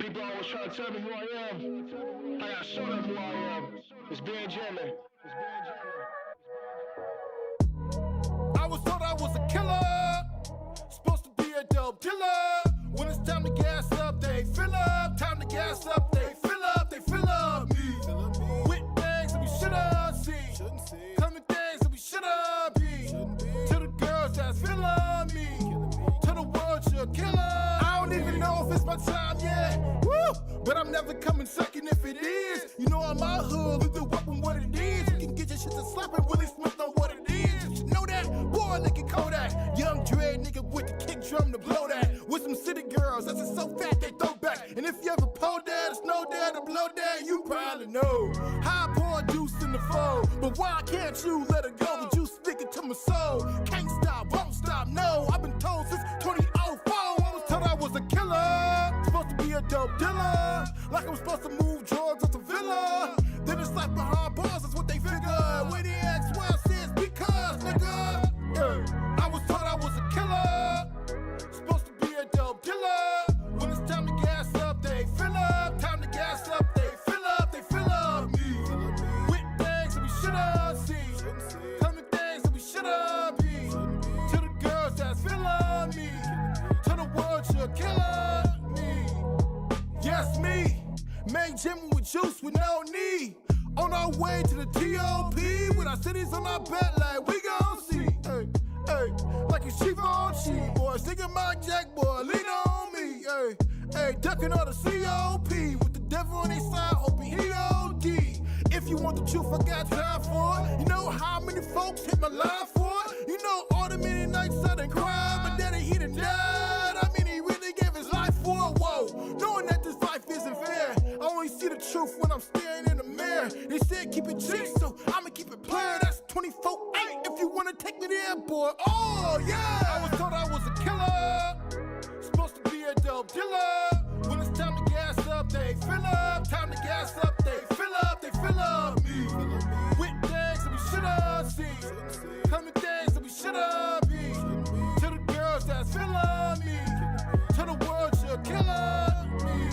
People always try to tell me who I am. I gotta show them who I am. It's being Jammin. I was told I was a killer, supposed to be a dope dealer. When it's time to gas up, they fill up. Time to gas up, they fill up. They fill up me with things that we shoulda seen. Coming things that we shoulda be. To the girls that's feeling me, to the world you're a killer. I don't even know if it's my time yet. Woo! But I'm never coming second if it is. You know I'm out here, leave the weapon what it is. You can get your shit to slapping, Willie Smith know what it is. You should know that, boy, look at Kodak. Young dread nigga with the kick drum to blow that. With some city girls, that's just so fat they throw back. And if you ever pull that, snow that, or blow that, you probably know. How I pour juice in the foe, but why can't you let it go? The juice sticking to my soul. Can't stop, won't stop, no. I've been told since 2004. I was told I was a killer, supposed to be a dope dealer. Like I'm supposed to move drugs at the villa. Then it's like behind bars, that's what they figure. When they ask why I say it's because, nigga. Yeah. I was told I was a killer, supposed to be a dope dealer. When it's time to gas up, they fill up. Time to gas up, they fill up. They fill up me with things that we shoulda seen. Coming things that we shoulda be. To the girls that's feeling me, to the world you're a killer. Me, yes me. Made Jammin with juice with no need. On our way to the TOP with our cities on our back like we gon' see. Hey, hey, like a sheep on sheep, boy. Singing my jack, boy, lean on me. Hey, hey, ducking all the COP with the devil on his side, hoping he OD. If you want the truth, I got time for it. You know how many folks hit my line for it? You know all the many nights I done cried, but then he done died. I mean, he really gave his life for it. Whoa, knowing that this life isn't fair. I only see the truth when I'm staring in the mirror. They said keep it G, so I'ma keep it playing. That's 24/8 if you wanna take me there, boy. Oh yeah! I was told I was a killer, supposed to be a dope dealer. When it's time to gas up, they fill up. Time to gas up, they fill up. They fill up me with things that we shoulda seen. Coming things that we shoulda be. To the girls that's feeling me, to the world you're a killer. Me.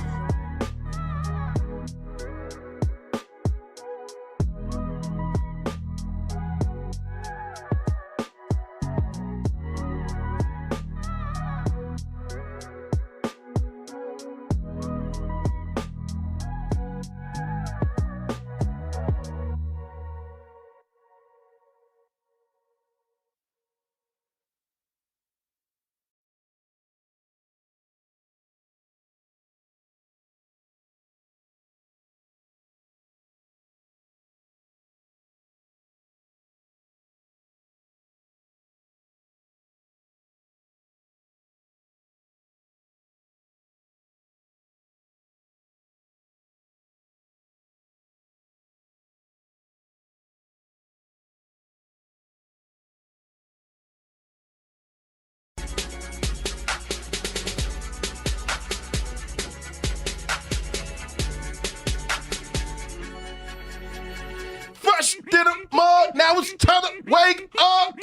Fresh to the mud, now it's time to wake up,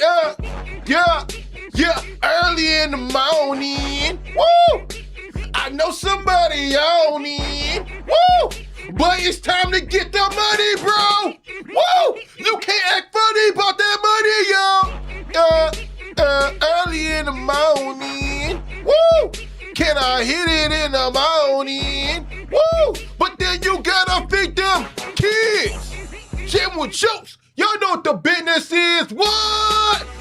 yeah, early in the morning, woo, I know somebody on it, woo, but it's time to get the money, bro, woo, you can't act funny about that money, yo, early in the morning, woo, can I hit it in the morning, woo, but then you gotta feed them kids. Jammin with juice, y'all know what the business is. What?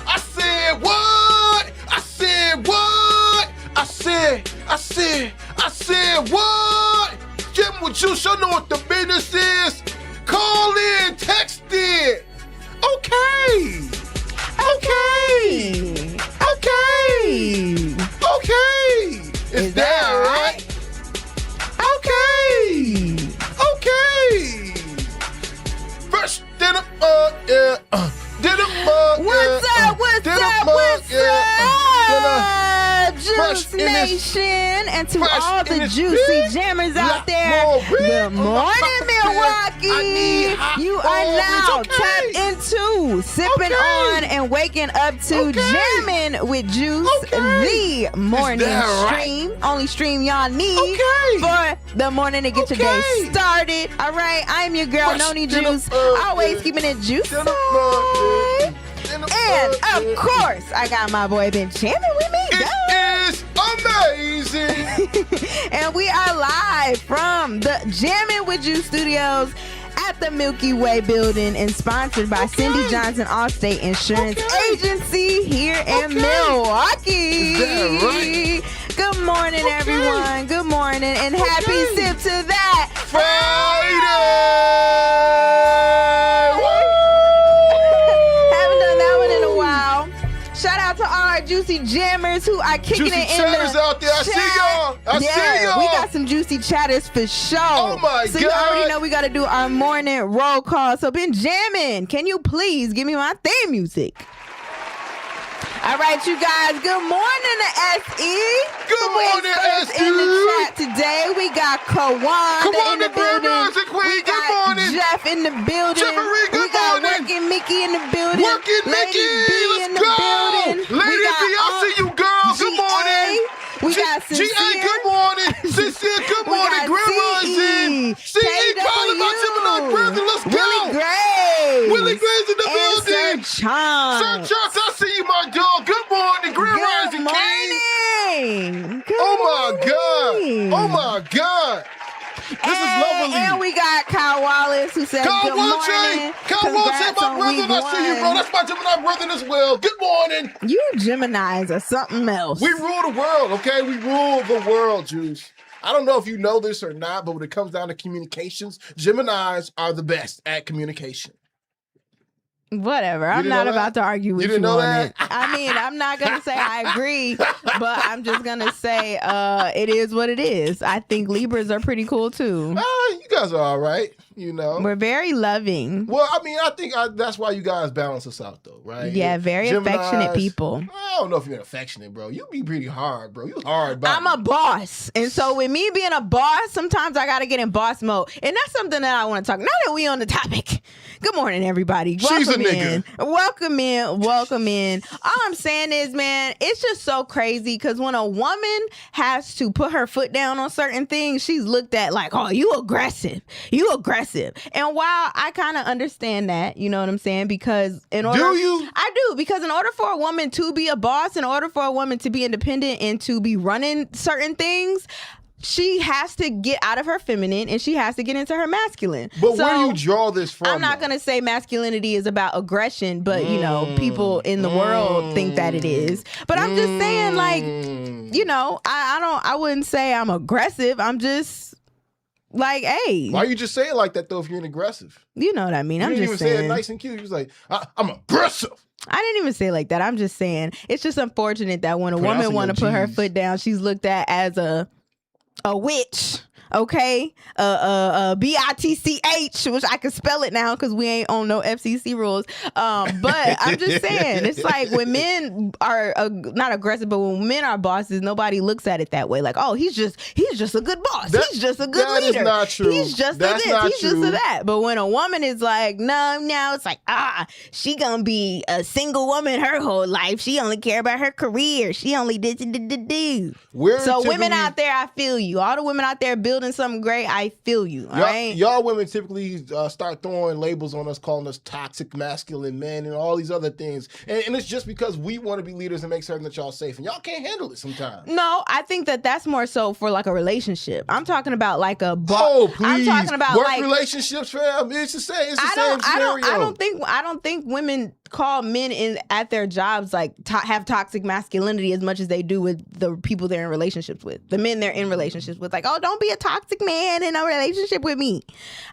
I said what? I said what? I said what? Jammin with juice, y'all know what the business is. Call in, text it. Okay. Is that right? Okay. First, did a mug, yeah. Did a mug, What's yeah. up? What's Did a up? mug, What's yeah. up? Fresh in this- Nation, and to Fresh all in the this juicy bitch. jammers out there, More good morning, Milwaukee. I need hot You are now orange, okay. tapped into, sipping Okay. on, and waking up to Okay. Jammin with Juice, Okay. the morning that right? stream. Only stream y'all need Okay. for the morning to get your day Okay. started. All right, I'm your girl, Fresh Noni in the Juice, morning. always keeping it juicy. In the morning. In the And morning. of course, I got my boy Ben Jammin with me. It is amazing. And we are live from the Jammin with You studios at the Milky Way building and sponsored by Cindy Johnson Allstate Insurance Agency here in Milwaukee. Is that right? Good morning, everyone. Good morning, and happy sip to that Friday. Haven't done that one in a while. Shout out to all our juicy jammers who are kicking Juicy it in chatters the out there. I see chat. y'all. I see y'all. We got some juicy chatters for sure. Oh my So you God. already know we got to do our morning roll call. So Ben Jammin, can you please give me my theme music? All right, you guys. Good morning to SE. Good morning, First SE. in the chat today, we got Kawanda in the building. Music Queen. We Good got morning. Jeff in the building. Jeffery, good we got morning. Working Mickey in the building. Working Lady Mickey. B in the Let's building. go. Lady B, I see you, girl. Good morning. We got Sincere. G.A., good morning. Sincere, good We morning. got Grand CE. Rising. CE calling my Gemini brother. Let's go. Willie Gray. Willie Gray's in the and building. Sir Chon. Sir Chucks, I see you, my dog. Good morning. Grand Good Rising King. morning. Good Oh, my morning. God. Oh, my God. This is lovely. And we got Kyle Wallace who said Kyle good Walsh, morning. Kyle Walsh, my Congrats on brother, week and I see you, bro. one. That's my Gemini brother as well. Good morning. You Geminis are something else. We rule the world, okay? We rule the world, Juice. I don't know if you know this or not, but when it comes down to communications, Geminis are the best at communication. Whatever. I'm didn't not know that? about to argue with You you, didn't know on that? it. I mean, I'm not going to say I agree, but I'm just going to say it is what it is. I think Libras are pretty cool too. You guys are all right, you know. We're very loving. Well, I mean, I think that's why you guys balance us out, though, right? Yeah, very Geminis, affectionate people. I don't know if you're affectionate, bro. You be pretty hard, bro. You hard, bro. I'm a boss. And so with me being a boss, sometimes I got to get in boss mode. And that's something that I want to talk. Now that we on the topic. Good morning, everybody. She's a Welcome in. nigga. Welcome in. Welcome in. All I'm saying is, man, it's just so crazy because when a woman has to put her foot down on certain things, she's looked at like, oh, you aggressive. You aggressive. And while I kind of understand that, you know what I'm saying? Because in order... Do you? I do. Because in order for a woman to be a boss, in order for a woman to be independent and to be running certain things, she has to get out of her feminine and she has to get into her masculine. But So, where do you draw this from? I'm not going to say masculinity is about aggression, but, you know, people in the world think that it is. But I'm just saying, like, you know, I wouldn't say I'm aggressive. I'm just like, hey. Why you just say it like that, though, if you're aggressive? You know what I mean? You I'm didn't just even saying. say it nice and cute. You was like, I'm aggressive. I didn't even say it like that. I'm just saying it's just unfortunate that when a woman Pronouncing want to your put her Gs. foot down, she's looked at as a witch. Okay, BITCH, which I can spell it now because we ain't on no FCC rules. But I'm just saying, it's like when men are not aggressive, but when men are bosses, nobody looks at it that way. Like, oh, he's just a good boss. He's just a good that leader. is not true. He's just That's a this. not He's just true. a that. But when a woman is like, no, it's like, she gonna be a single woman her whole life. She only care about her career. She only did. So women out there, I feel you. All the women out there building something great, I feel you. All right. Y'all women typically start throwing labels on us, calling us toxic masculine men and all these other things. And it's just because we want to be leaders and make certain that y'all safe. And y'all can't handle it sometimes. No, I think that's more so for like a relationship. I'm talking about like a Oh, please. I'm talking about work like relationships, fam. It's the same. It's the same I scenario. don't think women call men at their jobs like have toxic masculinity as much as they do with the people they're in relationships with. The men they're in relationships with, like, oh, don't be a toxic man in a relationship with me.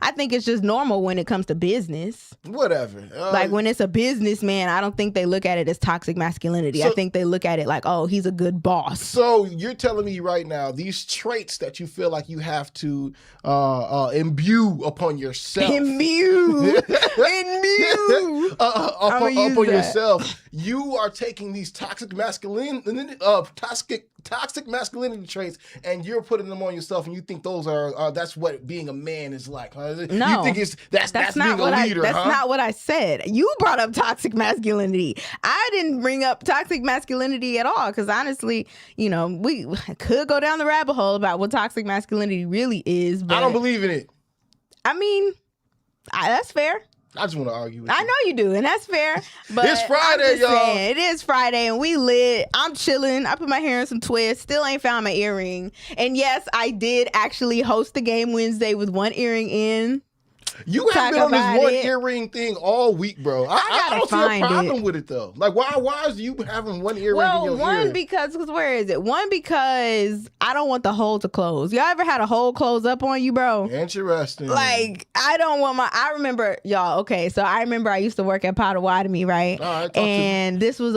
I think it's just normal when it comes to business. Whatever. Like when it's a businessman, I don't think they look at it as toxic masculinity. I think they look at it like, oh, he's a good boss. So you're telling me right now, these traits that you feel like you have to imbue upon yourself. Imbue. Upon never up use on that. yourself. You are taking these toxic masculinity traits, and you're putting them on yourself, and you think those are that's what being a man is like. Huh? No, you think that's being a leader. That's not what I said. You brought up toxic masculinity. I didn't bring up toxic masculinity at all, because honestly, you know, we could go down the rabbit hole about what toxic masculinity really is. But I don't believe in it. I mean, that's fair. I just want to argue with I you. know you do, and that's fair. But It's Friday, y'all. Saying, it is Friday, and we lit. I'm chilling. I put my hair in some twists. Still ain't found my earring. And yes, I did actually host the game Wednesday with one earring in. You have been on this one it. earring thing all week, bro. I don't see a problem with it though. Like, why is you having one earring in your ear? Because where is it? One, because I don't want the hole to close. Y'all ever had a hole close up on you, bro? Interesting. Like, I don't want I remember, y'all, okay, so I remember I used to work at Potawatomi, right? All right, and this was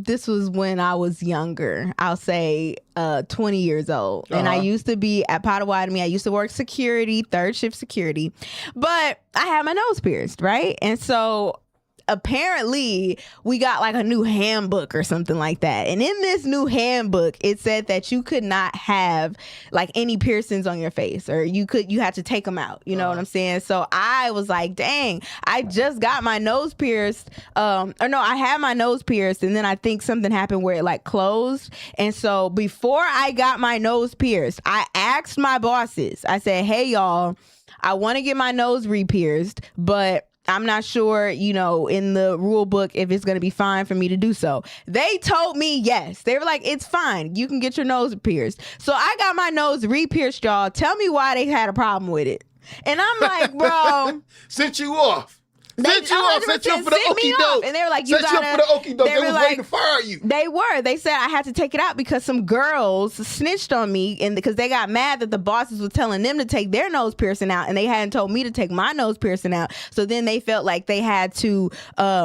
this was when I was younger. I'll say 20 years old. And I used to be at Potawatomi. I used to work security, third shift security. But I had my nose pierced, right? And so apparently we got like a new handbook or something like that. And in this new handbook, it said that you could not have like any piercings on your face, or you had to take them out. You know what I'm saying? So I was like, dang, I just got my nose pierced. I had my nose pierced, and then I think something happened where it like closed. And so before I got my nose pierced, I asked my bosses, I said, hey y'all, I want to get my nose re-pierced, but I'm not sure, you know, in the rule book if it's going to be fine for me to do so. They told me yes. They were like, it's fine. You can get your nose pierced. So I got my nose re-pierced, y'all. Tell me why they had a problem with it. And I'm like, bro. Sent you off. Sent you off for the okie doke. And they were like, you got for the okie doke. They was waiting to fire you. They were. They said I had to take it out because some girls snitched on me, and because they got mad that the bosses were telling them to take their nose piercing out, and they hadn't told me to take my nose piercing out. So then they felt like they had to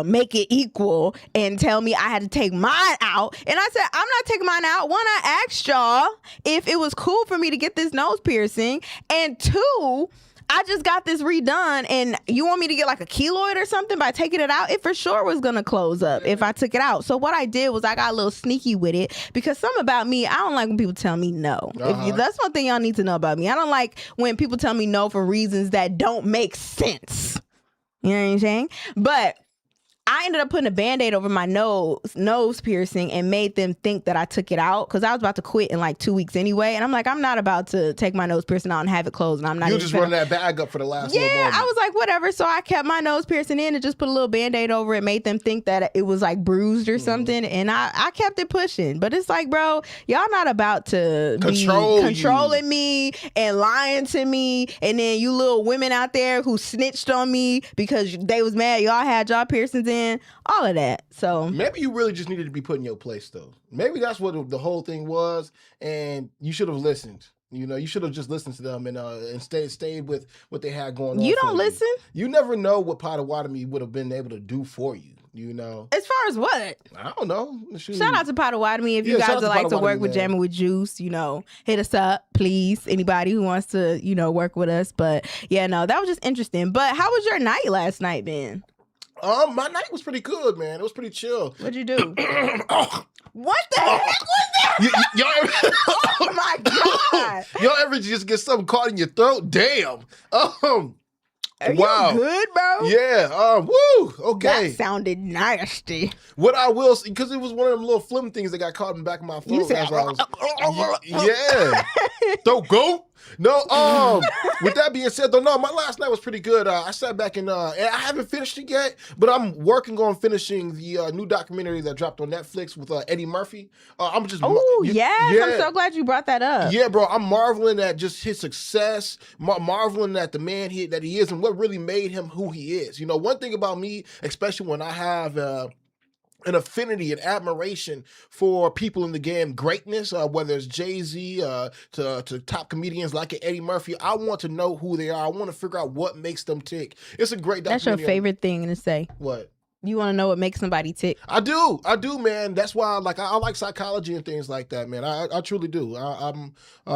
make it equal and tell me I had to take mine out. And I said, I'm not taking mine out. One, I asked y'all if it was cool for me to get this nose piercing, and two, I just got this redone, and you want me to get like a keloid or something by taking it out? It for sure was going to close up if I took it out. So what I did was I got a little sneaky with it, because something about me, I don't like when people tell me no. That's one thing y'all need to know about me. I don't like when people tell me no for reasons that don't make sense. You know what I'm saying? But I ended up putting a Band-Aid over my nose piercing, and made them think that I took it out, because I was about to quit in like 2 weeks anyway. And I'm like, I'm not about to take my nose piercing out and have it closed. And I'm not. You just running that bag up for the last little moment. I was like, whatever. So I kept my nose piercing in and just put a little Band-Aid over it, made them think that it was like bruised or something. And I kept it pushing. But it's like, bro, y'all not about to be controlling me and lying to me. And then you little women out there who snitched on me because they was mad y'all had y'all piercings in. All of that. So maybe you really just needed to be put in your place, though. Maybe that's what the whole thing was, and you should have listened. You know, you should have just listened to them and stayed with what they had going on. You don't listen? You never know what Potawatomi would have been able to do for you. You know, as far as what? I don't know. Shout out to Potawatomi. If you guys would like to work with Jammin with Juice, you know, hit us up, please. Anybody who wants to, you know, work with us. But yeah, no, that was just interesting. But how was your night last night, man? My night was pretty good, man. It was pretty chill. What'd you do? What the heck was that? Y'all oh my God. Y'all ever just get something caught in your throat? Damn. Are you good, bro? Yeah. Woo. Okay. That sounded nasty. What I will say, because it was one of them little phlegm things that got caught in the back of my throat. You said, yeah. Don't go. No, with that being said, though, no, my last night was pretty good. I sat back and I haven't finished it yet, but I'm working on finishing the new documentary that dropped on Netflix with Eddie Murphy. I'm just I'm so glad you brought that up. Yeah, bro, I'm marveling at just his success, marveling at the man that he is, and what really made him who he is. You know, one thing about me, especially when I have an affinity and admiration for people in the game greatness, whether it's Jay-Z to top comedians like Eddie Murphy. I want to know who they are. I want to figure out what makes them tick. It's a great documentary. That's your favorite thing to say. What? You want to know what makes somebody tick? I do, man. That's why, like, I like psychology and things like that, man. I truly do. I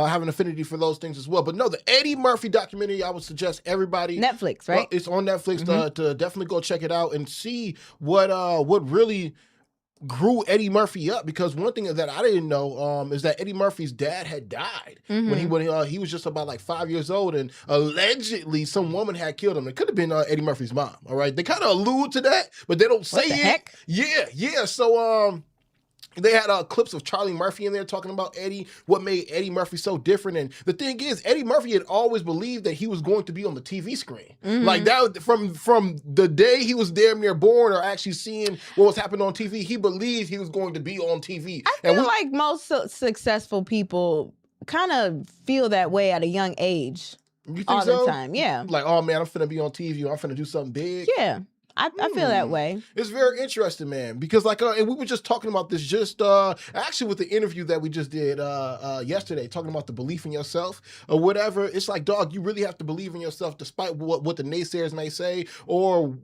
have an affinity for those things as well. But no, the Eddie Murphy documentary, I would suggest everybody Netflix, right? It's on Netflix to definitely go check it out and see what really grew Eddie Murphy up, because one thing that I didn't know is that Eddie Murphy's dad had died when he was just about like 5 years old, and allegedly some woman had killed him. It could have been Eddie Murphy's mom. All right, they kind of allude to that, but they don't say What the it. heck? Yeah. So they had clips of Charlie Murphy in there talking about Eddie, what made Eddie Murphy so different. And the thing is, Eddie Murphy had always believed that he was going to be on the TV screen. Like that, from the day he was damn near born or actually seeing what was happening on TV, he believed he was going to be on TV. I feel like most successful people kind of feel that way at a young age. You think all so? the time, yeah. Like, oh man, I'm finna be on TV, or I'm finna do something big. Yeah. I feel that way. It's very interesting, man, because like, and we were just talking about this actually with the interview that we just did yesterday, talking about the belief in yourself or whatever. It's like, dog, you really have to believe in yourself despite what the naysayers may say or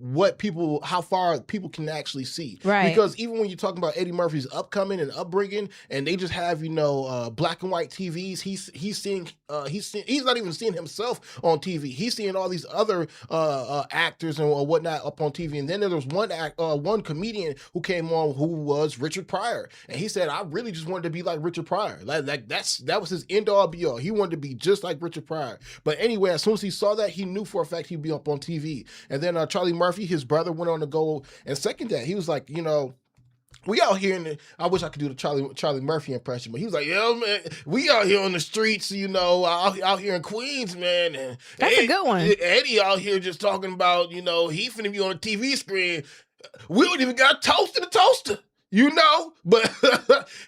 how far people can actually see. Right. Because even when you're talking about Eddie Murphy's upcoming and upbringing, and they just have, black and white TVs, he's not even seeing himself on TV. He's seeing all these other actors and whatnot up on TV. And then there was one comedian who came on who was Richard Pryor, and he said, "I really just wanted to be like Richard Pryor. Like that was his end all be all. He wanted to be just like Richard Pryor." But anyway, as soon as he saw that, he knew for a fact he'd be up on TV. And then Charlie Murphy, his brother, went on to go and second that. He was like, we out here I wish I could do the Charlie Murphy impression, but he was like, "Yeah, man, we out here on the streets, out here in Queens, man." And That's a good one. Eddie out here just talking about, he finna be on a TV screen. We don't even got toaster to toaster. But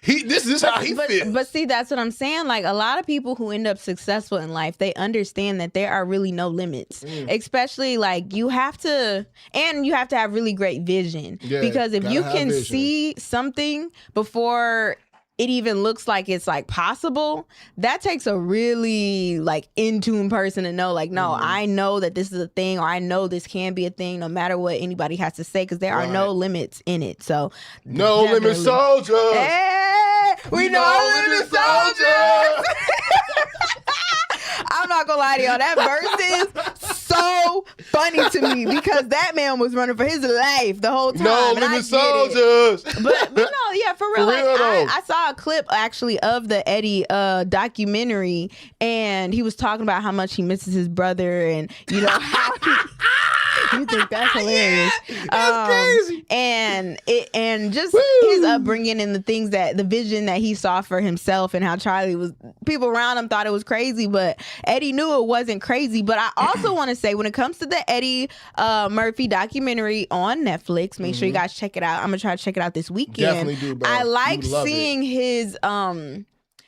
this is how he feels. But see, that's what I'm saying. Like, a lot of people who end up successful in life, they understand that there are really no limits. Especially, like, you have to have really great vision. Yeah, because if you can vision. see something before it even looks like it's like possible, that takes a really like in tune person to know, like, no, I know that this is a thing, or I know this can be a thing, no matter what anybody has to say, because there are no limits in it. So no limit soldiers. Hey, we no limit soldiers. I'm not gonna lie to y'all, that verse is so funny to me, because that man was running for his life the whole time. No limit soldiers. But no, yeah, for real. though. I saw a clip actually of the Eddie documentary, and he was talking about how much he misses his brother, and how you think that's hilarious. That's crazy. And just his upbringing and the vision that he saw for himself, and how people around him thought it was crazy, but Eddie knew it wasn't crazy. But I also want to say, when it comes to the Eddie Murphy documentary on Netflix, make sure you guys check it out. I'm gonna try to check it out this weekend. Definitely do, bro. I like seeing his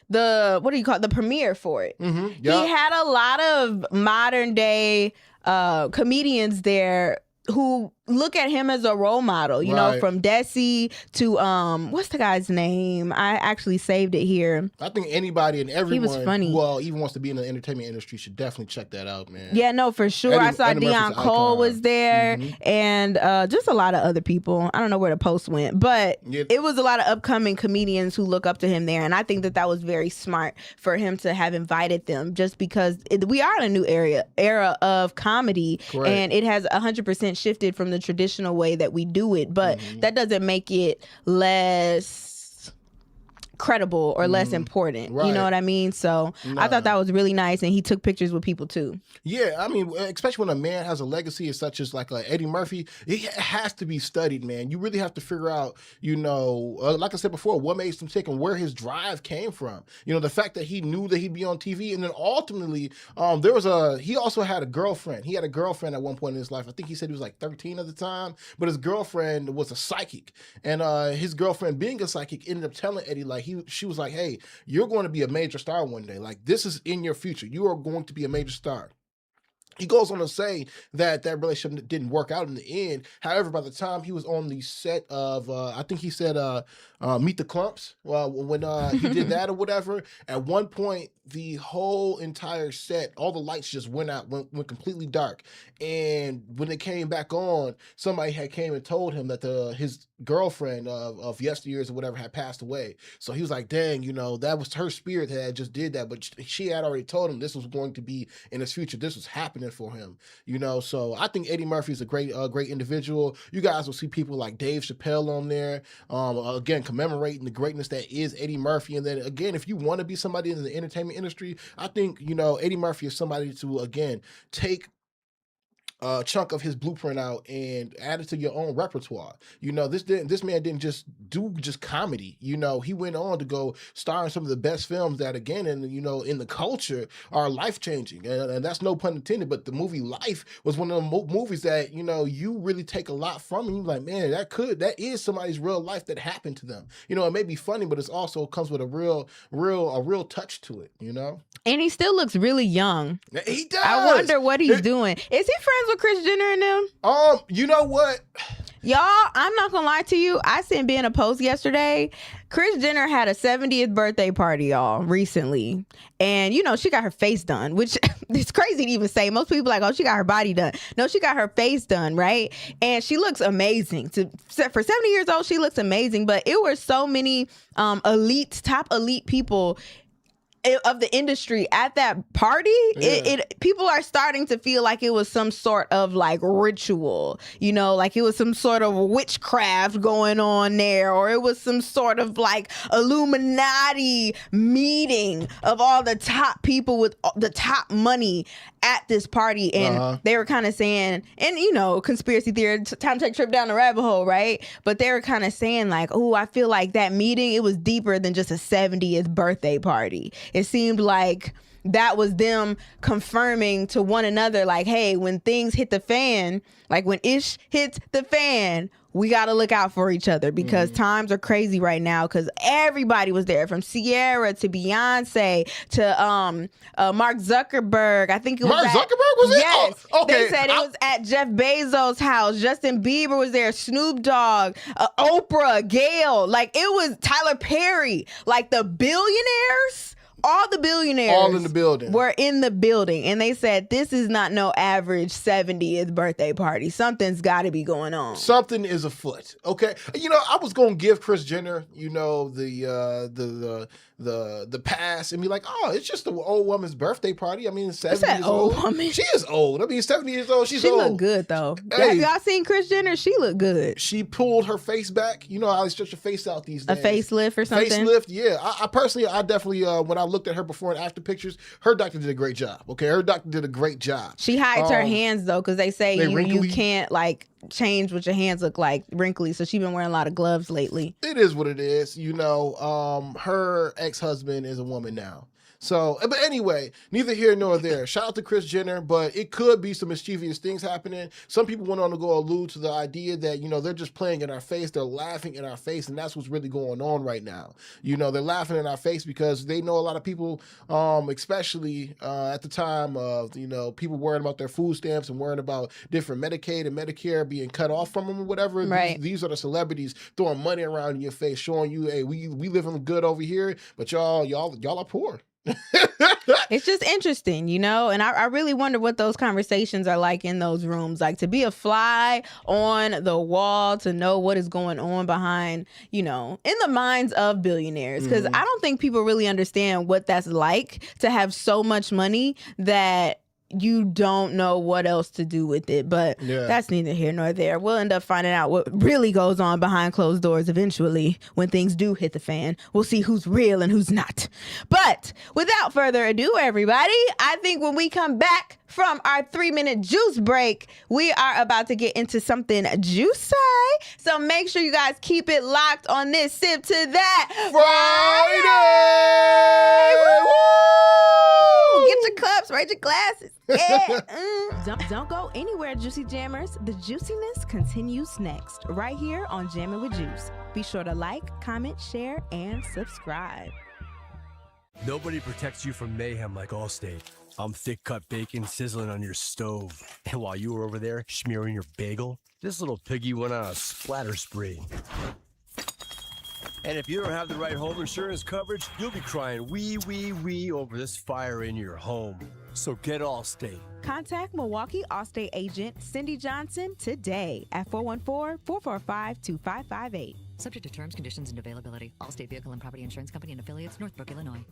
the premiere for it. Yep. He had a lot of modern day comedians there who look at him as a role model, you know, from Desi to what's the guy's name? I actually saved it here. I think anybody and everyone He was funny. who even wants to be in the entertainment industry should definitely check that out, man. Yeah, no, for sure. I saw Eddie Deion Murphy's Cole icon. was there, and just a lot of other people. I don't know where the post went, but it was a lot of upcoming comedians who look up to him there, and I think that was very smart for him to have invited them, just because we are in a new era of comedy. Correct. And it has 100% shifted from the traditional way that we do it, but that doesn't make it less credible or less important. Right. You know what I mean? So I thought that was really nice, and he took pictures with people too. Yeah, I mean, especially when a man has a legacy as such as like Eddie Murphy, it has to be studied, man. You really have to figure out, like I said before, what made him tick and where his drive came from. The fact that he knew that he'd be on TV, and then ultimately, he also had a girlfriend. He had a girlfriend at one point in his life. I think he said he was like 13 at the time, but his girlfriend was a psychic, and his girlfriend, being a psychic, ended up telling Eddie, like, she was like, "Hey, you're going to be a major star one day. Like, this is in your future. You are going to be a major star." He goes on to say that that relationship didn't work out in the end. However, by the time he was on the set of, I think he said, Meet the Clumps, when he did that or whatever, at one point, the whole entire set, all the lights just went out, went completely dark. And when they came back on, somebody had came and told him that his girlfriend of yesteryears or whatever had passed away. So he was like, dang, that was her spirit that had just did that. But she had already told him this was going to be in his future. This was happening for him, So I think Eddie Murphy is a great individual. You guys will see people like Dave Chappelle on there, again, commemorating the greatness that is Eddie Murphy. And then again, if you want to be somebody in the entertainment industry, I think, Eddie Murphy is somebody to, again, take a chunk of his blueprint out and add it to your own repertoire. This man didn't just do comedy. He went on to go star in some of the best films that, again, in the culture are life changing, and that's no pun intended. But the movie Life was one of the movies that you really take a lot from, and you're like, man, that is somebody's real life that happened to them. It may be funny, but it also comes with a real touch to it. And he still looks really young. He does. I wonder what he's doing. Is he friends with Kris Jenner and them? You know what? Y'all, I'm not gonna lie to you. I seen being a post yesterday. Kris Jenner had a 70th birthday party, y'all, recently. And, she got her face done, which it's crazy to even say. Most people are like, oh, she got her body done. No, she got her face done, right? And she looks amazing. For 70 years old, she looks amazing. But it were so many top elite people of the industry at that party. People are starting to feel like it was some sort of like ritual, like it was some sort of witchcraft going on there, or it was some sort of like Illuminati meeting of all the top people with the top money at this party. And they were kind of saying, and conspiracy theory, time to take a trip down the rabbit hole, right? But they were kind of saying like, oh, I feel like that meeting, it was deeper than just a 70th birthday party. It seemed like that was them confirming to one another, like, hey, when things hit the fan, like when ish hits the fan, we got to look out for each other, because times are crazy right now, because everybody was there, from Sierra to Beyonce to Mark Zuckerberg. I think it was Mark Zuckerberg was there? Yes. Oh, okay. They said it was at Jeff Bezos' house. Justin Bieber was there. Snoop Dogg, Oprah, Gayle. Like, it was Tyler Perry. Like, the billionaires, all the billionaires, all in the building, were in the building, and they said this is not no average 70th birthday party. Something's got to be going on. Something is afoot. Okay, I was gonna give Kris Jenner, the pass and be like, oh, it's just an old woman's birthday party. I mean, 70 years old. Woman. She is old. I mean, 70 years old. She old. Look good though. Hey, have y'all seen Kris Jenner? She look good. She pulled her face back. You know how they stretch your face out these days. A facelift or something. Facelift, yeah. I personally, I definitely, when I looked at her before and after pictures, her doctor did a great job. Okay, her doctor did a great job. She hides her hands though, because they say you can't like change what your hands look like, wrinkly. So she's been wearing a lot of gloves lately. It is what it is. Her ex-husband is a woman now. So, but anyway, neither here nor there. Shout out to Kris Jenner, but it could be some mischievous things happening. Some people went on to go allude to the idea that, they're just playing in our face. They're laughing in our face, and that's what's really going on right now. They're laughing in our face because they know a lot of people, especially at the time of, people worrying about their food stamps and worrying about different Medicaid and Medicare being cut off from them or whatever. Right. These are the celebrities throwing money around in your face, showing you, hey, we living good over here, but y'all are poor. It's just interesting, and I really wonder what those conversations are like in those rooms, like to be a fly on the wall, to know what is going on behind, in the minds of billionaires, because I don't think people really understand what that's like, to have so much money that you don't know what else to do with it. But that's neither here nor there. We'll end up finding out what really goes on behind closed doors eventually when things do hit the fan. We'll see who's real and who's not. But without further ado, everybody, I think when we come back from our 3-minute juice break, we are about to get into something juicy. So make sure you guys keep it locked on this Sip to That Friday. Woo! Get your cups, rate your glasses. Yeah. Don't go anywhere, Juicy Jammers. The juiciness continues next, right here on Jammin' with Juice. Be sure to like, comment, share, and subscribe. Nobody protects you from mayhem like Allstate. I'm thick-cut bacon sizzling on your stove. And while you were over there smearing your bagel, this little piggy went on a splatter spree. And if you don't have the right home insurance coverage, you'll be crying wee over this fire in your home. So get Allstate. Contact Milwaukee Allstate agent Cindy Johnson today at 414-445-2558. Subject to terms, conditions, and availability. Allstate Vehicle and Property Insurance Company and affiliates, Northbrook, Illinois.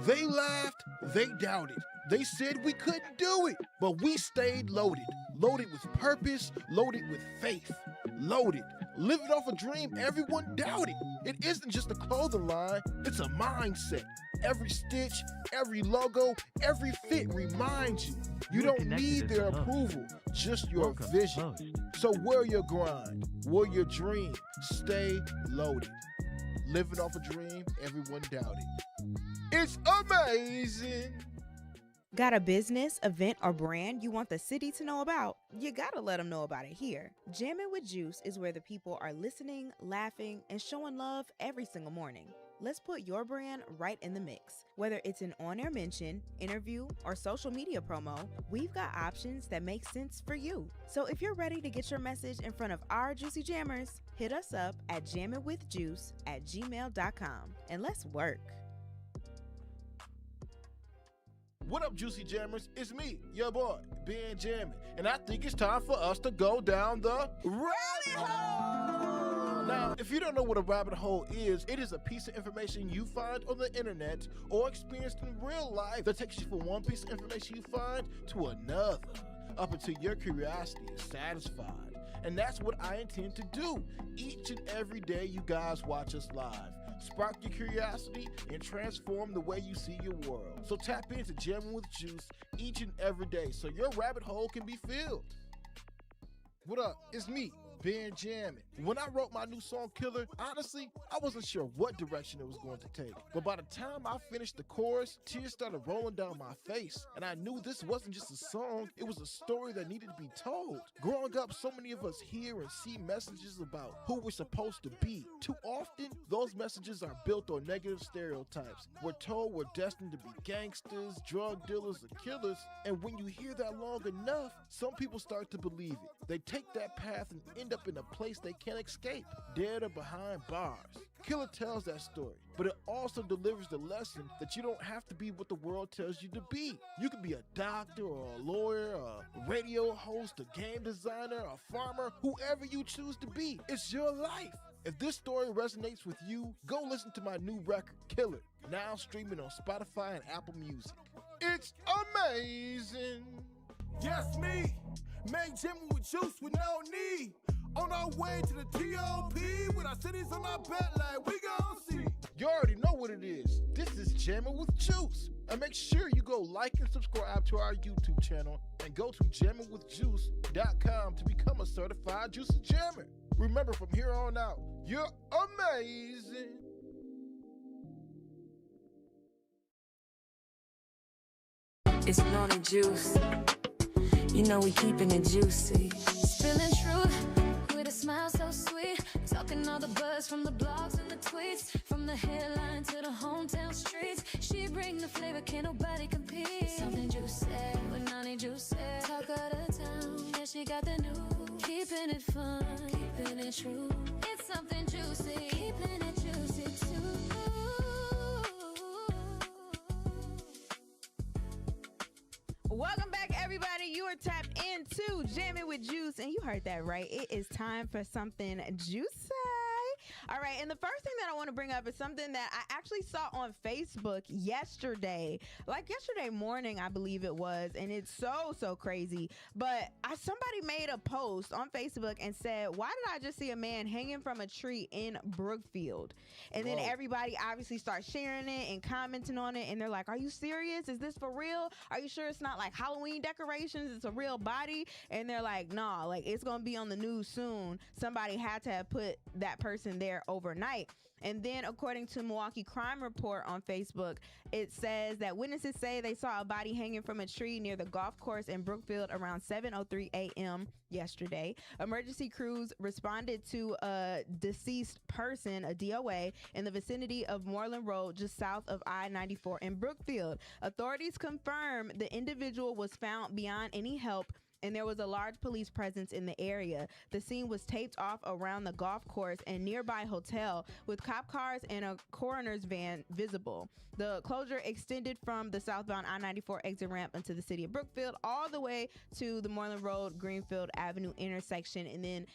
They laughed, they doubted. They said we couldn't do it, but we stayed loaded. Loaded with purpose, loaded with faith. Loaded, living off a dream everyone doubted. It isn't just a clothing line, it's a mindset. Every stitch, every logo, every fit reminds you. You don't need their approval, just your vision. So wear your grind, wear your dream, stay loaded. Living off a dream everyone doubted. It's amazing. Got a business, event, or brand you want the city to know about? You gotta let them know about it here. Jammin' with Juice is where the people are listening, laughing, and showing love every single morning. Let's put your brand right in the mix. Whether it's an on-air mention, interview, or social media promo, we've got options that make sense for you. So if you're ready to get your message in front of our Juicy Jammers, hit us up at jamminwithjuice@gmail.com and let's work. What up, Juicy Jammers? It's me, your boy, Ben Jammin, and I think it's time for us to go down the rabbit hole! Now, if you don't know what a rabbit hole is, it is a piece of information you find on the internet or experienced in real life that takes you from one piece of information you find to another, up until your curiosity is satisfied. And that's what I intend to do each and every day you guys watch us live. Spark your curiosity and transform the way you see your world. So tap into Jammin' with Juice each and every day so your rabbit hole can be filled. What up? It's me, Ben Jammin. When I wrote my new song Killer, honestly, I wasn't sure what direction it was going to take. But by the time I finished the chorus, tears started rolling down my face. And I knew this wasn't just a song, it was a story that needed to be told. Growing up, so many of us hear and see messages about who we're supposed to be. Too often, those messages are built on negative stereotypes. We're told we're destined to be gangsters, drug dealers, or killers. And when you hear that long enough, some people start to believe it. They take that path and end up in a place they can't escape, dead or behind bars. Killer tells that story, but it also delivers the lesson that you don't have to be what the world tells you to be. You can be a doctor or a lawyer, a radio host, a game designer, a farmer, whoever you choose to be. It's your life. If this story resonates with you, go listen to my new record, Killer, now streaming on Spotify and Apple Music. It's amazing. Yes, me. Make Jammin' with Juice with no need. On our way to the T.O.P. with our cities on our back like we gon' see. You already know what it is. This is Jammin' with Juice. And make sure you go like and subscribe to our YouTube channel and go to jamminwithjuice.com to become a certified Juicy Jammer. Remember, from here on out, you're amazing. It's Noni Juice. You know we keeping it juicy. Spilling truth with a smile so sweet. Talking all the buzz from the blogs and the tweets. From the headline to the hometown streets. She bring the flavor, can't nobody compete. Something juicy with Noni Juicy. Talk of the town, yeah, she got the news. Keeping it fun, keeping it true. It's something juicy, keeping it juicy too. Welcome back, everybody. You are tapped into Jammin' with Juice, and you heard that right. It is time for something juicy. All right, and the first thing that I want to bring up is something that I actually saw on Facebook yesterday, like yesterday morning, I believe it was, and it's so crazy. But somebody made a post on Facebook and said, "Why did I just see a man hanging from a tree in Brookfield?" And then everybody obviously starts sharing it and commenting on it, and they're like, "Are you serious? Is this for real? Are you sure it's not like Halloween decorations? It's a real body?" And they're like, "Nah, like it's gonna be on the news soon. Somebody had to have put that person there there overnight. And then according to Milwaukee Crime Report on Facebook, it says that witnesses say they saw a body hanging from a tree near the golf course in Brookfield around 7:03 a.m. yesterday. Emergency crews responded to a deceased person, a DOA, in the vicinity of Moreland Road, just south of I-94 in Brookfield. Authorities confirm the individual was found beyond any help, and there was a large police presence in the area. The scene was taped off around the golf course and nearby hotel, with cop cars and a coroner's van visible. The closure extended from the southbound I-94 exit ramp into the city of Brookfield all the way to the Moreland Road Greenfield Avenue intersection, and then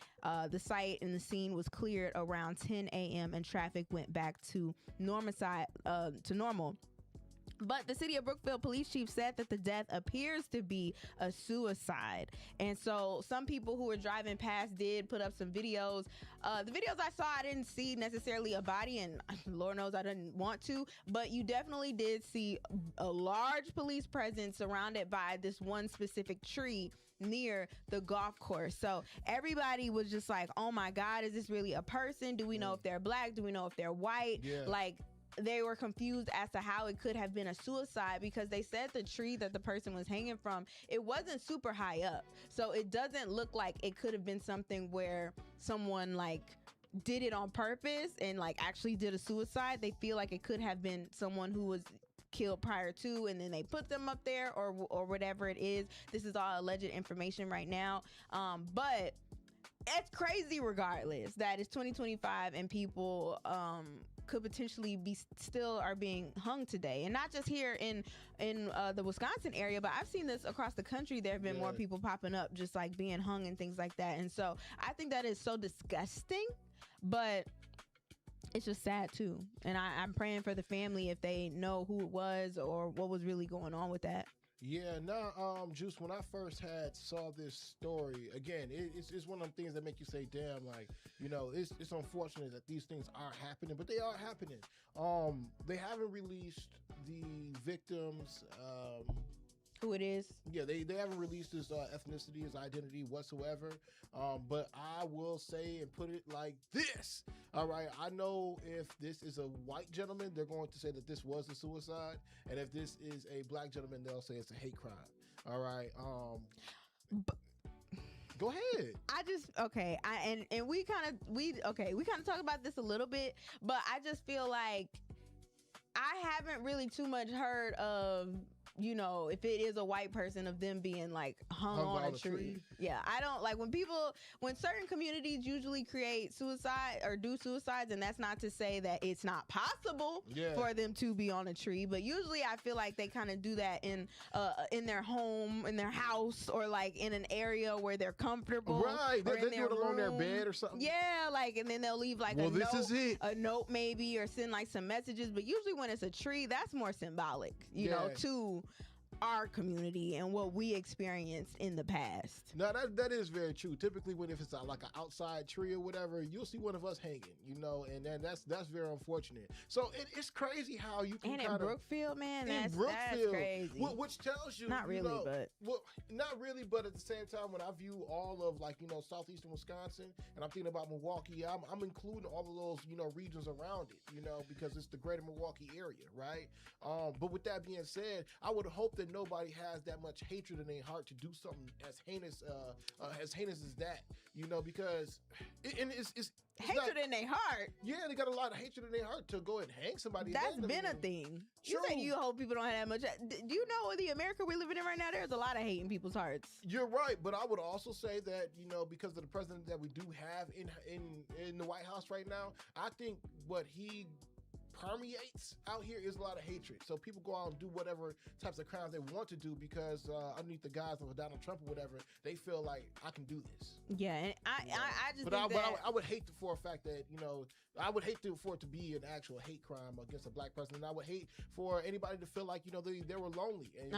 the site and the scene was cleared around 10 a.m. and traffic went back to normal. But the city of Brookfield police chief said that the death appears to be a suicide. And so some people who were driving past did put up some videos. The videos I saw, I didn't see necessarily a body, and Lord knows I didn't want to, but you definitely did see a large police presence surrounded by this one specific tree near the golf course. So everybody was just like, oh my God, is this really a person? Do we know if they're black? Do we know if they're white? Yeah. Like, they were confused as to how it could have been a suicide, because they said the tree that the person was hanging from, it wasn't super high up. So it doesn't look like it could have been something where someone like did it on purpose and like actually did a suicide. They feel like it could have been someone who was killed prior to, and then they put them up there or whatever it is. This is all alleged information right now. But it's crazy regardless that it's 2025 and people could potentially be still are being hung today, and not just here in the Wisconsin area, but I've seen this across the country. There have been more people popping up just like being hung and things like that. And so I think that is so disgusting, but it's just sad too. And I'm praying for the family if they know who it was or what was really going on with that. Yeah, Juice, when I first saw this story, again, it's one of them things that make you say, damn, like, you know, it's unfortunate that these things are happening, but they are happening. They haven't released the victims, who it is. Yeah, they haven't released his ethnicity, his identity whatsoever. But I will say and put it like this. All right, I know if this is a white gentleman, they're going to say that this was a suicide. And if this is a black gentleman, they'll say it's a hate crime. All right. Go ahead. We kind of talk about this a little bit, but I just feel like I haven't really too much heard of, you know, if it is a white person, of them being like hung on a tree. Yeah, I don't like when certain communities usually create suicide or do suicides, and that's not to say that it's not possible for them to be on a tree, but usually I feel like they kind of do that in their home, in their house, or like in an area where they're comfortable. Right, they do it along their bed or something. Yeah, like, and then they'll leave like a note maybe, or send like some messages. But usually when it's a tree, that's more symbolic, you know, to our community and what we experienced in the past. No, that is very true. Typically, if it's like an outside tree or whatever, you'll see one of us hanging, you know, and then that's very unfortunate. So it's crazy how you can. And in Brookfield, man, that's crazy. Which tells you, not really, but at the same time, when I view all of, like, you know, southeastern Wisconsin, and I'm thinking about Milwaukee, I'm including all of those, you know, regions around it, you know, because it's the greater Milwaukee area, right? But with that being said, I would hope that nobody has that much hatred in their heart to do something as heinous as that, you know, because it's hatred in their heart. Yeah, they got a lot of hatred in their heart to go and hang somebody. That's been a thing. You said you hope people don't have that much. Do you know the America we're living in right now? There's a lot of hate in people's hearts. You're right, but I would also say that, you know, because of the president that we do have in the White House right now, I think what he permeates out here is a lot of hatred. So people go out and do whatever types of crimes they want to do because underneath the guise of Donald Trump or whatever, they feel like I can do this. Yeah, and I just. But I would hate for a fact that, you know, I would hate for it to be an actual hate crime against a black person, and I would hate for anybody to feel like, you know, they were lonely and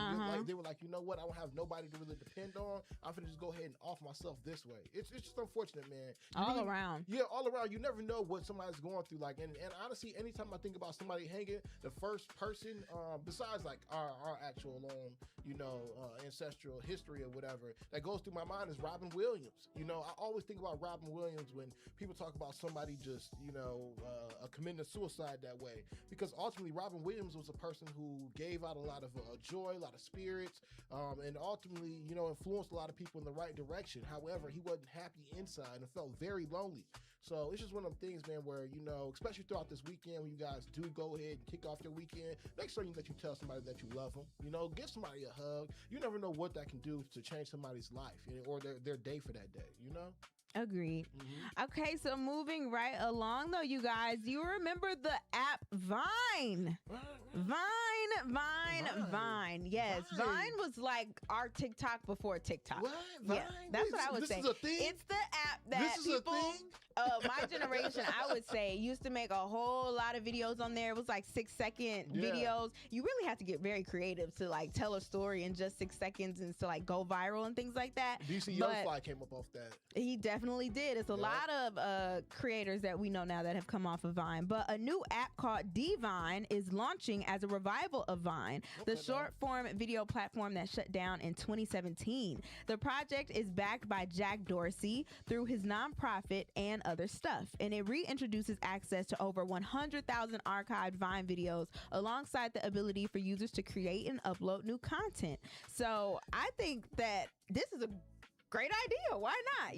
they were like, you know what, I don't have nobody to really depend on. I'm gonna just go ahead and off myself this way. It's just unfortunate, man. All around. Yeah, all around. You never know what somebody's going through. Like, and honestly, anytime I think think about somebody hanging, the first person, besides like our actual own, ancestral history or whatever, that goes through my mind is Robin Williams. I always think about Robin Williams when people talk about somebody just, committing suicide that way, because ultimately Robin Williams was a person who gave out a lot of joy, a lot of spirits, and ultimately, influenced a lot of people in the right direction. However, he wasn't happy inside and felt very lonely. So it's just one of them things, man, where, especially throughout this weekend, when you guys do go ahead and kick off your weekend, make sure that you tell somebody that you love them. Give somebody a hug. You never know what that can do to change somebody's life or their day for that day, Agreed. Okay, so moving right along though, you guys, you remember the app Vine? Vine. Yes, Vine was like our TikTok before TikTok. What? Yeah, Vine? that's what I would say. This is a thing? It's the app that people, my generation, I would say, used to make a whole lot of videos on there. It was like 6-second videos. You really have to get very creative to like tell a story in just 6 seconds and to like go viral and things like that. DC Youngfly came up off that. He definitely did. It's a lot of creators that we know now that have come off of Vine. But a new app called Divine is launching as a revival of Vine, the short form video platform that shut down in 2017. The project is backed by Jack Dorsey through his nonprofit and other stuff, and it reintroduces access to over 100,000 archived Vine videos alongside the ability for users to create and upload new content. So I think that this is a great idea. Why not?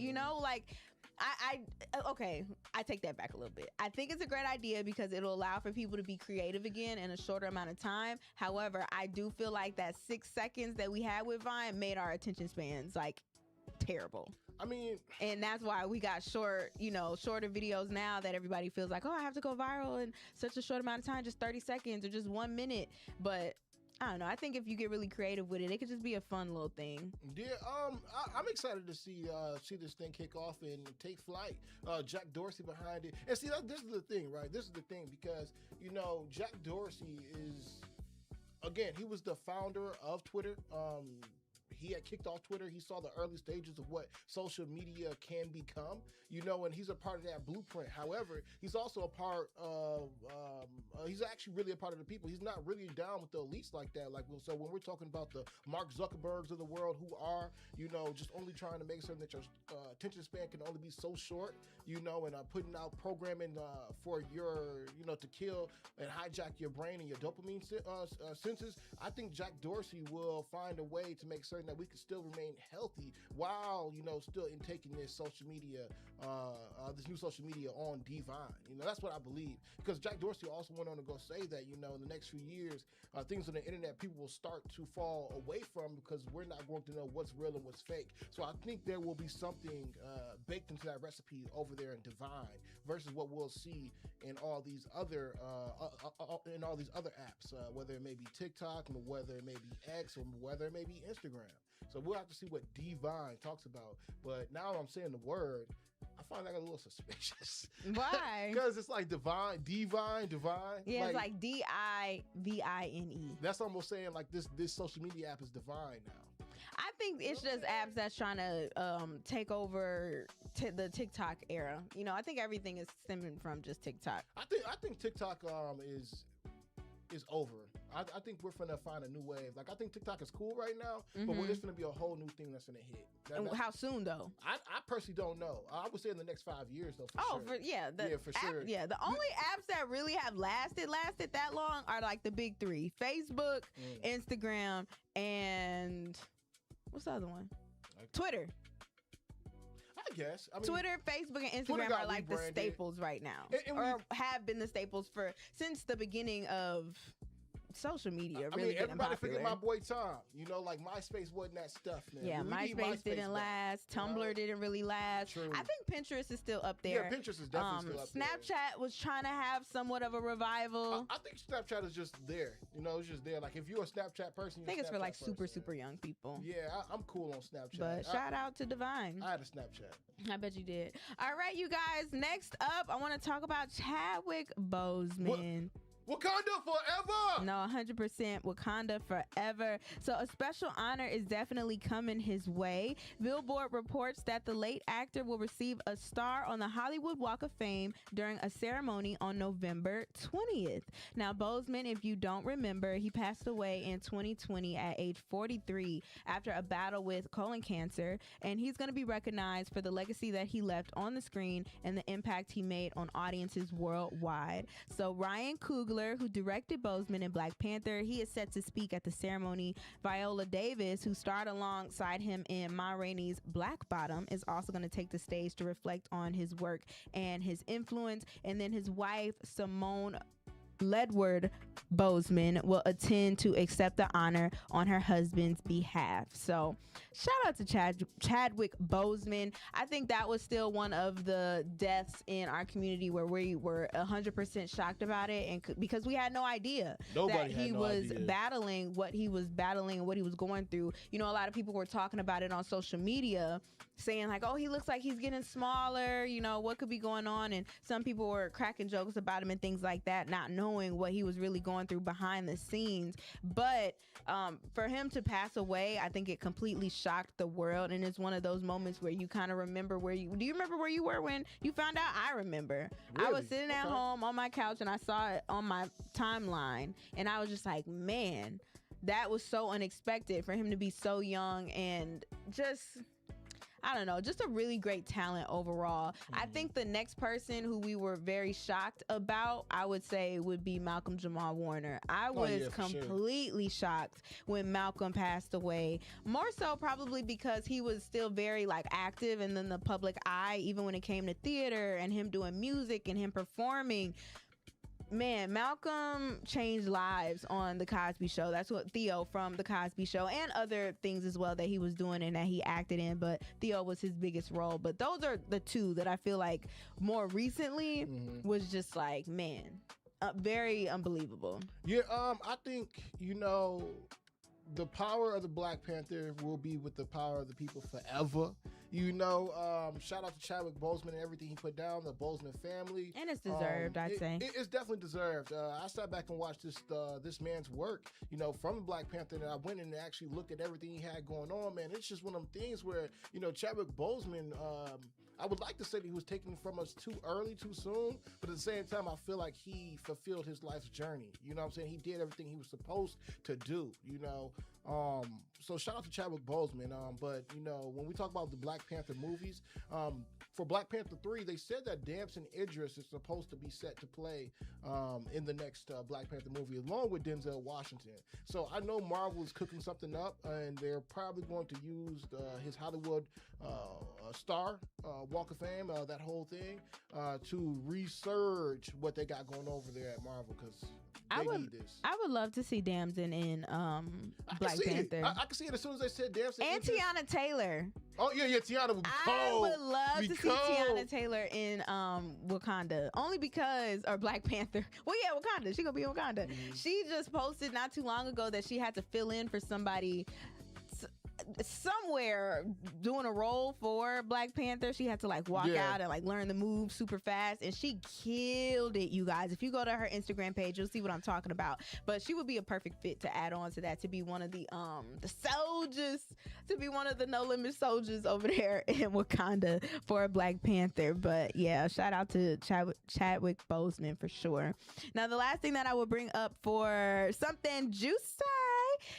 I take that back a little bit. I think it's a great idea because it'll allow for people to be creative again in a shorter amount of time. However, I do feel like that 6 seconds that we had with Vine made our attention spans like terrible. And that's why we got shorter videos now that everybody feels like, I have to go viral in such a short amount of time, just 30 seconds or just 1 minute. But I don't know. I think if you get really creative with it, it could just be a fun little thing. Yeah, I'm excited to see this thing kick off and take flight. Jack Dorsey behind it, and see this is the thing, right? This is the thing because Jack Dorsey is, again, he was the founder of Twitter. He had kicked off Twitter. He saw the early stages of what social media can become, and he's a part of that blueprint. However, he's also a part of, he's actually really a part of the people. He's not really down with the elites like that. So when we're talking about the Mark Zuckerbergs of the world who are, just only trying to make certain that your attention span can only be so short, and putting out programming for your, to kill and hijack your brain and your dopamine senses, I think Jack Dorsey will find a way to make certain that we can still remain healthy while still intaking this social media, this new social media on Divine. That's what I believe, because Jack Dorsey also went on to go say that in the next few years, things on the internet people will start to fall away from because we're not going to know what's real and what's fake. So I think there will be something baked into that recipe over there in Divine versus what we'll see in all these other apps, whether it may be TikTok, or whether it may be X, or whether it may be Instagram. So we'll have to see what Divine talks about. But now I'm saying the word, I find that a little suspicious. Why? Because it's like divine. Yeah, it's like DIVINE. That's almost saying like this social media app is divine now. I think it's just apps that's trying to take over the TikTok era. I think everything is stemming from just TikTok. I think TikTok is over. I think we're finna find a new wave. Like, I think TikTok is cool right now, but there's gonna be a whole new thing that's gonna hit. How soon though? I personally don't know. I would say in the next 5 years though. For sure. For sure. Yeah, the only apps that really have lasted that long are like the big three: Facebook, Instagram, and what's the other one? Twitter. I guess. Twitter, Facebook, and Instagram are like the staples right now, or have been the staples since the beginning of social media. Everybody forget my boy Tom. Like MySpace wasn't that stuff, man. Yeah, MySpace didn't last. Tumblr didn't really last. True. I think Pinterest is still up there. Yeah, Pinterest is definitely still up there. Snapchat was trying to have somewhat of a revival. I think Snapchat is just there. It's just there. Like, if you're a Snapchat person, I think it's for like super young people. Yeah, I'm cool on Snapchat. But shout out to Divine. I had a Snapchat. I bet you did. All right, you guys. Next up, I want to talk about Chadwick Boseman. Wakanda forever. No, 100% Wakanda forever. So a special honor is definitely coming his way. Billboard reports that the late actor will receive a star on the Hollywood Walk of Fame during a ceremony on November 20th. Now, Boseman, if you don't remember, he passed away in 2020 at age 43 after a battle with colon cancer, and he's going to be recognized for the legacy that he left on the screen and the impact he made on audiences worldwide. So Ryan Coogler, who directed Boseman in Black Panther, he is set to speak at the ceremony. Viola Davis, who starred alongside him in Ma Rainey's Black Bottom, is also going to take the stage to reflect on his work and his influence. And then his wife, Simone Ledward Boseman, will attend to accept the honor on her husband's behalf. So shout out to Chadwick Boseman. I think that was still one of the deaths in our community where we were 100% shocked about it, and because we had no idea that he was battling what he was battling and what he was going through. You know, a lot of people were talking about it on social media, saying like, oh, he looks like he's getting smaller, you know, what could be going on? And some people were cracking jokes about him and things like that, not knowing what he was really going through behind the scenes. But for him to pass away, I think it completely shocked the world, and it's one of those moments where you kind of remember do you remember where you were when you found out? I remember. Really? I was sitting at home on my couch and I saw it on my timeline, and I was just like, man, that was so unexpected for him to be so young, and just, I don't know, just a really great talent overall. I think the next person who we were very shocked about, I would say, would be Malcolm Jamal Warner. I was completely shocked when Malcolm passed away. More so probably because he was still very like active and in the public eye, even when it came to theater and him doing music and him performing. Man, Malcolm changed lives on The Cosby Show. That's what Theo from The Cosby Show, and other things as well that he was doing and that he acted in, but Theo was his biggest role. But those are the two that I feel like more recently was just like, man, very unbelievable. Yeah, I think, you know, the power of the Black Panther will be with the power of the people forever. You know, shout out to Chadwick Boseman and everything he put down, the Boseman family. And it's deserved, I'd say. It's definitely deserved. I sat back and watched this man's work, you know, from Black Panther, and I went in and actually looked at everything he had going on, man. It's just one of them things where, you know, Chadwick Boseman, I would like to say that he was taken from us too early, too soon, but at the same time, I feel like he fulfilled his life's journey. You know what I'm saying? He did everything he was supposed to do, you know. So shout out to Chadwick Boseman. But, you know, when we talk about the Black Panther movies, for Black Panther 3, they said that Damson Idris is supposed to be set to play in the next Black Panther movie, along with Denzel Washington. So I know Marvel is cooking something up, and they're probably going to use his Hollywood star Walk of Fame, that whole thing, to resurge what they got going over there at Marvel, because they need this. I would love to see Damson in Black Panther. I can see it as soon as they said Damson. And Tiana Taylor. Oh, yeah, Tiana would be cold. I would love to see Tiana Taylor in Wakanda. Only because, or Black Panther. Well, yeah, Wakanda. She gonna be in Wakanda. Mm-hmm. She just posted not too long ago that she had to fill in for somebody somewhere doing a role for Black Panther. She had to like walk out and like learn the moves super fast, and she killed it, you guys. If you go to her Instagram page, you'll see what I'm talking about. But she would be a perfect fit to add on to that, to be one of the soldiers, to be one of the No Limit soldiers over there in Wakanda for Black Panther. But yeah, shout out to Chadwick Boseman for sure. Now, the last thing that I would bring up for something juicy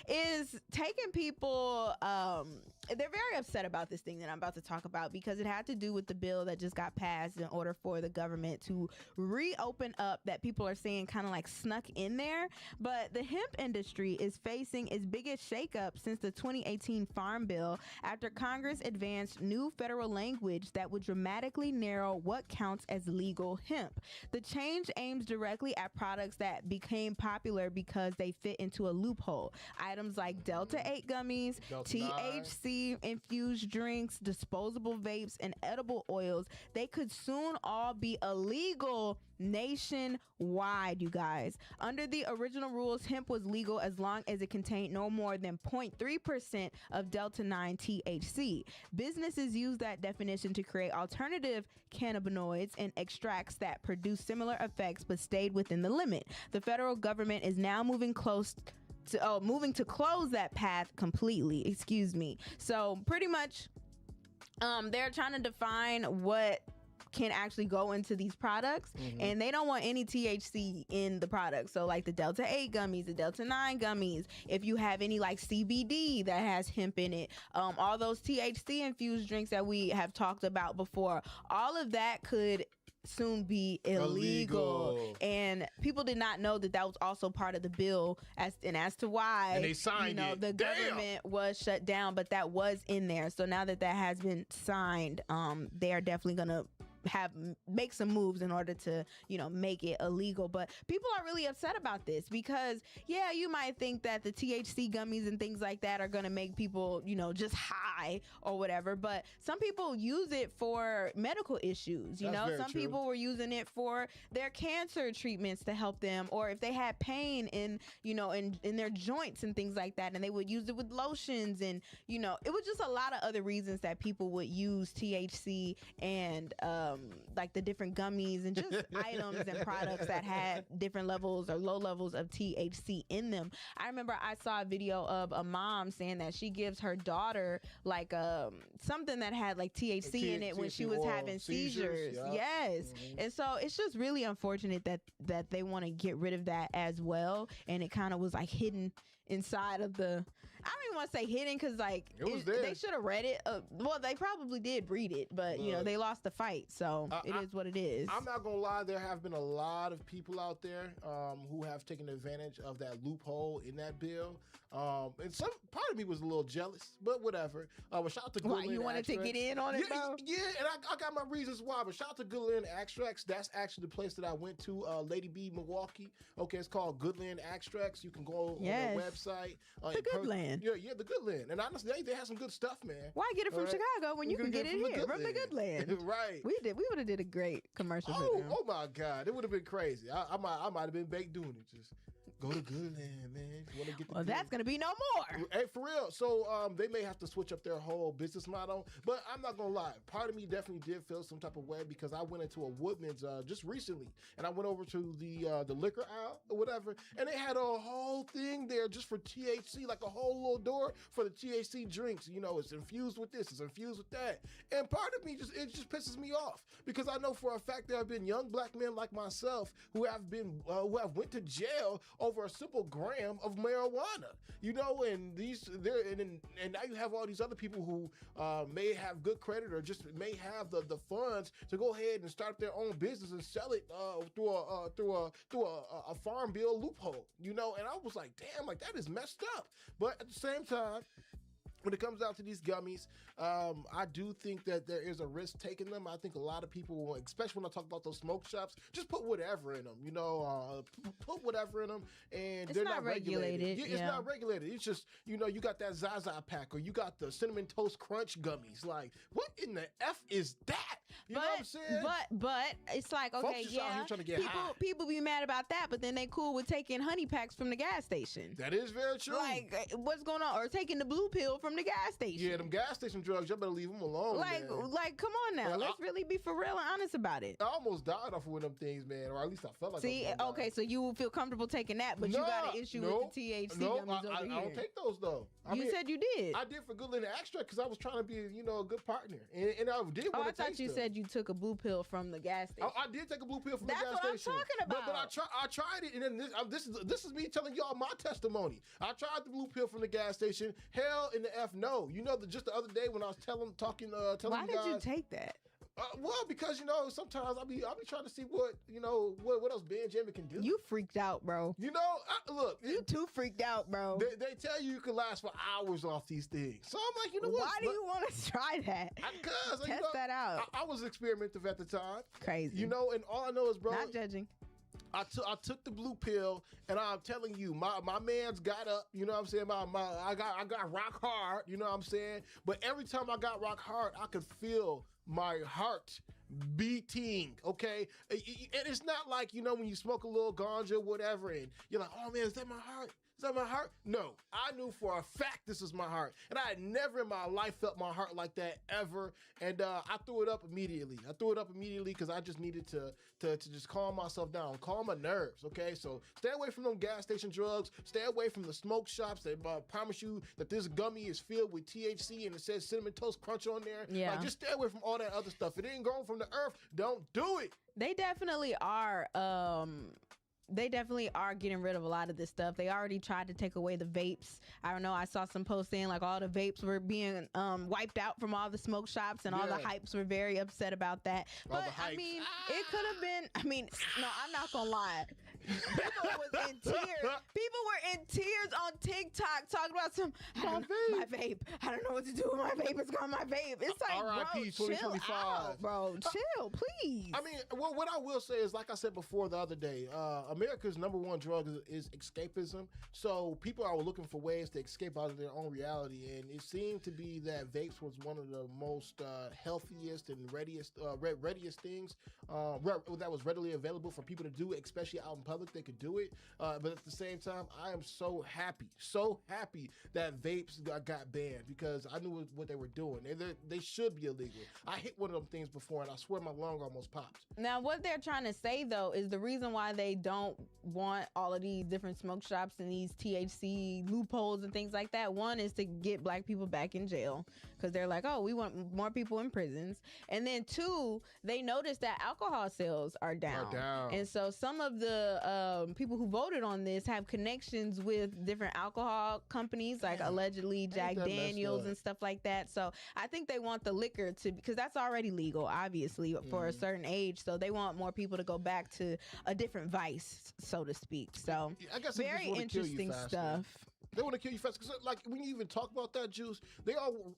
is taking people, they're very upset about this thing that I'm about to talk about, because it had to do with the bill that just got passed in order for the government to reopen up, that people are saying kind of like snuck in there. But the hemp industry is facing its biggest shakeup since the 2018 Farm Bill, after Congress advanced new federal language that would dramatically narrow what counts as legal hemp. The change aims directly at products that became popular because they fit into a loophole. Items like Delta 8 gummies, THC infused drinks, disposable vapes, and edible oils, they could soon all be illegal nationwide, you guys. Under the original rules, hemp was legal as long as it contained no more than 0.3% of Delta-9 THC. Businesses use that definition to create alternative cannabinoids and extracts that produce similar effects but stayed within the limit. The federal government is now moving to close that path completely. Excuse me. So pretty much they're trying to define what can actually go into these products, and they don't want any THC in the product. So like the Delta 8 gummies, the Delta 9 gummies, if you have any like CBD that has hemp in it, all those THC infused drinks that we have talked about before, all of that could soon be illegal. And people did not know that that was also part of the bill, as to why, and they signed it. The government was shut down, but that was in there. So now that has been signed, they are definitely gonna make some moves in order to make it illegal. But people are really upset about this because you might think that the THC gummies and things like that are going to make people just high or whatever, but some people use it for medical issues. Some people were using it for their cancer treatments to help them, or if they had pain in their joints and things like that, and they would use it with lotions, and it was just a lot of other reasons that people would use THC and like the different gummies and just items and products that had different levels or low levels of THC in them. I remember I saw a video of a mom saying that she gives her daughter like something that had like THC in it when she was having seizures. Yes. And so it's just really unfortunate that they want to get rid of that as well, and it kind of was like hidden inside of the, I don't even want to say hidden, because like they should have read it. Well, they probably did read it, but they lost the fight, so it is what it is. I'm not gonna lie, there have been a lot of people out there who have taken advantage of that loophole in that bill, and some part of me was a little jealous, but whatever. But shout out to Why you wanted to get in on it, though? Yeah, and I got my reasons why, but shout out to Goodland Extracts. That's actually the place that I went to, Lady B, Milwaukee. Okay, it's called Goodland Extracts. You can go on their website. The Goodland. Yeah, the Goodland. And honestly, they have some good stuff, man. Why get it from Chicago when you can get it here from the Goodland? Right. We would have did a great commercial for them. Oh my God, it would have been crazy. I might have been baked doing it. Just go to Goodland, man. You want to get the that's gonna be no more. Hey, for real. So they may have to switch up their whole business model, but I'm not gonna lie. Part of me definitely did feel some type of way because I went into a Woodman's just recently, and I went over to the liquor aisle or whatever, and they had a whole thing there just for THC, like a whole little door for the THC drinks. It's infused with this, it's infused with that, and part of me just pisses me off because I know for a fact there have been young black men like myself who have went to jail over a simple gram of marijuana. And now you have all these other people who may have good credit or just may have the funds to go ahead and start their own business and sell it through a farm bill loophole. And I was like, damn, like that is messed up. But at the same time, when it comes down to these gummies, I do think that there is a risk taking them. I think a lot of people, especially when I talk about those smoke shops, just put whatever in them, put whatever in them, and they're not regulated. Yeah, it's not regulated. It's just, you got that Zaza pack, or you got the Cinnamon Toast Crunch gummies. Like, what in the F is that? You know what I'm saying? But it's like, okay, trying to get people be mad about that, but then they cool with taking honey packs from the gas station. That is very true. Like, what's going on? Or taking the blue pill from the gas station. Yeah, them gas station drugs, you better leave them alone. Like, come on now. Let's really be for real and honest about it. I almost died off of one of them things, man, or at least I felt like. See, okay, so you will feel comfortable taking that, but you got an issue with the THC gummies over here. I don't take those though. You said you did. I did for Goodland Extract because I was trying to be, a good partner, and I did. I thought you said you took a blue pill from the gas station. I did take a blue pill from the gas station. That's what I'm talking about. But I tried it, and then this is me telling y'all my testimony. I tried the blue pill from the gas station. Hell in the F no. Just the other day when I was telling you guys. Why did you take that? Well, because sometimes I'll be trying to see what else Ben Jammin can do. You freaked out, bro. Look, you too freaked out, bro. They tell you can last for hours off these things. So I'm like, what? Why do you want to try that? Because test that out. I was experimentative at the time. Crazy. And all I know is, bro. Not judging. I took the blue pill, and I'm telling you, my man's got up. You know what I'm saying? I got rock hard. You know what I'm saying? But every time I got rock hard, I could feel my heart beating, okay? And it's not like, when you smoke a little ganja, whatever, and you're like, oh man, is that my heart? Is that my heart? No, I knew for a fact this is my heart. And I had never in my life felt my heart like that ever. And I threw it up immediately. Because I just needed to just calm myself down, calm my nerves, okay? So stay away from them gas station drugs. Stay away from the smoke shops that promise you that this gummy is filled with THC and it says Cinnamon Toast Crunch on there. Yeah. Like, just stay away from all that other stuff. If it ain't growing from the earth, don't do it. They definitely are. They definitely are getting rid of a lot of this stuff. They already tried to take away the vapes. I don't know. I saw some posts saying like all the vapes were being wiped out from all the smoke shops, and all the hypes were very upset about that. But I mean, it could have been. I mean, no, I'm not gonna lie. People was in tears. People were in tears on TikTok talking about my vape. I don't know what to do with my vape. It's gone my vape. It's like, R.I.P. bro, chill 2025. out, bro. Chill, please. I mean, well, what I will say is, like I said before the other day, America's number one drug is escapism. So people are looking for ways to escape out of their own reality, and it seemed to be that vapes was one of the most healthiest and readiest things that was readily available for people to do, especially out in public. They could do it, but at the same time, I am so happy that vapes got banned, because I knew what they were doing. They should be illegal. I hit one of them things before, and I swear my lung almost popped. Now, what they're trying to say, though, is the reason why they don't want all of these different smoke shops and these THC loopholes and things like that. One is to get black people back in jail, because they're like, oh, we want more people in prisons. And then two, they noticed that alcohol sales are down. And so some of the people who voted on this have connections with different alcohol companies, like allegedly Jack Daniels and stuff like that. So I think they want the liquor to, because that's already legal, obviously, for a certain age. So they want more people to go back to a different vice, so to speak. So I guess very interesting stuff. They want to kill you fast, because like when you even talk about that, Juice,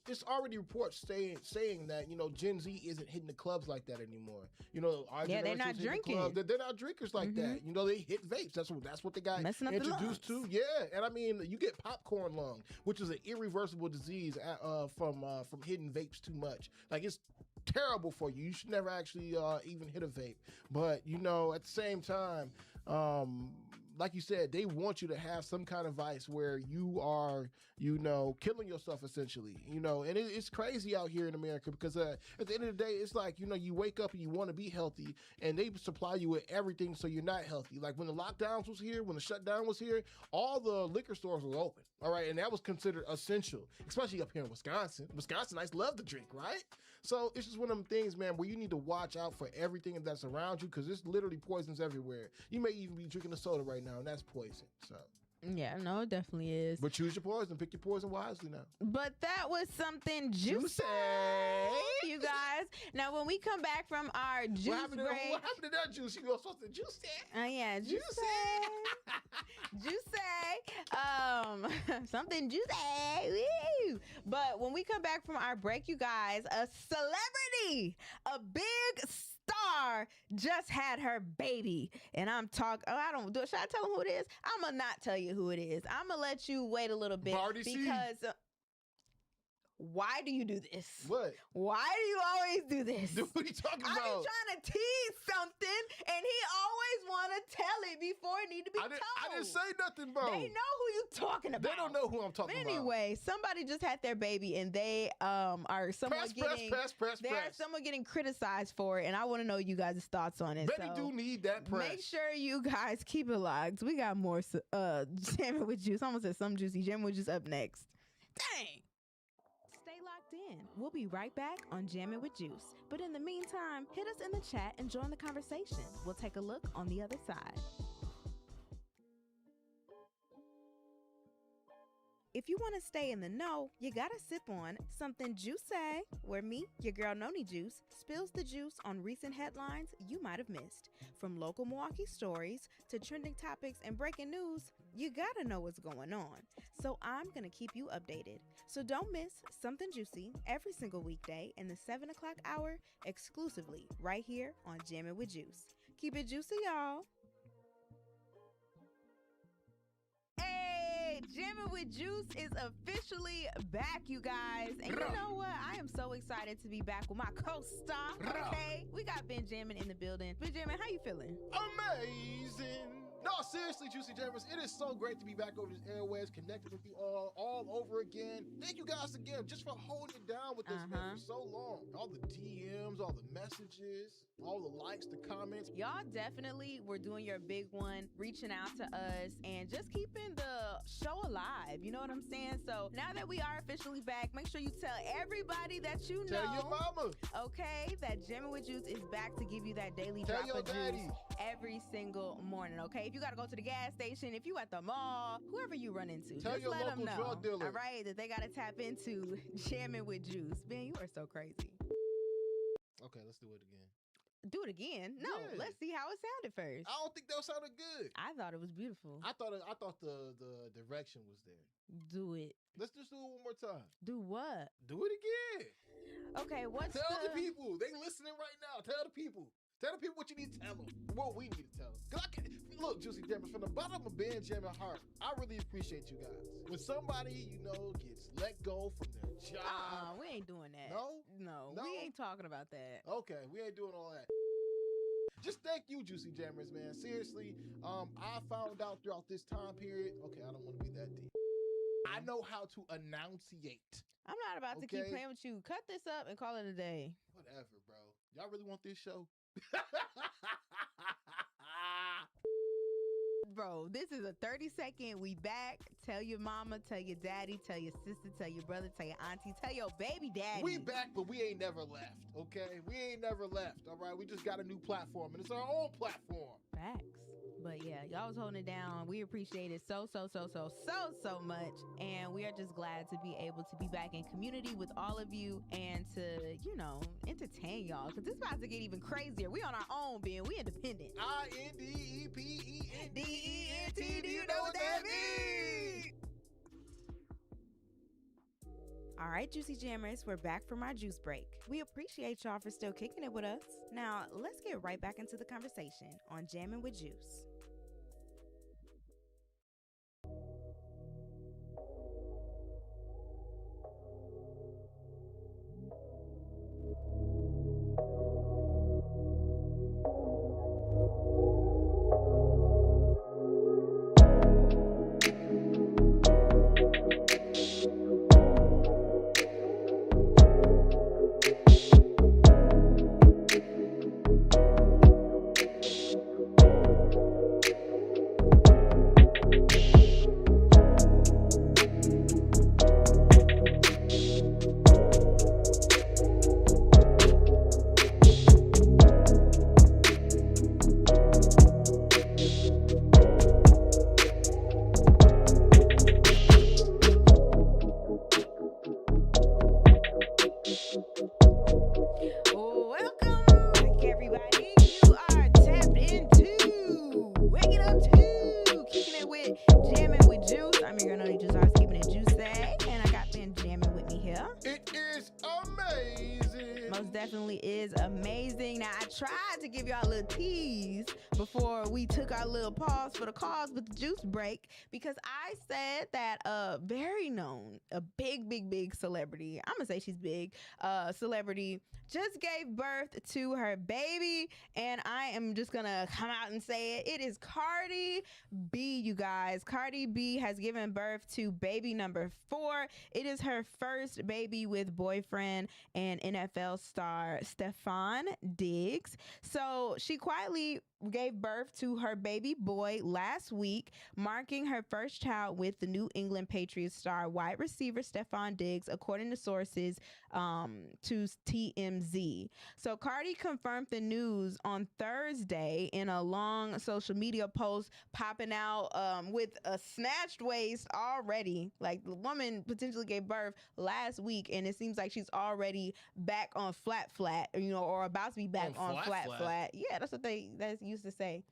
it's already reports saying that Gen Z isn't hitting the clubs like that anymore. Our they're not drinking. They're not drinkers like that. They hit vapes. That's what they got introduced to. Yeah, and I mean, you get popcorn lung, which is an irreversible disease from hitting vapes too much. Like, it's terrible for you. You should never actually even hit a vape. But at the same time, like you said, they want you to have some kind of vice where you are, killing yourself essentially, and it's crazy out here in America, because at the end of the day, it's like, you wake up and you want to be healthy, and they supply you with everything so you're not healthy. Like when the lockdowns was here, when the shutdown was here, all the liquor stores were open, all right, and that was considered essential, especially up here in Wisconsin. Wisconsinites love to drink, right? So it's just one of them things, man, where you need to watch out for everything that's around you, because there's literally poisons everywhere. You may even be drinking a soda right now, and that's poison. So yeah, no, it definitely is. But choose your poison. Pick your poison wisely now. But that was something juicy, you guys. Now, when we come back from our juice break, what happened to that juice? You were something juicy. Yeah, juicy. Something juicy. Woo. But when we come back from our break, you guys, a celebrity, a big star just had her baby. And I'm talking, should I tell them who it is? I'm going to not tell you who it is. I'm going to let you wait a little bit. Because why do you do this? What? Why do you always do this? What are you talking about? I'm trying to tease something, and he always want to tell it before it need to be told. I didn't say nothing, bro. They know who you talking about. They don't know who I'm talking about. Anyway, somebody just had their baby, and they are somewhat getting criticized for it, and I want to know you guys' thoughts on it. Betty do need that press. Make sure you guys keep it locked. We got more Jammin' with Juice. I almost said some juicy. Jammin' with Juice up next. Dang. Stay locked in. We'll be right back on Jammin' with Juice. But in the meantime, hit us in the chat and join the conversation. We'll take a look on the other side. If you want to stay in the know, you gotta sip on something juicy, where me, your girl Noni Juice, spills the juice on recent headlines you might have missed. From local Milwaukee stories to trending topics and breaking news, you gotta know what's going on. So I'm gonna keep you updated. So don't miss Something Juicy every single weekday in the 7 o'clock hour, exclusively right here on Jammin' with Juice. Keep it juicy, y'all. Okay, Jammin' with Juice is officially back, you guys. And you know what? I am so excited to be back with my co-star. Okay, we got Benjamin in the building. Benjamin, how you feeling? Amazing. No, seriously, Juicy Jammers, it is so great to be back over this airways, connected with you all over again. Thank you guys again just for holding it down with us, man, for so long. All the DMs, all the messages, all the likes, the comments. Y'all definitely were doing your big one, reaching out to us and just keeping the show alive. You know what I'm saying? So now that we are officially back, make sure you tell everybody that you know. Tell your mama. Okay, that Jammin' with Juice is back to give you that daily drop of juice every single morning. Okay, if you gotta go to the gas station, if you at the mall, whoever you run into, tell just your let local them know. Drug dealer. All right, that they gotta tap into Jammin' with Juice. Man, you are so crazy. Okay, let's do it again. Do it again? No, Yeah. let's see how it sounded first. I don't think that sounded good. I thought it was beautiful. I thought the direction was there. Do it. Let's just do it one more time. Do what? Do it again. Okay, what's Tell the people. They listening right now. Tell the people. Tell the people what you need to tell them. What we need to tell them. Cause look, Juicy Jammers, from the bottom of Benjamin heart, I really appreciate you guys. When somebody, gets let go from their job. We ain't doing that. No, we ain't talking about that. Okay, we ain't doing all that. Just thank you, Juicy Jammers, man. Seriously, I found out throughout this time period. Okay, I don't want to be that deep. I know how to enunciate. I'm not about to keep playing with you. Cut this up and call it a day. Whatever, bro. Y'all really want this show? Bro, this is a 30-second. We back. Tell your mama, tell your daddy, tell your sister, tell your brother, tell your auntie, tell your baby daddy. We back, but we ain't never left, okay? We ain't never left, all right? We just got a new platform, and it's our own platform. Facts. But yeah, y'all was holding it down. We appreciate it so much. And we are just glad to be able to be back in community with all of you and to, entertain y'all. Because it's about to get even crazier. We on our own, Ben. We independent. INDEPENDENT. Do you know what that means? All right, Juicy Jammers, we're back from our juice break. We appreciate y'all for still kicking it with us. Now, let's get right back into the conversation on Jammin' with Juice. For the cause with the juice break, because I said that a very known, a big celebrity, I'm gonna say she's big, celebrity, just gave birth to her baby, and I am just gonna come out and say it. It is Cardi B, you guys. Cardi B has given birth to baby number 4. It is her first baby with boyfriend and NFL star Stefon Diggs. So she quietly gave birth to her baby boy last week, marking her first child with the New England Patriots star wide receiver Stefon Diggs, according to sources to TMZ. So Cardi confirmed the news on Thursday in a long social media post, popping out with a snatched waist already. Like, the woman potentially gave birth last week, and it seems like she's already back on flat, or about to be back on flat. Yeah, that's what they used to say.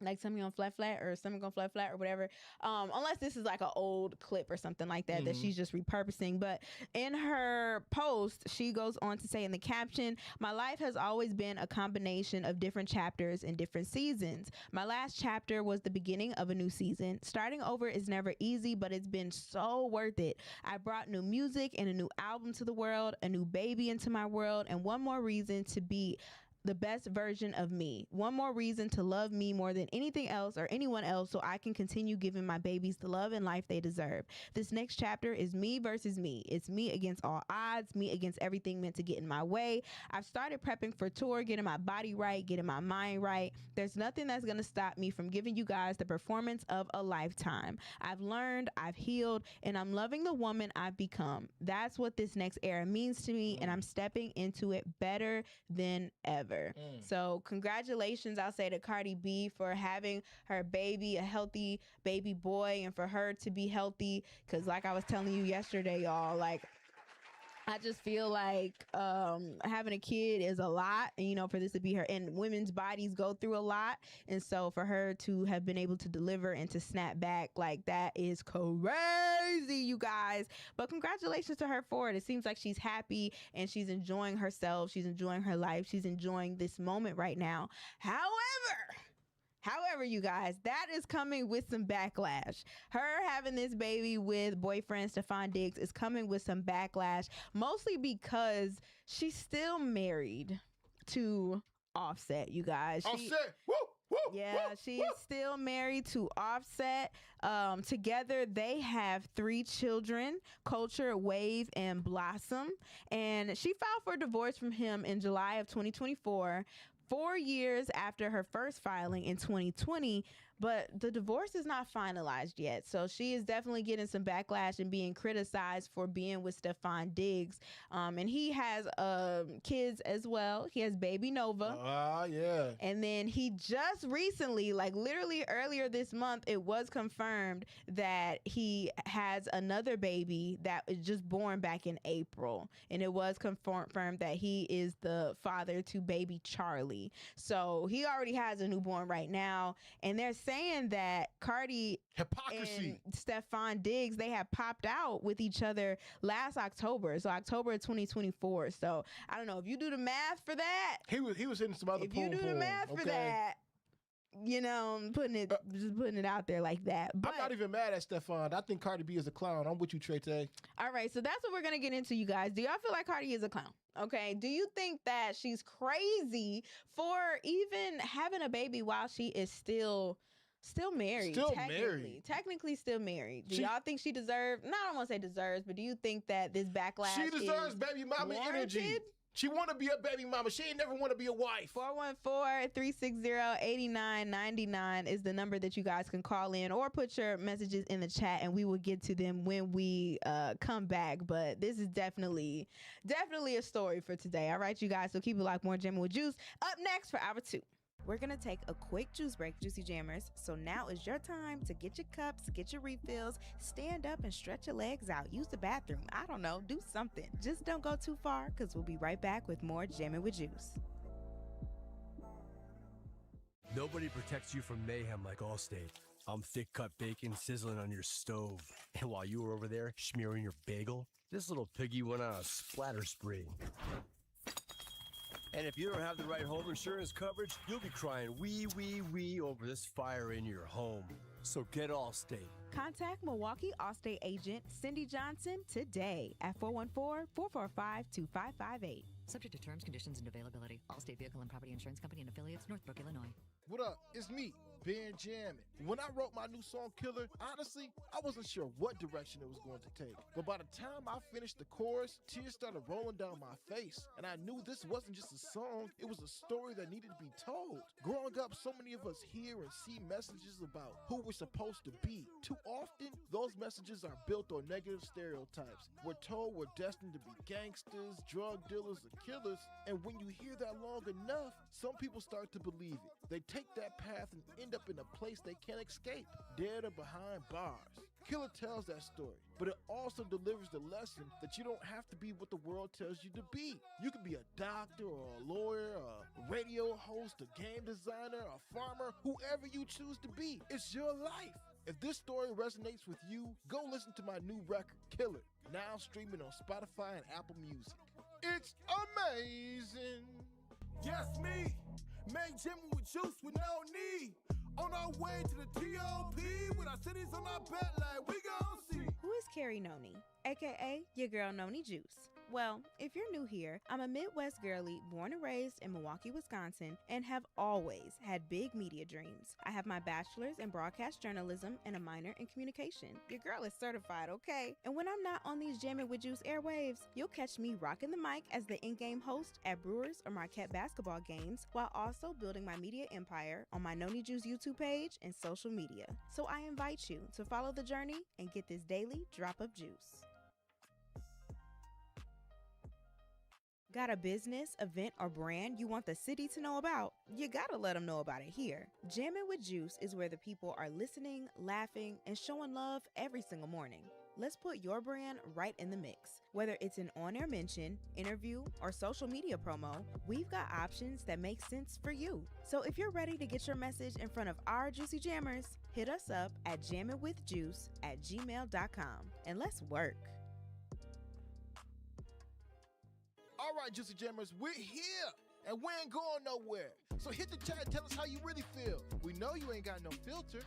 like something on flat or something on flat or whatever, unless this is like an old clip or something like that that she's just repurposing. But in her post, she goes on to say in the caption, my life has always been a combination of different chapters and different seasons. My last chapter was the beginning of a new season. Starting over is never easy, but it's been so worth it. I brought new music and a new album to the world, a new baby into my world, and one more reason to be the best version of me. One more reason to love me more than anything else or anyone else, so I can continue giving my babies the love and life they deserve. This next chapter is me versus me. It's me against all odds, me against everything meant to get in my way. I've started prepping for tour, getting my body right, getting my mind right. There's nothing that's going to stop me from giving you guys the performance of a lifetime. I've learned, I've healed, and I'm loving the woman I've become. That's what this next era means to me, and I'm stepping into it better than ever. So congratulations, I'll say, to Cardi B for having her baby, a healthy baby boy, and for her to be healthy, because like I was telling you yesterday, y'all, like I just feel like having a kid is a lot, and you know, for this to be her, and women's bodies go through a lot, and so for her to have been able to deliver and to snap back, like that is crazy, you guys. But congratulations to her for it. It seems like she's happy and she's enjoying herself, she's enjoying her life, she's enjoying this moment right now. However, you guys, that is coming with some backlash. Her having this baby with boyfriend Stefon Diggs is coming with some backlash, mostly because she's still married to Offset, you guys. Offset! Woo! Woo! Yeah, woo, she's woo. still married to Offset. Together, they have 3 children, Culture, Wave, and Blossom. And she filed for divorce from him in July of 2024. 4 years after her first filing in 2020, but the divorce is not finalized yet. So she is definitely getting some backlash and being criticized for being with Stefon Diggs. And he has kids as well. He has baby Nova. Yeah. And then he just recently, like literally earlier this month, it was confirmed that he has another baby that was just born back in April. And it was confirmed that he is the father to baby Charlie. So he already has a newborn right now. And they're saying that Cardi Hypocrisy. and Stefon Diggs, they had popped out with each other last October. So October of 2024. So I don't know if you do the math for that. He was hitting some other If you do the math for that, you know, I'm just putting it out there like that. But I'm not even mad at Stefon. I think Cardi B is a clown. I'm with you, Trey Tay. all right, so that's what we're gonna get into, you guys. Do y'all feel like Cardi is a clown? Okay, do you think that she's crazy for even having a baby while she is still married? Technically still married. Do y'all think she deserves? No, I don't want to say deserves, but do you think that this backlash? She deserves baby mama energy. She want to be a baby mama. She ain't never want to be a wife. 414-360-8999 is the number that you guys can call in or put your messages in the chat, and we will get to them when we come back. But this is definitely a story for today. All right, you guys. So keep it locked. More Jammin' with Juice up next for hour 2. We're going to take a quick juice break, Juicy Jammers. So now is your time to get your cups, get your refills, stand up and stretch your legs out. Use the bathroom. I don't know. Do something. Just don't go too far, because we'll be right back with more Jammin' with Juice. Nobody protects you from mayhem like Allstate. I'm thick cut bacon sizzling on your stove. And while you were over there smearing your bagel, this little piggy went on a splatter spree. And if you don't have the right home insurance coverage, you'll be crying wee over this fire in your home. So get Allstate. Contact Milwaukee Allstate agent Cindy Johnson today at 414-445-2558. Subject to terms, conditions, and availability. Allstate Vehicle and Property Insurance Company and affiliates, Northbrook, Illinois. What up? It's me, Ben Jammin. When I wrote my new song, Killer, honestly, I wasn't sure what direction it was going to take. But by the time I finished the chorus, tears started rolling down my face. And I knew this wasn't just a song, it was a story that needed to be told. Growing up, so many of us hear and see messages about who we're supposed to be. Too often, those messages are built on negative stereotypes. We're told we're destined to be gangsters, drug dealers, or killers. And when you hear that long enough, some people start to believe it. They take that path and end up in a place they can't escape, dead or behind bars. Killer tells that story, but it also delivers the lesson that you don't have to be what the world tells you to be. You can be a doctor or a lawyer, a radio host, a game designer, a farmer, whoever you choose to be. It's your life. If this story resonates with you, go listen to my new record, Killer, now streaming on Spotify and Apple Music. It's amazing. Yes, me. Make Jammin with juice with no need. On our way to the T.O.P. with our cities on our back like we gon' see. Who is Carrie Noni, aka your girl Noni Juice? Well, if you're new here, I'm a Midwest girly born and raised in Milwaukee, Wisconsin, and have always had big media dreams. I have my bachelor's in broadcast journalism and a minor in communication. Your girl is certified, okay? And when I'm not on these Jammin' with Juice airwaves, you'll catch me rocking the mic as the in-game host at Brewers or Marquette basketball games, while also building my media empire on my Noni Juice YouTube page and social media. So I invite you to follow the journey and get this daily drop of juice. Got a business, event, or brand you want the city to know about? You gotta let them know about it here. Jammin' with Juice is where the people are listening, laughing, and showing love every single morning. Let's put your brand right in the mix. Whether it's an on-air mention, interview, or social media promo, we've got options that make sense for you. So if you're ready to get your message in front of our Juicy Jammers, hit us up at jamminwithjuice@gmail.com and let's work. All right, Juicy Jammers, we're here, and we ain't going nowhere. So hit the chat and tell us how you really feel. We know you ain't got no filter.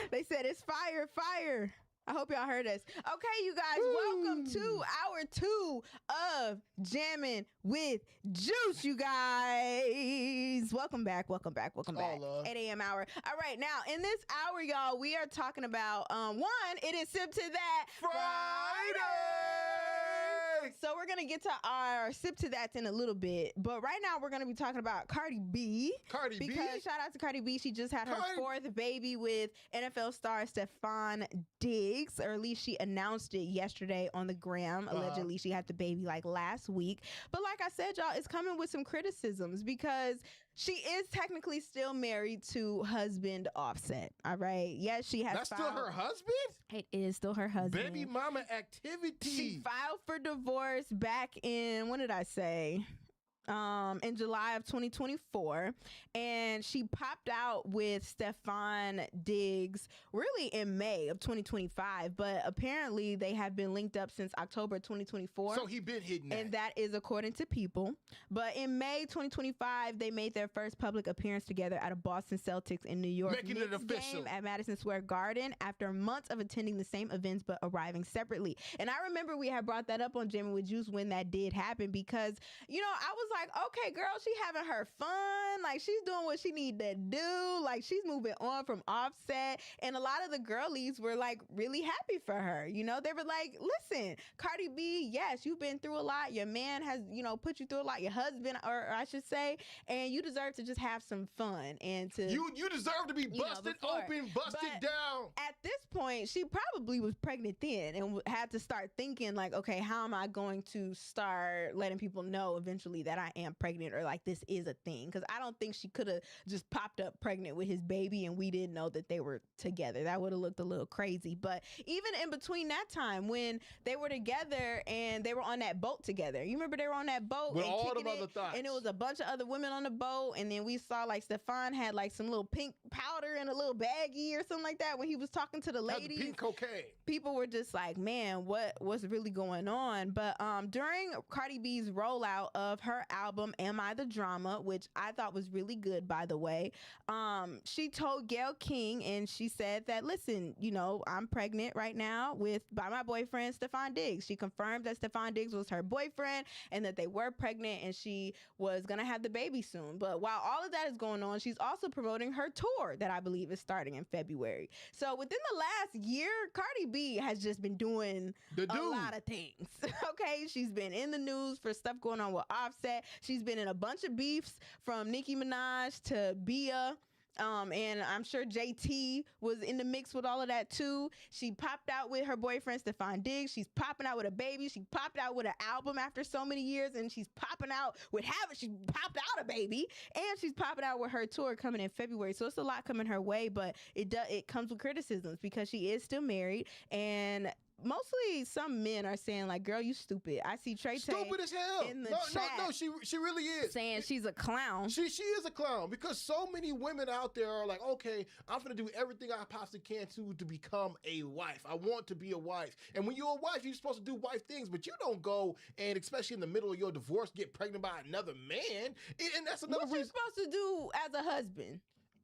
They said it's fire, fire. I hope y'all heard us. Okay, you guys, welcome to hour 2 of Jammin' with Juice, you guys. Welcome back. 8 a.m. hour. All right, now, in this hour, y'all, we are talking about, one, it is Sip to That Friday. So we're going to get to our Sip to That in a little bit. But right now, we're going to be talking about Cardi B. Because shout out to Cardi B. She just had her 4th baby with NFL star Stefon Diggs. Or at least she announced it yesterday on the gram. Allegedly, she had the baby like last week. But like I said, y'all, it's coming with some criticisms because she is technically still married to husband Offset. All right. Yes, she has That's still her husband? It is still her husband. Baby mama activity. She filed for divorce back in, when did I say? In July of 2024, and she popped out with Stefon Diggs really in May of 2025, but apparently they have been linked up since October 2024. So he been hitting that. And that is according to People. But in May 2025, they made their first public appearance together at a Boston Celtics in New York Making it official game at Madison Square Garden after months of attending the same events but arriving separately. And I remember we had brought that up on Jammin' with Juice when that did happen because, you know, I was like, okay, girl, she having her fun. Like, she's doing what she need to do. Like, she's moving on from Offset. And a lot of the girlies were like really happy for her. You know, they were like, listen, Cardi B, yes, you've been through a lot. Your man has, you know, put you through a lot. Your husband, or I should say, and you deserve to just have some fun and to you deserve to be busted open, busted down. At this point, she probably was pregnant then and had to start thinking like, okay, how am I going to start letting people know eventually that I am pregnant, or like this is a thing? Because I don't think she could have just popped up pregnant with his baby and we didn't know that they were together. That would have looked a little crazy. But even in between that time when they were together and they were on that boat together, you remember they were on that boat with and all the other thoughts, and it was a bunch of other women on the boat, and then we saw like Stefon had like some little pink powder in a little baggie or something like that when he was talking to the ladies. Pink cocaine. People were just like, man, what's really going on? But during Cardi B's rollout of her album Am I the Drama, which I thought was really good, by the way, she told Gayle King, and she said that, listen, you know, I'm pregnant right now by my boyfriend Stefon Diggs. She confirmed that Stefon Diggs was her boyfriend and that they were pregnant and she was gonna have the baby soon. But while all of that is going on, she's also promoting her tour that I believe is starting in February. So within the last year, Cardi B has just been doing a lot of things. Okay, she's been in the news for stuff going on with Offset. She's been in a bunch of beefs from Nicki Minaj to Bia. And I'm sure JT was in the mix with all of that too. She popped out with her boyfriend Stefon Diggs. She's popping out with a baby. She popped out with an album after so many years, and she's popping out with she popped out a baby, and she's popping out with her tour coming in February. So it's a lot coming her way, but it comes with criticisms because she is still married, and mostly some men are saying like, girl, you stupid. I see Trey stupid as hell in the chat. No, she really is saying she's a clown. She is a clown because so many women out there are like, okay, I'm gonna do everything I possibly can to become a wife. I want to be a wife. And when you're a wife, you're supposed to do wife things, but you don't go and, especially in the middle of your divorce, get pregnant by another man. And that's another reason. What you supposed to do as a husband?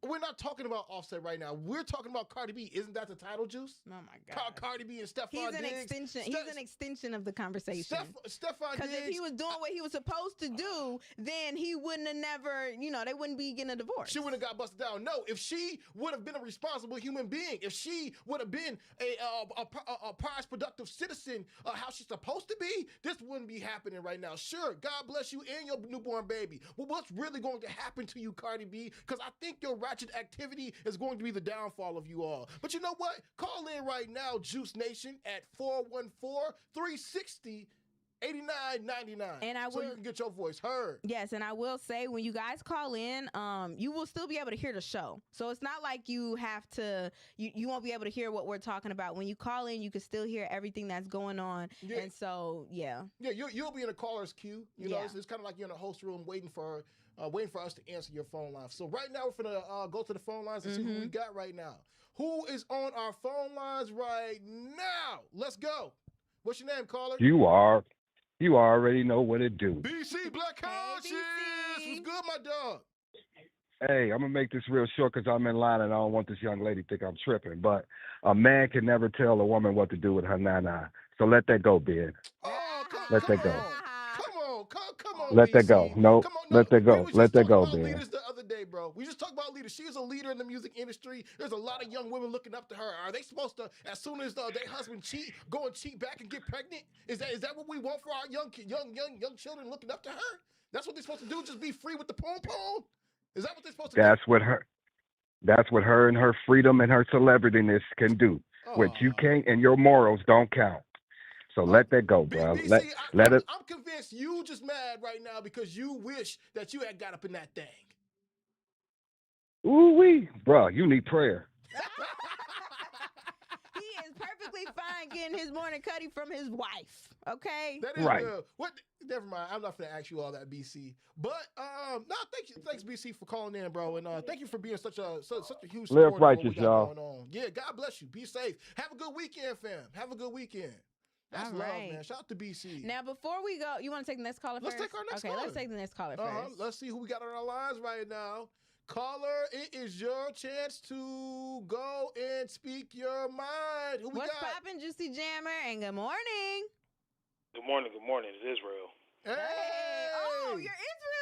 We're not talking about Offset right now. We're talking about Cardi B. Isn't that the title, Juice? Oh my God. Cardi B and Stefon Diggs. He's an extension of the conversation. Stefon Diggs. Because if he was doing what he was supposed to do, then he wouldn't have never, they wouldn't be getting a divorce. She wouldn't have got busted down. No, if she would have been a responsible human being, if she would have been a prize productive citizen, how she's supposed to be, this wouldn't be happening right now. Sure, God bless you and your newborn baby. Well, what's really going to happen to you, Cardi B? Because I think your ratchet activity is going to be the downfall of you all. But you know what? Call in right now, Juice Nation, at 414-360-8999. And so you can get your voice heard. Yes, and I will say, when you guys call in, you will still be able to hear the show. So it's not like you have to, you won't be able to hear what we're talking about. When you call in, you can still hear everything that's going on. Yeah. And so, yeah. Yeah, you'll be in a caller's queue. You know, it's kind of like you're in a host room waiting for us to answer your phone line. So right now we're going to go to the phone lines and see who we got right now. Who is on our phone lines right now? Let's go. What's your name, caller? You already know what it do. BC Black Conscious. What's good, my dog? Hey, I'm going to make this real short because I'm in line and I don't want this young lady to think I'm tripping. But a man can never tell a woman what to do with her nana. So let that go, Ben. Let that go. Come on, let BC. that go. No, let that go. Let that go, Ben. Leaders the other day, bro. We just talked about leaders. She is a leader in the music industry. There's a lot of young women looking up to her. Are they supposed to, as soon as their husband cheat, go and cheat back and get pregnant? Is that what we want for our young children looking up to her? That's what they're supposed to do. Just be free with the pom-pom? Is that what they're supposed to do? That's what her and her freedom and her celebrityness can do. What you can't and your morals don't count. So let that go, bro. BC, I'm convinced you just mad right now because you wish that you had got up in that thing. Ooh-wee. Bro, you need prayer. He is perfectly fine getting his morning cutty from his wife, okay? That is right. Real. Never mind. I'm not going to ask you all that, BC. But, thanks, BC, for calling in, bro. And thank you for being such a huge supporter. Live righteous, y'all. Going on. Yeah, God bless you. Be safe. Have a good weekend, fam. Have a good weekend. That's love, man. Shout out to BC. Now, before we go, you want to take the next caller first? Let's take our next caller. Okay, let's take the next caller first. Let's see who we got on our lines right now. Caller, it is your chance to go and speak your mind. Who we got? What's poppin', Juicy Jammer? And good morning. Good morning. It's Israel. Hey! Oh, you're Israel.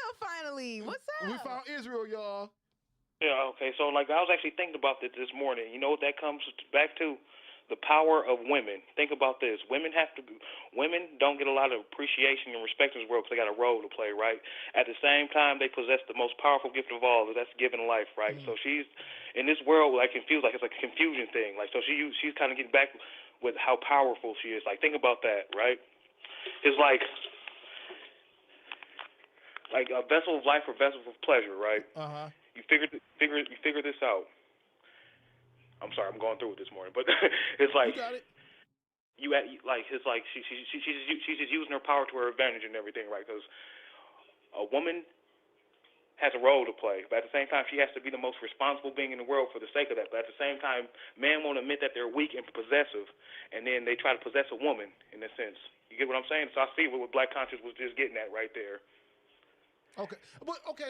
finally. What's up? We found Israel, y'all. Yeah, okay. So, like, I was actually thinking about this morning. You know what that comes back to? The power of women. Think about this. Women don't get a lot of appreciation and respect in this world because they got a role to play, right? At the same time, they possess the most powerful gift of all, that's giving life, right? So she's, in this world, like, confused, like, it's like a confusion thing. Like, so she's kind of getting back with how powerful she is. Like, think about that, right? It's like a vessel of life or vessel of pleasure, right? Uh-huh. You figure this out. I'm sorry, I'm going through it this morning, but it's like you got it. It's like she's just using her power to her advantage and everything, right? Because a woman has a role to play, but at the same time, she has to be the most responsible being in the world for the sake of that. But at the same time, men won't admit that they're weak and possessive, and then they try to possess a woman in a sense. You get what I'm saying? So I see what Black Conscious was just getting at right there. Okay,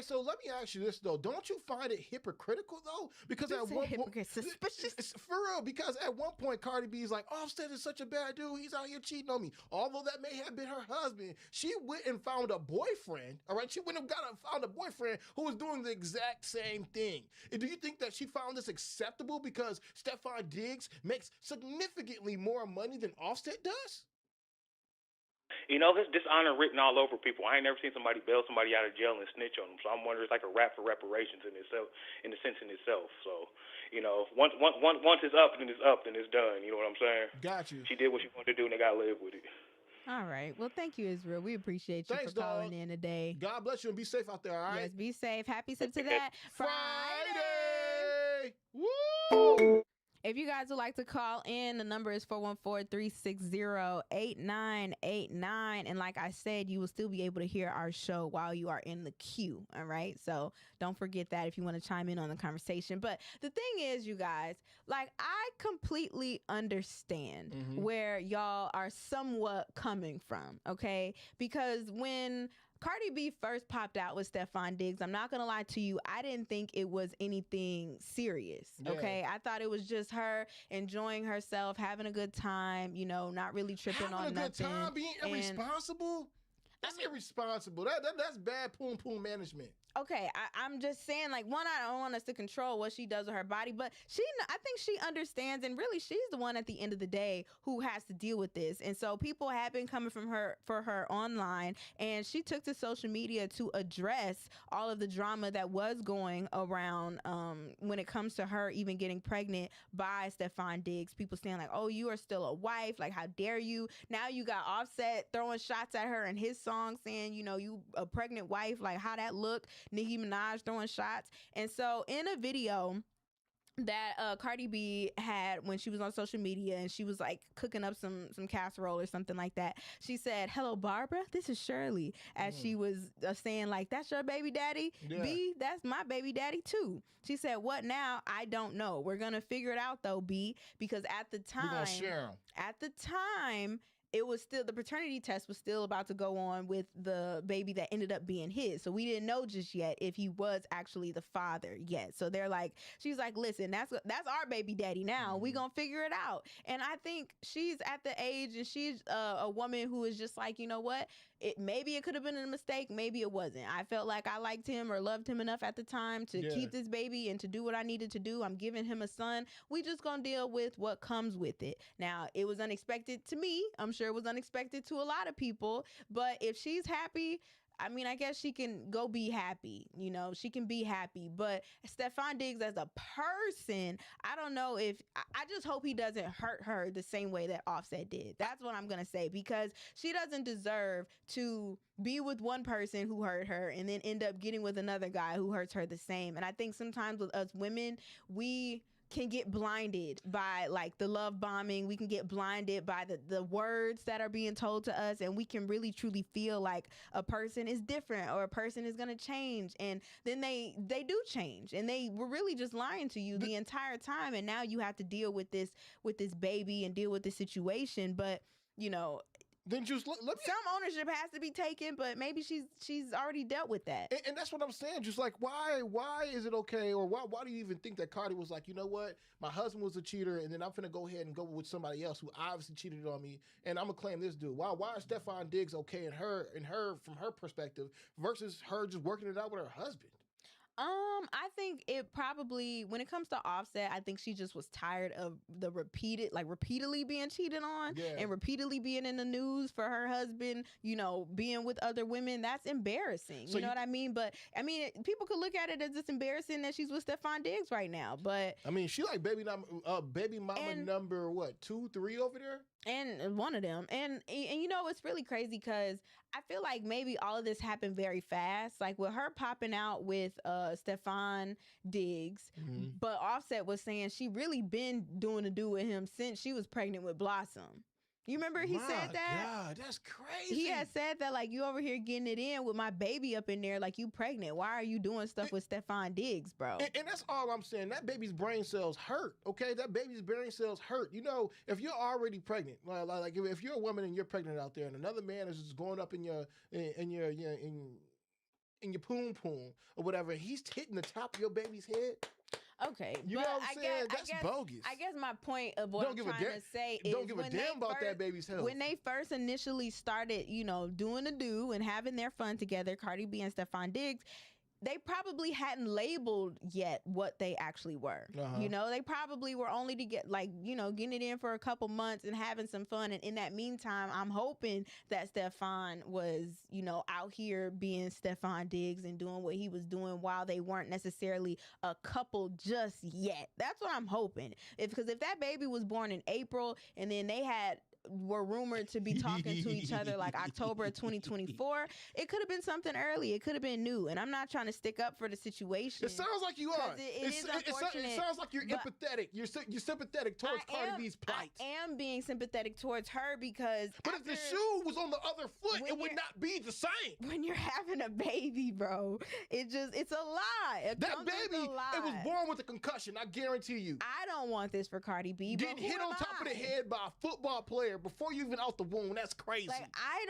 so let me ask you this though. Don't you find it hypocritical though? Because at one point, suspicious for real. Because at one point, Cardi B is like, "Offset is such a bad dude. He's out here cheating on me." Although that may have been her husband, she went and found a boyfriend. All right, she went and found a boyfriend who was doing the exact same thing. And do you think that she found this acceptable because Stefon Diggs makes significantly more money than Offset does? You know, there's dishonor written all over people. I ain't never seen somebody bail somebody out of jail and snitch on them. So I'm wondering, it's like a rap for reparations in itself, in the sense in itself. So, you know, once it's up, then it's done. You know what I'm saying? Got you. She did what she wanted to do, and they got to live with it. All right. Well, thank you, Israel. We appreciate you for calling in today. God bless you and be safe out there, all right? Yes, be safe. Happy Sip to That Friday! Woo! If you guys would like to call in, the number is 414-360-8989. And like I said, you will still be able to hear our show while you are in the queue. All right. So don't forget that if you want to chime in on the conversation. But the thing is, you guys, like, I completely understand where y'all are somewhat coming from. Okay. Because when Cardi B first popped out with Stefon Diggs, I'm not going to lie to you, I didn't think it was anything serious, okay? I thought it was just her enjoying herself, having a good time, you know, not really tripping on nothing. Having a good time, being irresponsible? That's irresponsible. That's bad poom management. Okay, I'm just saying, like, one, I don't want us to control what she does with her body, but I think she understands, and really she's the one at the end of the day who has to deal with this. And so people have been coming for her online, and she took to social media to address all of the drama that was going around when it comes to her even getting pregnant by Stefon Diggs. People saying like, "Oh, you are still a wife, like how dare you?" Now you got Offset throwing shots at her in his song saying, you know, you a pregnant wife, like how that look. Nicki Minaj throwing shots. And so in a video that Cardi B had when she was on social media and she was like cooking up some casserole or something like that, she said, "Hello, Barbara, this is Shirley," as she was saying like, "That's your baby daddy? Yeah. B, that's my baby daddy too." She said, "What now? I don't know. We're gonna figure it out though, B, because at the time, we're gonna share 'em." At the time, it was still, the paternity test was still about to go on with the baby that ended up being his. So we didn't know just yet if he was actually the father yet. So they're like, she's like, "Listen, that's our baby daddy now. We gonna figure it out." And I think she's at the age, and she's a woman who is just like, you know what? Maybe it could have been a mistake. Maybe it wasn't. I felt like I liked him or loved him enough at the time to keep this baby and to do what I needed to do. I'm giving him a son. We just gonna deal with what comes with it. Now, it was unexpected to me. I'm sure it was unexpected to a lot of people. But if she's happy, I mean, I guess she can go be happy. You know, she can be happy. But Stefon Diggs as a person, I don't know if, I just hope he doesn't hurt her the same way that Offset did. That's what I'm going to say, because she doesn't deserve to be with one person who hurt her and then end up getting with another guy who hurts her the same. And I think sometimes with us women, we can get blinded by like the love bombing. We can get blinded by the words that are being told to us, and we can really truly feel like a person is different or a person is going to change, and then they do change, and they were really just lying to you the entire time, and now you have to deal with this baby and deal with this situation. But you know, Then just let me. Some ownership has to be taken, but maybe she's already dealt with that. And that's what I'm saying. Just like, why is it okay, or why do you even think that Cardi was like, you know what, my husband was a cheater, and then I'm finna go ahead and go with somebody else who obviously cheated on me, and I'm gonna claim this dude. Why is Stefon Diggs okay in her from her perspective versus her just working it out with her husband? I think it probably, when it comes to Offset, I think she just was tired of the repeatedly being cheated on and repeatedly being in the news for her husband, being with other women. That's embarrassing. So you know what I mean? But I mean, people could look at it as it's embarrassing that she's with Stefon Diggs right now. But I mean, she like baby mama number what, 2, 3 over there? And one of them. And it's really crazy because I feel like maybe all of this happened very fast. Like with her popping out with Stefon Diggs, but Offset was saying she really been doing the do with him since she was pregnant with Blossom. You remember he said that? God, that's crazy. He had said that, like, you over here getting it in with my baby up in there, like you pregnant. Why are you doing stuff with Stefon Diggs, bro? And that's all I'm saying. That baby's brain cells hurt, okay? That baby's brain cells hurt. If you're already pregnant, like if you're a woman and you're pregnant out there and another man is just going up in your poom poom or whatever, he's hitting the top of your baby's head. Okay, you know what I'm saying? That's bogus. I guess my point of what I'm trying to say is, don't give a damn about that baby's health. When they first initially started, doing the do and having their fun together, Cardi B and Stefon Diggs, they probably hadn't labeled yet what they actually were. They probably were only to get getting it in for a couple months and having some fun. And in that meantime, I'm hoping that Stefon was, out here being Stefon Diggs and doing what he was doing while they weren't necessarily a couple just yet. That's what I'm hoping. Because if that baby was born in April and then they were rumored to be talking to each other like October of 2024, it could have been something early. It could have been new. And I'm not trying to stick up for the situation. It sounds like you are. It is unfortunate. It sounds like you're empathetic. You're sympathetic towards Cardi B's plight. I am being sympathetic towards her because... But if the shoe was on the other foot, it would not be the same. When you're having a baby, bro, it's a lie. That baby, it was born with a concussion, I guarantee you. I don't want this for Cardi B. Getting hit on top of the head by a football player before you even out the womb, that's crazy. Like, I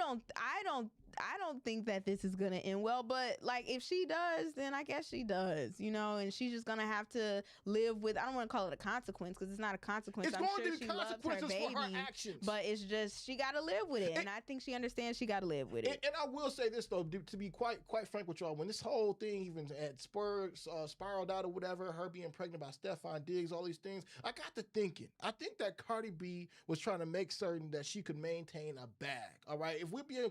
don't think that this is gonna end well, but like if she does, then I guess she does, and she's just gonna have to live with, I don't want to call it a consequence because it's not a consequence. It's going to be consequences for her actions. But it's just, she gotta live with it. And I think she understands she gotta live with it. And I will say this though, to be quite frank with y'all, when this whole thing even had spiraled out or whatever, her being pregnant by Stefon Diggs, all these things, I got to thinking, I think that Cardi B was trying to make certain that she could maintain a bag. All right, if we're being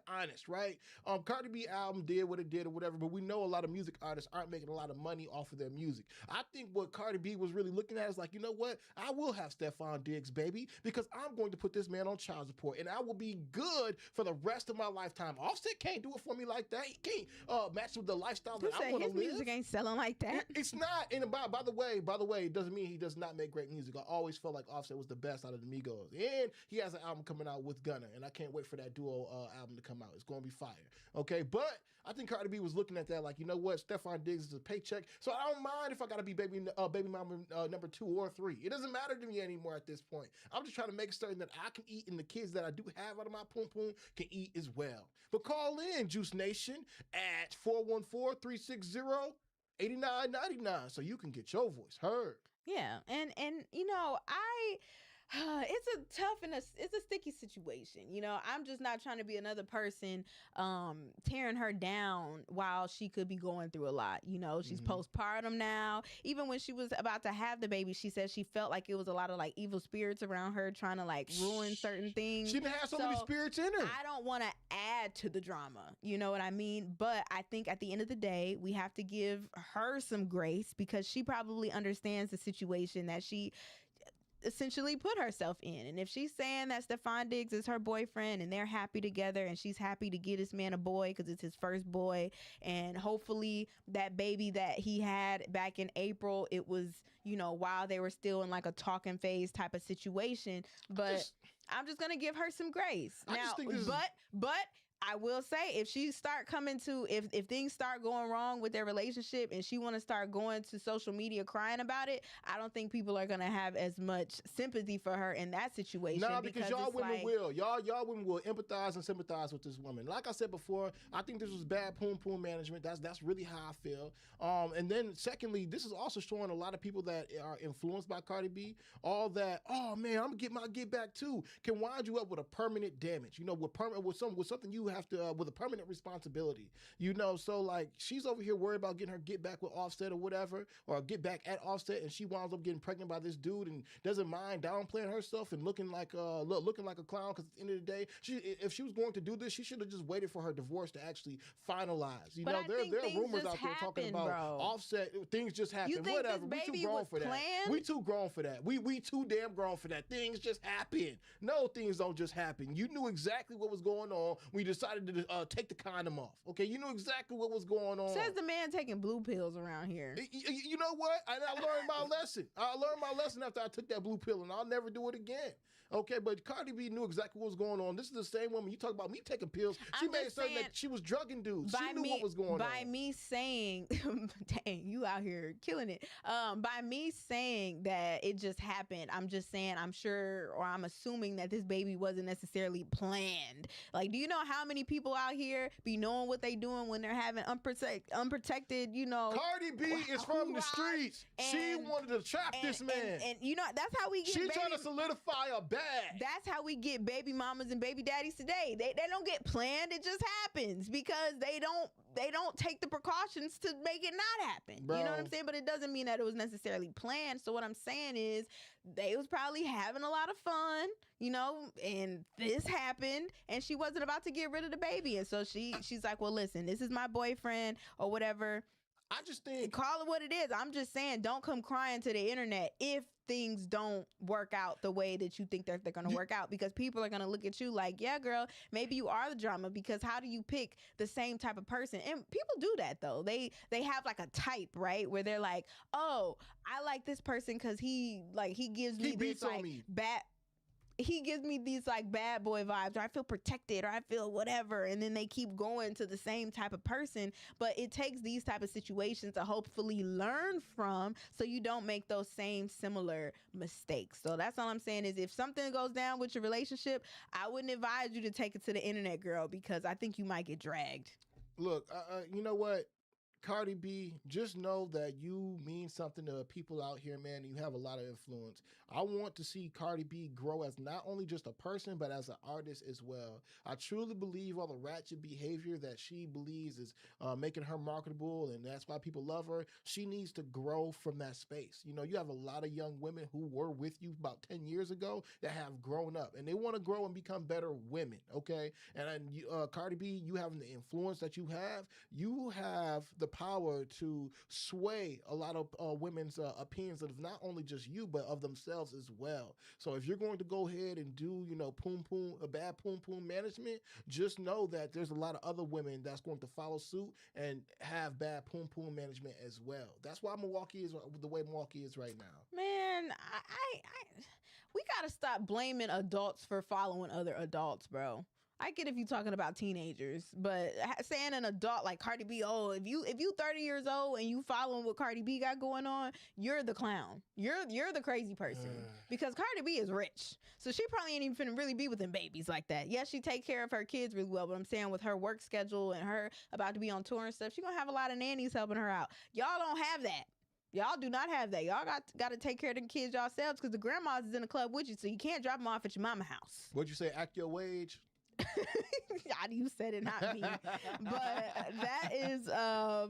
honest, right? Cardi B album did what it did or whatever, but we know a lot of music artists aren't making a lot of money off of their music. I think what Cardi B was really looking at is like, you know what? I will have Stefon Diggs, baby, because I'm going to put this man on child support and I will be good for the rest of my lifetime. Offset can't do it for me like that. He can't match with the lifestyle that I want to live. His music ain't selling like that. It's not. And by the way, it doesn't mean he does not make great music. I always felt like Offset was the best out of the Migos. And he has an album coming out with Gunna, and I can't wait for that duo album to come out. It's going to be fire. Okay, but I think Cardi B was looking at that like, you know what, Stefon Diggs is a paycheck, so I don't mind if I gotta be baby mama number 2 or 3. It doesn't matter to me anymore at this point. I'm just trying to make certain that I can eat and the kids that I do have out of my poom poom can eat as well. But call in, Juice Nation, at 414-360-8999 so you can get your voice heard. Yeah, and it's a tough and it's a sticky situation. I'm just not trying to be another person tearing her down while she could be going through a lot. She's postpartum now. Even when she was about to have the baby, she said she felt like it was a lot of like evil spirits around her trying to like ruin certain things. She didn't have so many spirits in her. I don't want to add to the drama. You know what I mean? But I think at the end of the day, we have to give her some grace because she probably understands the situation that she essentially put herself in. And if she's saying that Stefon Diggs is her boyfriend and they're happy together and she's happy to get this man a boy because it's his first boy, and hopefully that baby that he had back in April, it was, while they were still in like a talking phase type of situation. But I'm just gonna give her some grace. But I will say, if she start coming to, if things start going wrong with their relationship and she want to start going to social media crying about it, I don't think people are going to have as much sympathy for her in that situation. Nah, because y'all women like, will. Y'all women will empathize and sympathize with this woman. Like I said before, I think this was bad poom management. That's really how I feel. And then secondly, this is also showing a lot of people that are influenced by Cardi B, all that, oh man, I'm gonna get my get back too, can wind you up with a permanent damage. You know, with something you have to with a permanent responsibility. You know, so like she's over here worried about getting her get back with Offset or whatever, or get back at Offset, and she winds up getting pregnant by this dude and doesn't mind downplaying herself and looking like a clown. Because at the end of the day, if she was going to do this, she should have just waited for her divorce to actually finalize. You know, there are rumors out there talking about Offset. Things just happen. Whatever. We too grown for that. We too grown for that. We too damn grown for that. Things just happen. No, things don't just happen. You knew exactly what was going on when you decided to take the condom off. Okay, you knew exactly what was going on. Says the man taking blue pills around here. You know what? I learned my lesson. I learned my lesson after I took that blue pill, and I'll never do it again. Okay, but Cardi B knew exactly what was going on. This is the same woman. You talk about me taking pills. She made certain that she was drugging dudes. She knew what was going on. By me saying, dang, you out here killing it. By me saying that it just happened, I'm just saying I'm sure, or I'm assuming that this baby wasn't necessarily planned. Like, do you know how many people out here be knowing what they doing when they're having unprotected, you know? Cardi B is from the streets. She wanted to trap this man. And you know, that's how we get She's trying to solidify a bag. That's how we get baby mamas and baby daddies today. They don't get planned. It just happens because they don't take the precautions to make it not happen. Bro. You know what I'm saying? But it doesn't mean that it was necessarily planned. So what I'm saying is they was probably having a lot of fun, you know, and this happened and she wasn't about to get rid of the baby. And so she's like, well, listen, this is my boyfriend or whatever. I just think, call it what it is. I'm just saying, don't come crying to the internet if things don't work out the way that you think they're going to work out, because people are going to look at you like, yeah, girl, maybe you are the drama, because how do you pick the same type of person? And people do that though. They have like a type, right? Where they're like, oh, I like this person because he gives me this like bad. He gives me these like bad boy vibes, or I feel protected, or I feel whatever. And then they keep going to the same type of person. But it takes these type of situations to hopefully learn from, so you don't make those same similar mistakes. So that's all I'm saying is, if something goes down with your relationship, I wouldn't advise you to take it to the internet, girl, because I think you might get dragged. Look, you know what? Cardi B, just know that you mean something to people out here, man, and you have a lot of influence. I want to see Cardi B grow as not only just a person, but as an artist as well. I truly believe all the ratchet behavior that she believes is making her marketable, and that's why people love her. She needs to grow from that space. You know, you have a lot of young women who were with you about 10 years ago that have grown up, and they want to grow and become better women, okay? And Cardi B, you having the influence that you have the power to sway a lot of women's opinions of not only just you, but of themselves as well. So if you're going to go ahead and do, you know, bad poom management, just know that there's a lot of other women that's going to follow suit and have bad poom management as well. That's why Milwaukee is the way Milwaukee is right now. Man, we gotta stop blaming adults for following other adults, bro. I get if you're talking about teenagers, but saying an adult like Cardi B, oh, if you 30 years old and you following what Cardi B got going on, you're the clown. You're the crazy person. Because Cardi B is rich. So she probably ain't even finna really be with them babies like that. Yes, she take care of her kids really well, but I'm saying with her work schedule and her about to be on tour and stuff, she gonna have a lot of nannies helping her out. Y'all don't have that. Y'all do not have that. Y'all got to take care of the kids yourselves, because the grandmas is in the club with you, so you can't drop them off at your mama house. What'd you say, act your wage? You said it, not me. But that is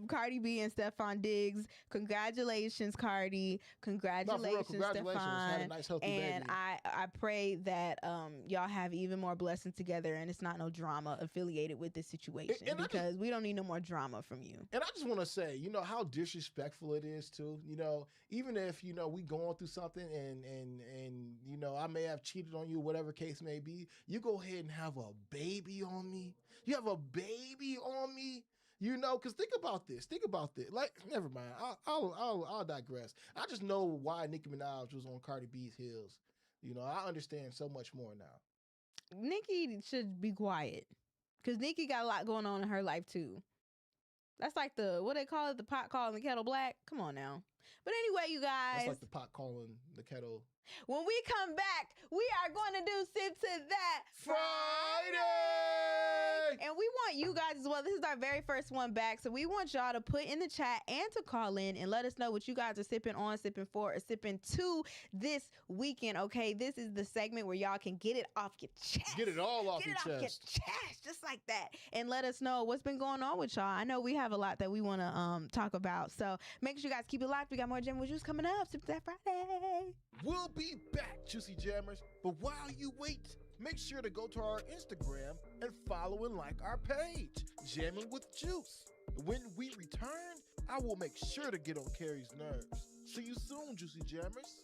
Cardi B and Stefon Diggs. Congratulations, Cardi. Congratulations, Stefon. Had a nice, healthy and baby. I pray that y'all have even more blessings together, and it's not no drama affiliated with this situation, because we don't need no more drama from you. And I just want to say, you know, how disrespectful it is too. You know, even if, you know, we going through something and you know, I may have cheated on you, whatever case may be, you go ahead and have a baby on me. You have a baby on me. You know, because think about this. Like, never mind. I'll digress. I just know why Nicki Minaj was on Cardi B's heels. You know, I understand so much more now. Nicki should be quiet, Because Nikki got a lot going on in her life too. That's like what they call it, the pot calling the kettle black. Come on now. But anyway, you guys. That's like the pot calling the kettle. When we come back, we are going to do Sip to That Friday! And we want you guys as well. This is our very first one back. So we want y'all to put in the chat and to call in and let us know what you guys are sipping on, sipping for, or sipping to this weekend, okay? This is the segment where y'all can get it off your chest. Get it all off your chest. Get it off your chest, just like that. And let us know what's been going on with y'all. I know we have a lot that we want to talk about. So make sure you guys keep it locked. We got more Jammin with Juice coming up. Sip to That Friday. We'll be back, Juicy Jammers. But while you wait, make sure to go to our Instagram and follow and like our page, Jammin with Juice. When we return, I will make sure to get on Carrie's nerves. See you soon, Juicy Jammers.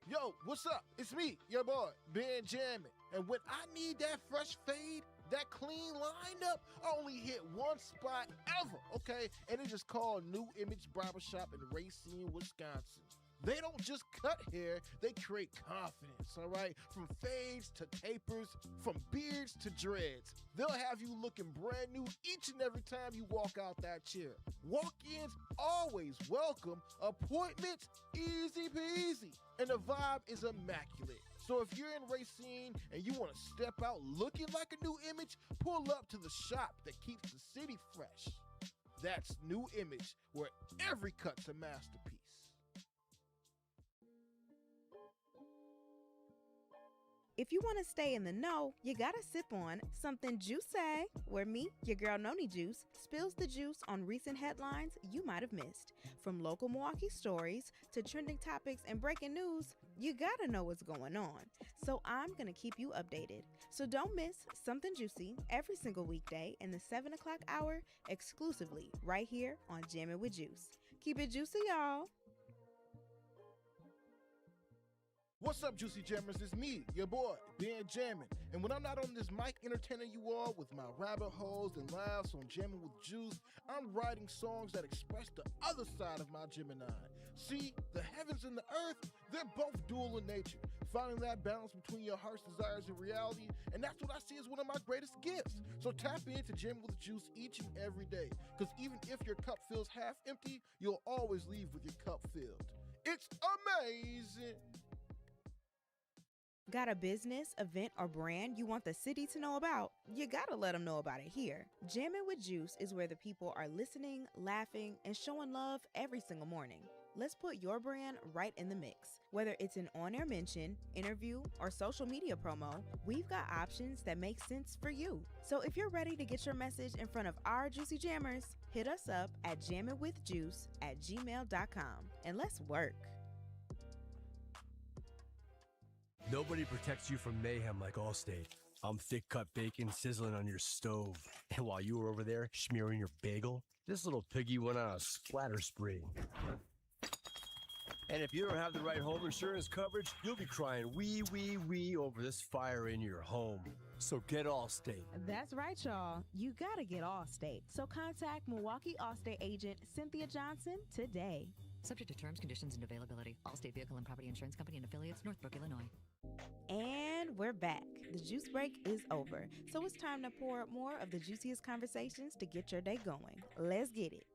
Yo, what's up? It's me, your boy, Ben Jammin. And when I need that fresh fade, that clean lineup, I only hit one spot ever, okay? And it's just called New Image Barbershop in Racine, Wisconsin. They don't just cut hair, they create confidence, all right? From fades to tapers, from beards to dreads. They'll have you looking brand new each and every time you walk out that chair. Walk-ins always welcome, appointments easy peasy, and the vibe is immaculate. So if you're in Racine and you want to step out looking like a new image, pull up to the shop that keeps the city fresh. That's New Image, where every cut's a masterpiece. If you want to stay in the know, you gotta sip on something juicy, where me, your girl Noni Juice, spills the juice on recent headlines you might have missed. From local Milwaukee stories to trending topics and breaking news, you gotta know what's going on. So I'm gonna keep you updated. So don't miss Something Juicy every single weekday in the 7 o'clock hour, exclusively right here on Jammin with Juice. Keep it juicy, y'all. What's up, Juicy Jammers? It's me, your boy, Ben Jammin. And when I'm not on this mic entertaining you all with my rabbit holes and laughs on Jammin with Juice, I'm writing songs that express the other side of my Gemini. See, the heavens and the earth, they're both dual in nature, finding that balance between your heart's desires and reality, and that's what I see as one of my greatest gifts. So tap into Jammin with Juice each and every day, because even if your cup feels half empty, you'll always leave with your cup filled. It's amazing. Got a business, event, or brand you want the city to know about? You gotta let them know about it here. Jammin with Juice is where the people are listening, laughing, and showing love every single morning. Let's put your brand right in the mix. Whether it's an on-air mention, interview, or social media promo, we've got options that make sense for you. So if you're ready to get your message in front of our Juicy Jammers, hit us up at jamminwithjuice@gmail.com and let's work. Nobody protects you from mayhem like Allstate. I'm thick cut bacon sizzling on your stove. And while you were over there smearing your bagel, this little piggy went on a splatter spree. And if you don't have the right home insurance coverage, you'll be crying wee, wee, wee over this fire in your home. So get Allstate. That's right, y'all. You gotta get Allstate. So contact Milwaukee Allstate agent Cynthia Johnson today. Subject to terms, conditions, and availability. Allstate Vehicle and Property Insurance Company and Affiliates, Northbrook, Illinois. And we're back. The juice break is over. So it's time to pour up more of the juiciest conversations to get your day going. Let's get it.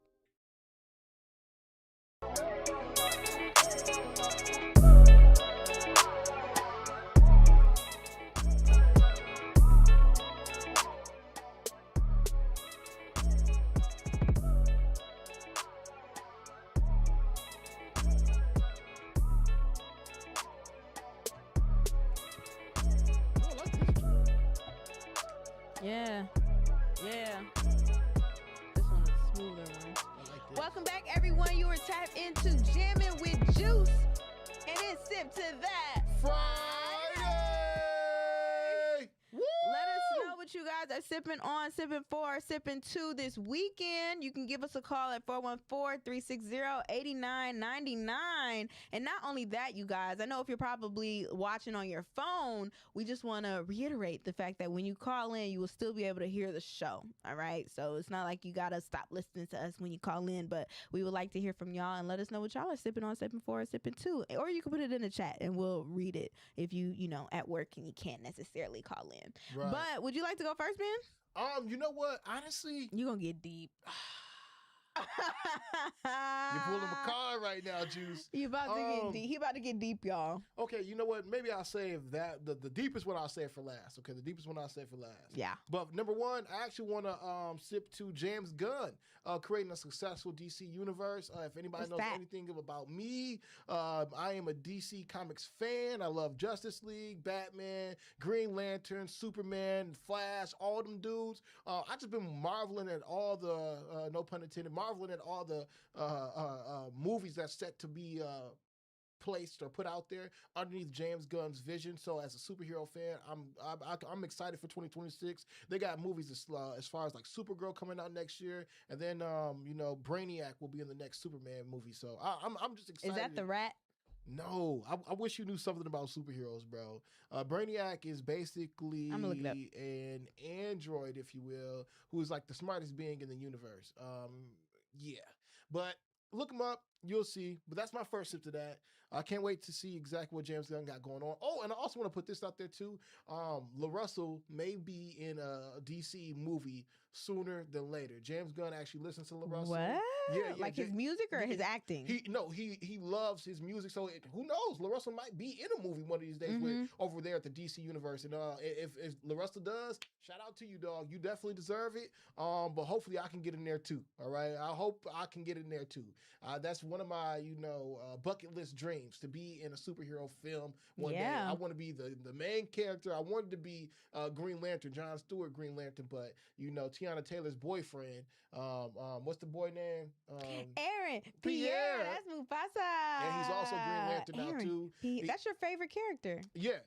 Yeah. This one is a smoother one. Welcome back, everyone. You are tapped into Jammin with Juice, and it's Sip to That Friday! Woo! Let us know what you guys are sipping on, sipping for, sipping to this weekend. You can give us a call at 414-360-8999. And not only that, you guys, I know if you're probably watching on your phone, we just want to reiterate the fact that when you call in, you will still be able to hear the show. All right. So it's not like you got to stop listening to us when you call in, but we would like to hear from y'all and let us know what y'all are sipping on, sipping for, sipping to. Or you can put it in the chat and we'll read it if you know, at work and you can't necessarily call in. Right. But would you like to go first, superheroes, man? You know what? Honestly, You gonna get deep. you're pulling a card right now, Juice. You about to get deep. He about to get deep, y'all. Okay, you know what? Maybe I'll save that. The deepest one I'll save for last. Okay, the deepest one I'll save for last. Yeah. But number one, I actually want to sip to James Gunn creating a successful DC universe. If anybody knows anything about me, I am a DC Comics fan. I love Justice League, Batman, Green Lantern, Superman, Flash, all them dudes. I just been marveling at all the, no pun intended, marveling at all the movies that's set to be placed or put out there underneath James Gunn's vision. So as a superhero fan, I'm excited for 2026. They got movies as far as like Supergirl coming out next year, and then Brainiac will be in the next Superman movie. So I'm just excited. Is that the rat? No, I wish you knew something about superheroes, bro. Brainiac is basically an android, if you will, who is like the smartest being in the universe. Yeah, but look him up. You'll see. But that's my first sip to that. I can't wait to see exactly what James Gunn got going on. Oh, and I also want to put this out there too. LaRussell may be in a DC movie sooner than later. James Gunn actually listens to LaRussell. What? Yeah. Like his music or his acting? He loves his music. So who knows? LaRussell might be in a movie one of these days over there at the DC universe. And if LaRussell does, shout out to you, dog. You definitely deserve it. But hopefully I can get in there too. All right. I hope I can get in there too. That's one of my, bucket list dreams, to be in a superhero film one day. I want to be the main character. I wanted to be Green Lantern, John Stewart Green Lantern, but Tiana Taylor's boyfriend, what's the boy name? Aaron. Pierre. That's Mufasa. And he's also Green Lantern now too. That's your favorite character. Yeah,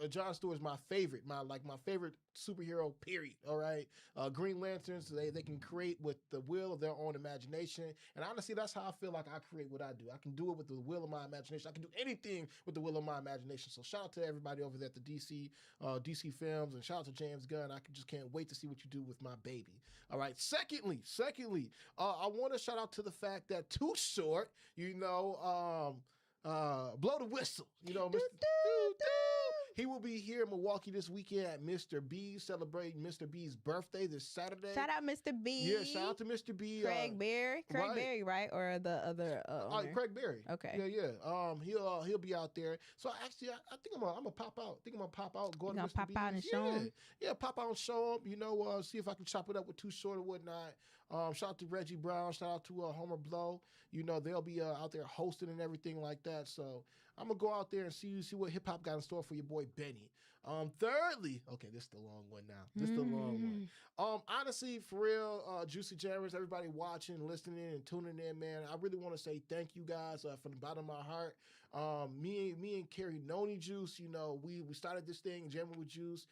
John Stewart's my favorite, my favorite superhero, period. All right. Green Lanterns, they can create with the will of their own imagination. And honestly, that's how I feel like I create what I do. I can do it with the will of my imagination. I can do anything with the will of my imagination. So shout out to everybody over there at the DC Films, and shout out to James Gunn. I just can't wait to see what you do with my baby. All right. Secondly, I want to shout out to the fact that Too Short, blow the whistle. He will be here in Milwaukee this weekend at Mr. B, celebrating Mr. B's birthday this Saturday. Shout out Mr. B. Yeah, shout out to Mr. B. Craig Berry. Berry, right? Or the other owner? Craig Berry. Okay. Yeah. He'll be out there. So actually, I think I'm gonna pop out. Go to Mr. Pop B's. out and show him? Yeah, pop out and show him. See if I can chop it up with Too Short or whatnot. Shout out to Reggie Brown. Shout out to Homer Blow. They'll be out there hosting and everything like that. So I'm gonna go out there and see what hip hop got in store for your boy Benny. Thirdly, okay, this is the long one now. Honestly, for real, Juicy Jammers, everybody watching, listening, and tuning in, man, I really want to say thank you guys from the bottom of my heart. Me and Carrie Noni Juice, we started this thing, Jammin with Juice,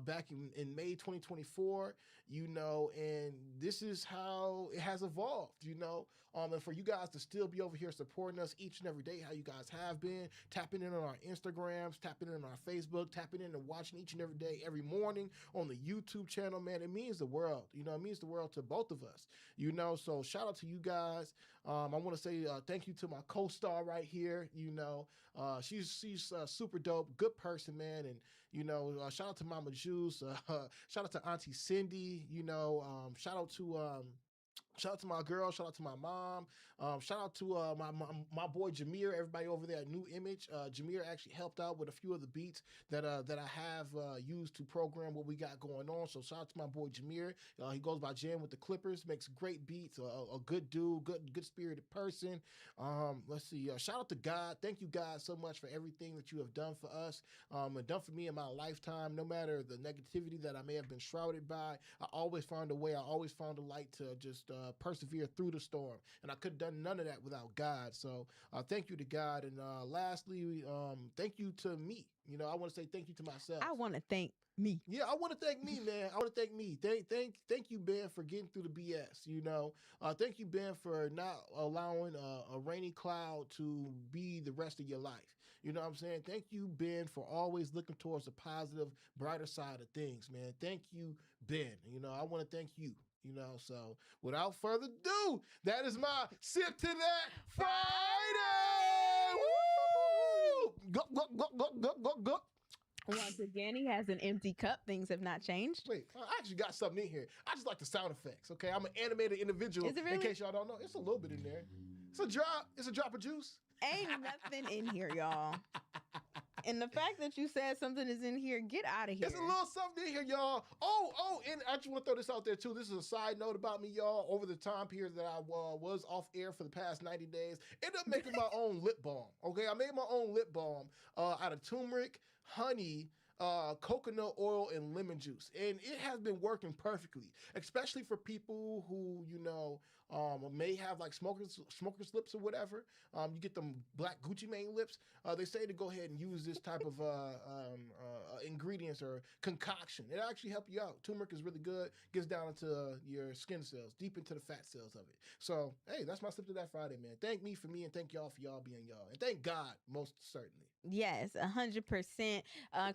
back in May 2024, and this is how it has evolved, and for you guys to still be over here supporting us each and every day, how you guys have been, tapping in on our Instagrams, tapping in on our Facebook, tapping in and watching each and every day, every morning on the YouTube channel, man, it means the world. It means the world to both of us, so shout out to you guys. I want to say thank you to my co-star right here. She's super dope, good person, man. And, shout out to Mama Juice. Shout out to Auntie Cindy, shout out to my girl. Shout out to my mom. Shout out to my boy Jameer. Everybody over there at New Image. Jameer actually helped out with a few of the beats that I have used to program what we got going on. So shout out to my boy Jameer. He goes by Jam with the Clippers. Makes great beats. A good dude. Good spirited person. Let's see. Shout out to God. Thank you, God, so much for everything that you have done for us and done for me in my lifetime. No matter the negativity that I may have been shrouded by, I always found a way. I always found a light to just persevere through the storm, and I could have done none of that without God. So thank you to God, and lastly, thank you to me. I want to say thank you to myself. I want to thank me. Yeah, I want to thank me, man. I want to thank me. Thank you, Ben, for getting through the BS. Thank you, Ben, for not allowing a rainy cloud to be the rest of your life. You know what I'm saying? Thank you, Ben, for always looking towards the positive, brighter side of things, man. Thank you, Ben. I want to thank you. So without further ado, that is my Sip to That Friday. Woo! Go. Once again, he has an empty cup. Things have not changed. Wait, I actually got something in here. I just like the sound effects, okay? I'm an animated individual. Is it really? In case y'all don't know, it's a little bit in there. It's a drop. It's a drop of juice. Ain't nothing in here, y'all. And the fact that you said something is in here, get out of here. There's a little something in here, y'all. Oh, and I just want to throw this out there, too. This is a side note about me, y'all. Over the time period that I was off air for the past 90 days, ended up making my own lip balm, okay? I made my own lip balm out of turmeric, honey, coconut oil, and lemon juice. And it has been working perfectly, especially for people who, you know, may have like smoker's lips or whatever. You get them black Gucci Mane lips. They say to go ahead and use this type of ingredients or concoction. It actually helps you out. Turmeric is really good. Gets down into your skin cells, deep into the fat cells of it. So, hey, that's my Sip to That Friday, man. Thank me for me, and thank y'all for y'all being y'all. And thank God, most certainly. Yes, 100%.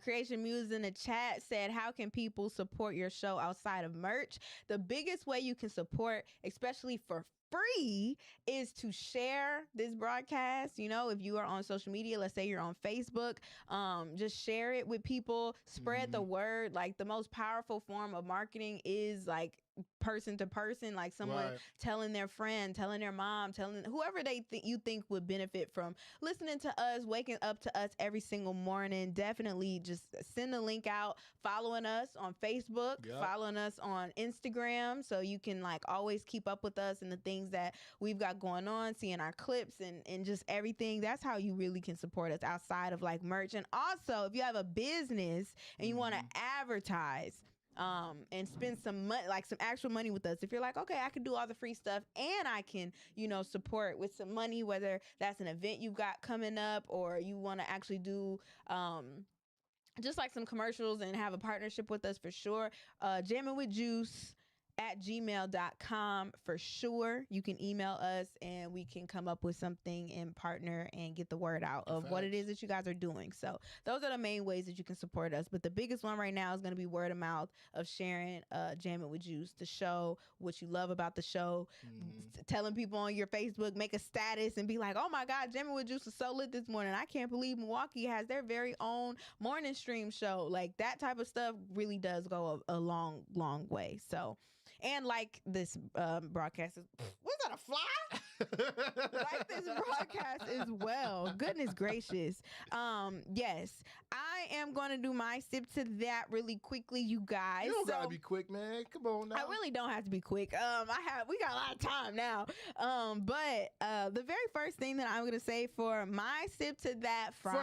Creation Muse in the chat said, how can people support your show outside of merch? The biggest way you can support, especially for free, is to share this broadcast. You know, if you are on social media, let's say you're on Facebook, just share it with people, spread the word. Like, the most powerful form of marketing is like person to person, like someone telling their friend, telling their mom, telling whoever they you think would benefit from listening to us, waking up to us every single morning. Definitely just send the link out, following us on Facebook, following us on Instagram, so you can like always keep up with us and the things that we've got going on, seeing our clips and just everything. That's how you really can support us outside of like merch. And also, if you have a business and you want to advertise, and spend some money, like some actual money with us. If you're like, okay, I can do all the free stuff and I can, you know, support with some money, whether that's an event you've got coming up or you want to actually do, just like some commercials and have a partnership with us, for sure. Jammin with Juice at gmail.com for sure. You can email us and we can come up with something and partner and get the word out of what it is that you guys are doing. So those are the main ways that you can support us. But the biggest one right now is going to be word of mouth of sharing Jammin with Juice, the show, what you love about the show, telling people on your Facebook, make a status and be like, oh my God, Jammin with Juice is so lit this morning. I can't believe Milwaukee has their very own morning stream show. Like, that type of stuff really does go a long, long way. So, and like this broadcast is, was that a fly? Like this broadcast as well. Goodness gracious. Yes, I am going to do my sip to that really quickly, you guys. You don't gotta be quick, man. Come on now. I really don't have to be quick. We got a lot of time now. But the very first thing that I'm going to say for my sip to that Friday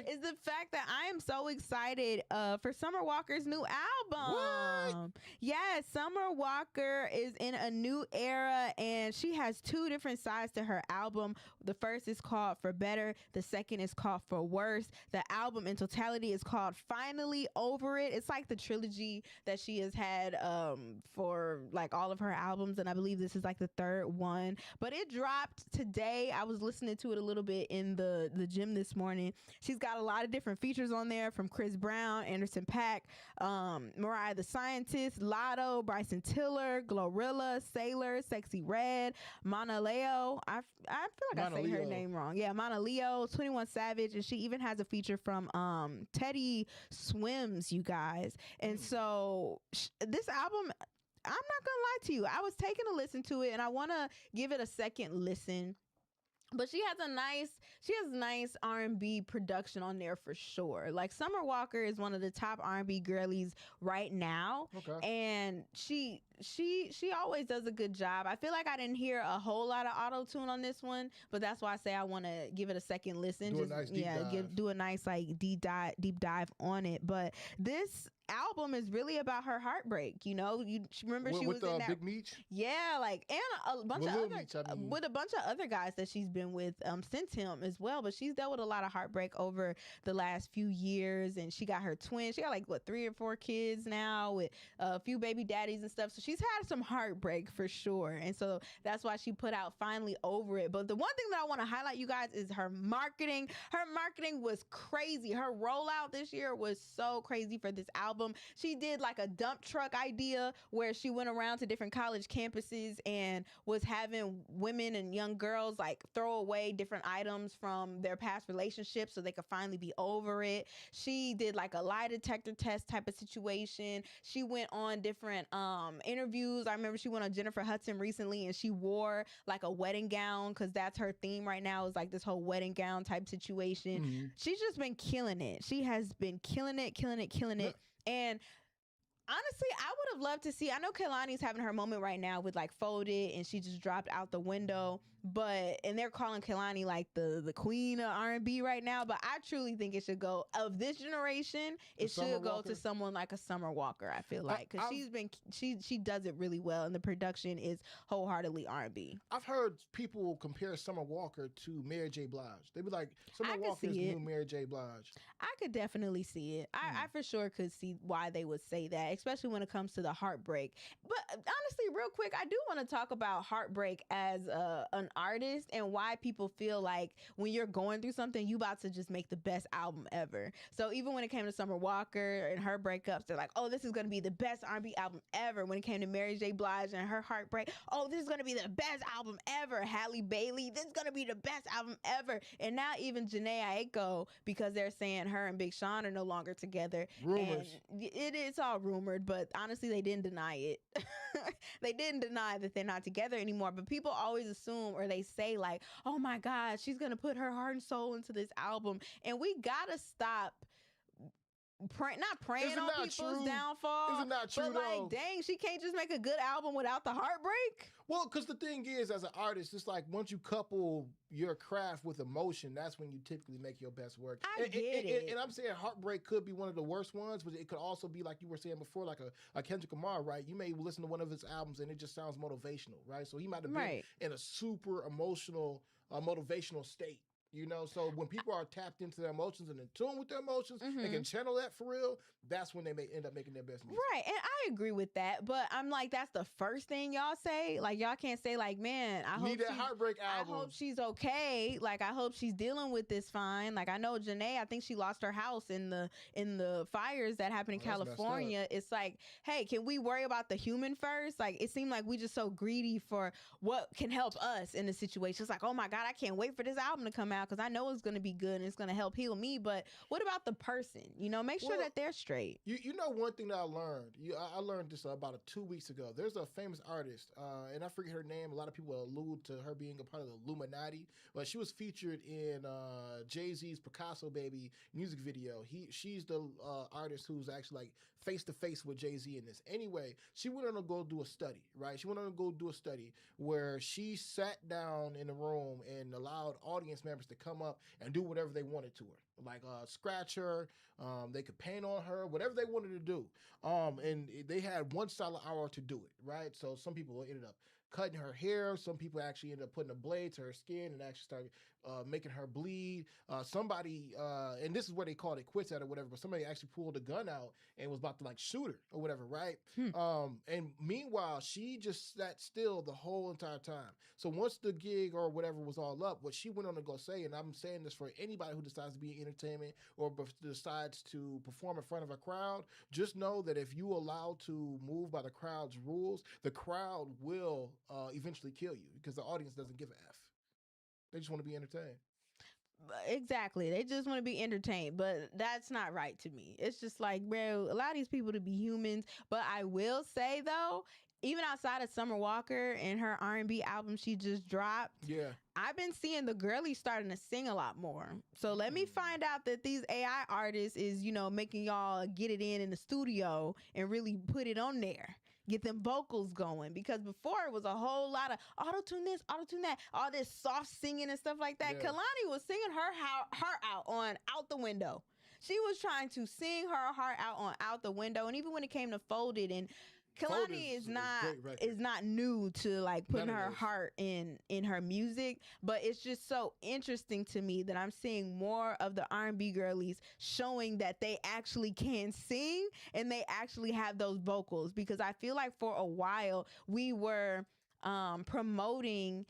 is the fact that I am so excited for Summer Walker's new album. What? Yes, Summer Walker is in a new era and she has two different sides to her album. The first is called For Better. The second is called For Worse. The album in totality is called Finally Over It. It's like the trilogy that she has had for like all of her albums, and I believe this is like the third one. But it dropped today. I was listening to it a little bit in the gym this morning. She's got a lot of different features on there from Chris Brown, Anderson .Paak, Mariah the Scientist, Lotto, Bryson Tiller, Glorilla, Sailor, Sexy Red, Mana Leo. I feel like I say her name wrong. Yeah, Mana Leo, 21 Savage, and she even has a feature from Teddy Swims, you guys. And so this album, I'm not gonna lie to you, I was taking a listen to it and I want to give it a second listen. But she has nice R&B production on there for sure. Like, Summer Walker is one of the top R&B girlies right now. Okay. And she always does a good job. I feel like I didn't hear a whole lot of auto-tune on this one, but that's why I say I want to give it a second listen. Do a nice deep dive. Do a nice like deep dive on it. But this album is really about her heartbreak. You know, you remember she was in that Big Meech? Yeah, like, and a bunch with a bunch of other guys that she's been with since him as well. But she's dealt with a lot of heartbreak over the last few years, and she got her twins. She got like 3 or 4 kids now with a few baby daddies and stuff. So she's had some heartbreak for sure, and so that's why she put out Finally Over It. But the one thing that I want to highlight, you guys, is her marketing. Her marketing was crazy. Her rollout this year was so crazy for this album. album. She did like a dump truck idea where she went around to different college campuses and was having women and young girls like throw away different items from their past relationships so they could finally be over it. She did like a lie detector test type of situation. She went on different interviews. I remember she went on Jennifer Hudson recently and she wore like a wedding gown because that's her theme right now, is like this whole wedding gown type situation. She's just been killing it. She has been killing it. And honestly, I would have loved to see, I know Kehlani's having her moment right now with like Folded and she just dropped out the window, and they're calling Kehlani like the queen of R&B right now, but I truly think it should go, of this generation, it should go to someone like a Summer Walker, I feel like, because she does it really well and the production is wholeheartedly R&B. I've heard people compare Summer Walker to Mary J. Blige. They be like, Summer Walker is the new Mary J. Blige. I could definitely see it. I for sure could see why they would say that, especially when it comes to the heartbreak. But honestly, real quick, I do want to talk about heartbreak as an artist and why people feel like when you're going through something, you about to just make the best album ever. So even when it came to Summer Walker and her breakups, they're like, oh, this is going to be the best R&B album ever. When it came to Mary J. Blige and her heartbreak, oh, this is going to be the best album ever. Halle Bailey, this is going to be the best album ever. And now even Jhené Aiko, because they're saying her and Big Sean are no longer together. Rumors. And it's all rumored, but honestly, they didn't deny it. They didn't deny that they're not together anymore, but people always assume, or they say like, oh my God, she's gonna put her heart and soul into this album. And we gotta stop not praying on people's downfall. Is it not true, but like, though? dang, she can't just make a good album without the heartbreak? Well, because the thing is, as an artist, it's like once you couple your craft with emotion, that's when you typically make your best work. I get it. And I'm saying heartbreak could be one of the worst ones, but it could also be, like you were saying before, like a Kendrick Lamar, right? You may listen to one of his albums and it just sounds motivational, right? So he might have been in a super emotional, motivational state. You know, so when people are tapped into their emotions and in tune with their emotions, they can channel that for real, that's when they may end up making their best music. Right, and I agree with that, but I'm like, that's the first thing y'all say. Like, y'all can't say like, man, I hope that heartbreak album. I hope she's okay. Like, I hope she's dealing with this fine. Like, I know Jhené, I think she lost her house in the fires that happened in California. It's like, hey, can we worry about the human first? Like, it seemed like we just so greedy for what can help us in the situation. It's like, oh my God, I can't wait for this album to come out because I know it's going to be good and it's going to help heal me. But what about the person? You know, make sure that they're straight. You know, one thing that I learned, I learned this about 2 weeks ago. There's a famous artist, and I forget her name. A lot of people allude to her being a part of the Illuminati, but she was featured in Jay-Z's Picasso Baby music video. She's the artist who's actually like face to face with Jay-Z in this. Anyway, she went on to go do a study, right? She went on to go do a study where she sat down in the room and allowed audience members to come up and do whatever they wanted to her, like scratch her, they could paint on her, whatever they wanted to do, and they had 1 solid hour to do it, right? So some people ended up cutting her hair, some people actually ended up putting a blade to her skin and actually started making her bleed. Somebody, and this is where they called it quits at or whatever, but somebody actually pulled a gun out and was about to like shoot her or whatever, right? And meanwhile, she just sat still the whole entire time. So once the gig or whatever was all up, what she went on to go say, and I'm saying this for anybody who decides to be in entertainment or decides to perform in front of a crowd, just know that if you allow to move by the crowd's rules, the crowd will eventually kill you because the audience doesn't give a F. They just want to be entertained. Exactly. They just want to be entertained, but that's not right to me. It's just like, bro, allow these people to be humans. But I will say though, even outside of Summer Walker and her R&B album she just dropped, I've been seeing the girlies starting to sing a lot more. So let me find out that these AI artists is, you know, making y'all get it in the studio and really put it on there. Get them vocals going. Because before it was a whole lot of auto-tune this, auto-tune that, all this soft singing and stuff like that. Kehlani was singing her heart out on Out the Window. She was trying to sing her heart out on Out the Window. And even when it came to Folded, and Kehlani is not new to like putting her heart in her music, but it's just so interesting to me that I'm seeing more of the R&B girlies showing that they actually can sing and they actually have those vocals, because I feel like for a while we were promoting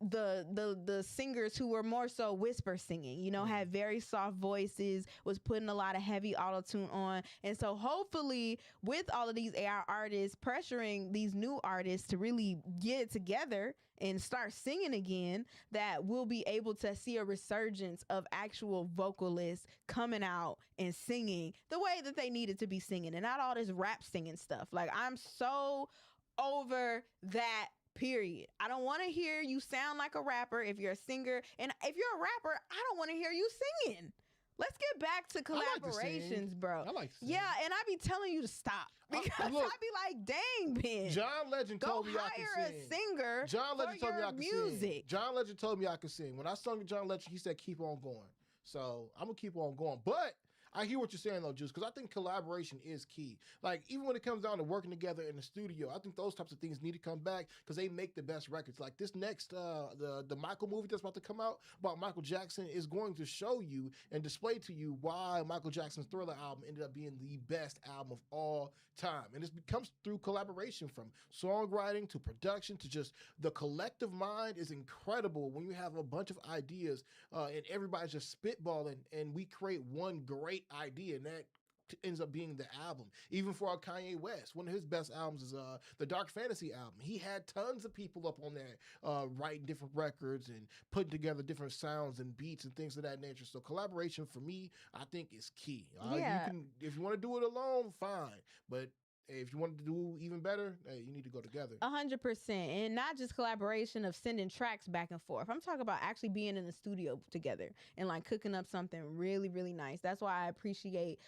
the singers who were more so whisper singing, you know, had very soft voices, was putting a lot of heavy auto-tune on. And so hopefully with all of these AI artists pressuring these new artists to really get it together and start singing again, that we'll be able to see a resurgence of actual vocalists coming out and singing the way that they needed to be singing, and not all this rap singing stuff. Like, I'm so over that. Period. I don't want to hear you sound like a rapper if you're a singer. And if you're a rapper, I don't want to hear you singing. Let's get back to collaborations, bro. I like to sing. Yeah, and I be telling you to stop. Because I be like, dang, Ben. John Legend told me I could sing. Go hire a singer John Legend told me I could music. sing. John Legend told me I could sing. When I sung to John Legend, he said, keep on going. So I'm going to keep on going. But I hear what you're saying, though, Juice, because I think collaboration is key. Like, even when it comes down to working together in the studio, I think those types of things need to come back because they make the best records. Like this next, the Michael movie that's about to come out about Michael Jackson is going to show you and display to you why Michael Jackson's Thriller album ended up being the best album of all time. And it comes through collaboration, from songwriting to production to just the collective mind is incredible when you have a bunch of ideas and everybody's just spitballing and we create one great idea, and that ends up being the album. Even for our Kanye West, one of his best albums is the Dark Fantasy album. He had tons of people up on there writing different records and putting together different sounds and beats and things of that nature. So collaboration for me, I think, is key. Yeah. If you want to do it alone, fine, but if you want to do even better, you need to go together. 100%. And not just collaboration of sending tracks back and forth. I'm talking about actually being in the studio together and like cooking up something really, really nice. That's why I appreciate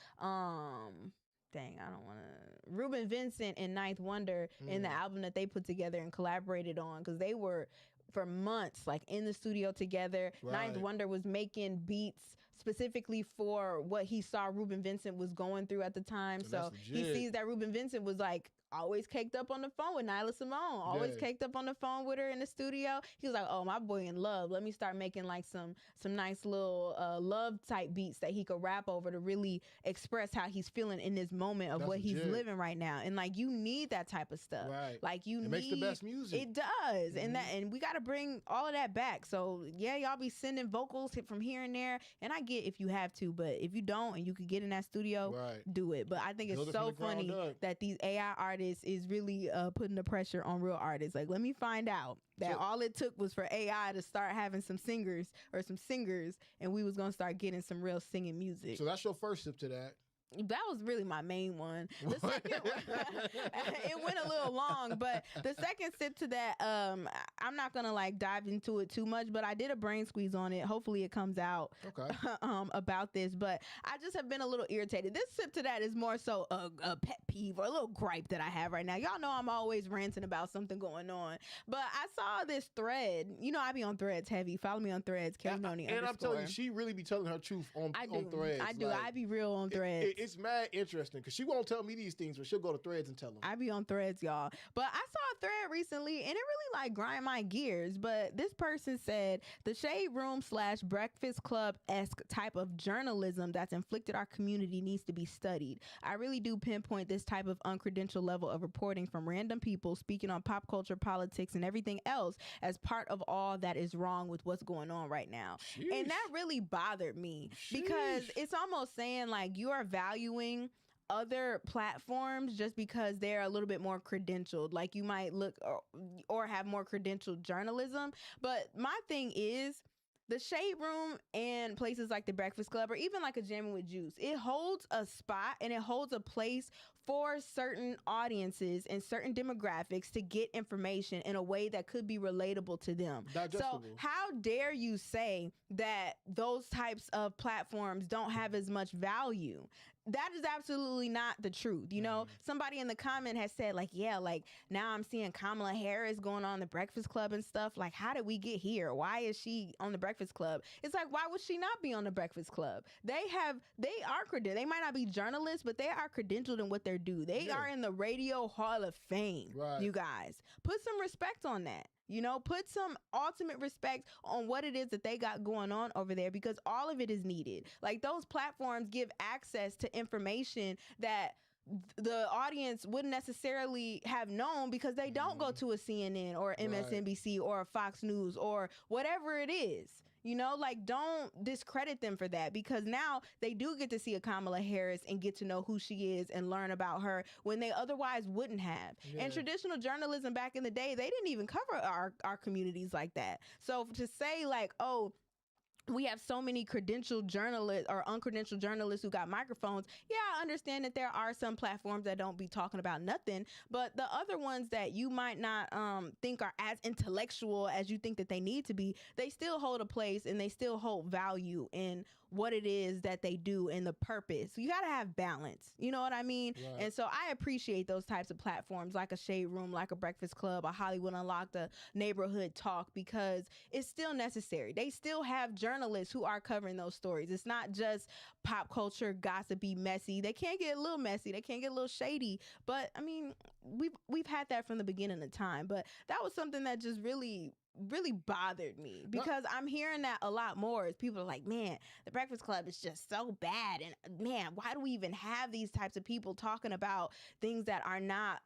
Ruben Vincent and Ninth Wonder in the album that they put together and collaborated on, because they were for months like in the studio together. Right. Ninth Wonder was making beats specifically for what he saw Ruben Vincent was going through at the time. So he sees that Ruben Vincent was like always caked up on the phone with Nyla Simone, always caked up on the phone with her in the studio. He was like, oh, my boy in love. Let me start making like some nice little love type beats that he could rap over to really express how he's feeling in this moment of what he's living right now. And like, you need that type of stuff. Right. Like it makes the best music. It does. And we got to bring all of that back. So yeah, y'all be sending vocals from here and there. And I get if you have to, but if you don't and you could get in that studio, do it. But I think it's so funny that these AI artists is really putting the pressure on real artists. Like, let me find out that all it took was for AI to start having some singers or some singers, and we was gonna start getting some real singing music. So that's your first sip to that. That was really my main one. The second it went a little long, but the second sip to that, I'm not gonna like dive into it too much, but I did a brain squeeze on it. Hopefully it comes out about this, but I just have been a little irritated. This sip to that is more so a pet peeve or a little gripe that I have right now. Y'all know I'm always ranting about something going on, but I saw this thread. You know, I be on Threads heavy. Follow me on Threads, Kevinoni. And I'm telling you, she really be telling her truth on Threads. I do. Like, I be real on Threads. It's mad interesting because she won't tell me these things, but she'll go to Threads and tell them. I be on Threads, y'all. But I saw a thread recently and it really like grind my gears. But this person said the shade room / Breakfast Club-esque type of journalism that's inflicted our community needs to be studied. I really do pinpoint this type of uncredentialed level of reporting from random people speaking on pop culture, politics, and everything else as part of all that is wrong with what's going on right now. Sheesh. And that really bothered me because it's almost saying like you are valuing other platforms just because they're a little bit more credentialed. Like you might look or have more credentialed journalism. But my thing is, the Shade Room and places like the Breakfast Club or even like a Jammin with Juice, it holds a spot and it holds a place for certain audiences and certain demographics to get information in a way that could be relatable to them. So how dare you say that those types of platforms don't have as much value? That is absolutely not the truth. You know, somebody in the comment has said like, yeah, like now I'm seeing Kamala Harris going on the Breakfast Club and stuff. Like, how did we get here? Why is she on the Breakfast Club? It's like, why would she not be on the Breakfast Club? They are credentialed. They might not be journalists, but they are credentialed in what they do. They are in the Radio Hall of Fame. Right. You guys, put some respect on that. You know, put some ultimate respect on what it is that they got going on over there, because all of it is needed. Like, those platforms give access to information that the audience wouldn't necessarily have known because they don't go to a CNN or MSNBC or a Fox News or whatever it is. You know, like, don't discredit them for that, because now they do get to see a Kamala Harris and get to know who she is and learn about her when they otherwise wouldn't have. And traditional journalism back in the day, they didn't even cover our communities like that. So to say like, oh, we have so many credentialed journalists or uncredentialed journalists who got microphones. Yeah, I understand that there are some platforms that don't be talking about nothing, but the other ones that you might not think are as intellectual as you think that they need to be, they still hold a place and they still hold value in what it is that they do and the purpose. So you got to have balance. You know what I mean? Right. And so I appreciate those types of platforms like a Shade Room, like a Breakfast Club, a Hollywood Unlocked, a Neighborhood Talk, because it's still necessary. They still have journalists who are covering those stories. It's not just pop culture, gossipy, messy. They can get a little messy. They can get a little shady. But I mean, we've had that from the beginning of time. But that was something that just really bothered me, because I'm hearing that a lot more as people are like, man, the Breakfast Club is just so bad, and man, why do we even have these types of people talking about things that are not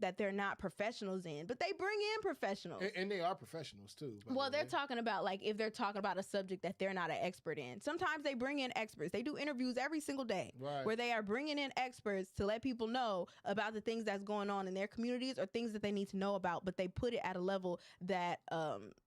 that they're not professionals in? But they bring in professionals, and they are professionals too. Well, they're talking about, like, if they're talking about a subject that they're not an expert in, sometimes they bring in experts. They do interviews every single day where they are bringing in experts to let people know about the things that's going on in their communities or things that they need to know about, but they put it at a level that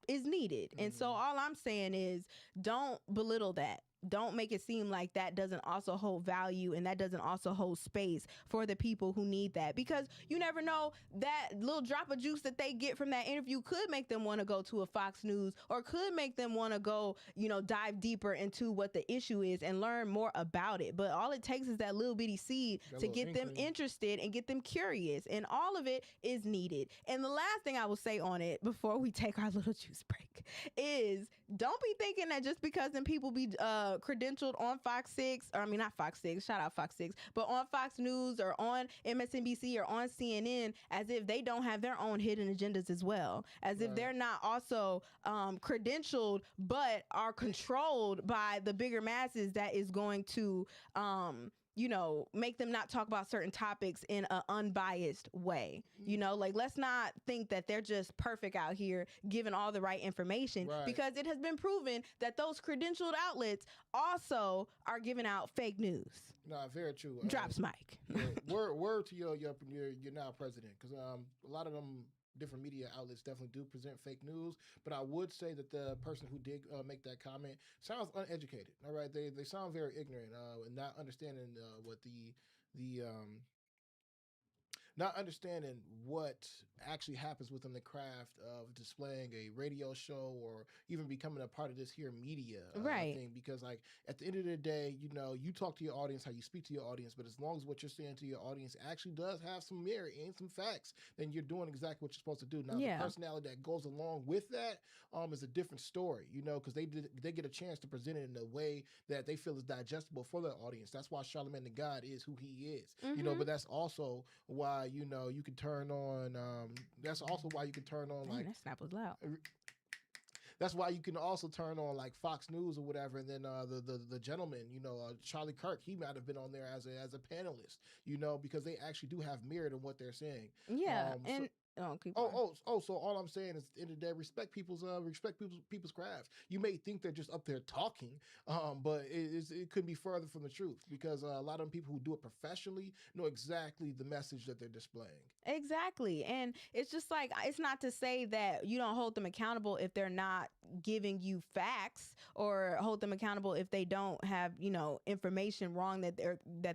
is needed. And so all I'm saying is, don't belittle that. Don't make it seem like that doesn't also hold value and that doesn't also hold space for the people who need that, because you never know, that little drop of juice that they get from that interview could make them want to go to a Fox News, or could make them want to go, you know, dive deeper into what the issue is and learn more about it. But all it takes is that little bitty seed to get them interested and get them curious, and all of it is needed. And the last thing I will say on it before we take our little juice break is, don't be thinking that just because them people be credentialed on Fox 6, or I mean not Fox 6, shout out Fox 6, but on Fox News or on MSNBC or on CNN, as if they don't have their own hidden agendas as well, as if they're not also credentialed but are controlled by the bigger masses that is going to you know, make them not talk about certain topics in an unbiased way. You know, like, let's not think that they're just perfect out here giving all the right information, because it has been proven that those credentialed outlets also are giving out fake news. No, very true. Drops mic. Word to your now president, because a lot of them different media outlets definitely do present fake news, but I would say that the person who did make that comment sounds uneducated. All right, they sound very ignorant and not understanding what not understanding what actually happens within the craft of displaying a radio show or even becoming a part of this here media thing. Because, like, at the end of the day, you know, you talk to your audience how you speak to your audience, but as long as what you're saying to your audience actually does have some merit and some facts, then you're doing exactly what you're supposed to do. Now, the personality that goes along with that is a different story, you know, because they get a chance to present it in a way that they feel is digestible for their audience. That's why Charlamagne the God is who he is, you know, but that's also why, you know, you can turn on, that's also why you can turn on, like, that snap was loud. That's why you can also turn on, like, Fox News or whatever, and then the gentleman, you know, Charlie Kirk, he might have been on there as a panelist, you know, because they actually do have merit in what they're saying. Yeah, so all I'm saying is, at the end of the day, respect people's craft. You may think they're just up there talking, but it could be further from the truth, because a lot of people who do it professionally know exactly the message that they're displaying. Exactly. And it's just like, it's not to say that you don't hold them accountable if they're not giving you facts, or hold them accountable if they don't have, you know, information wrong that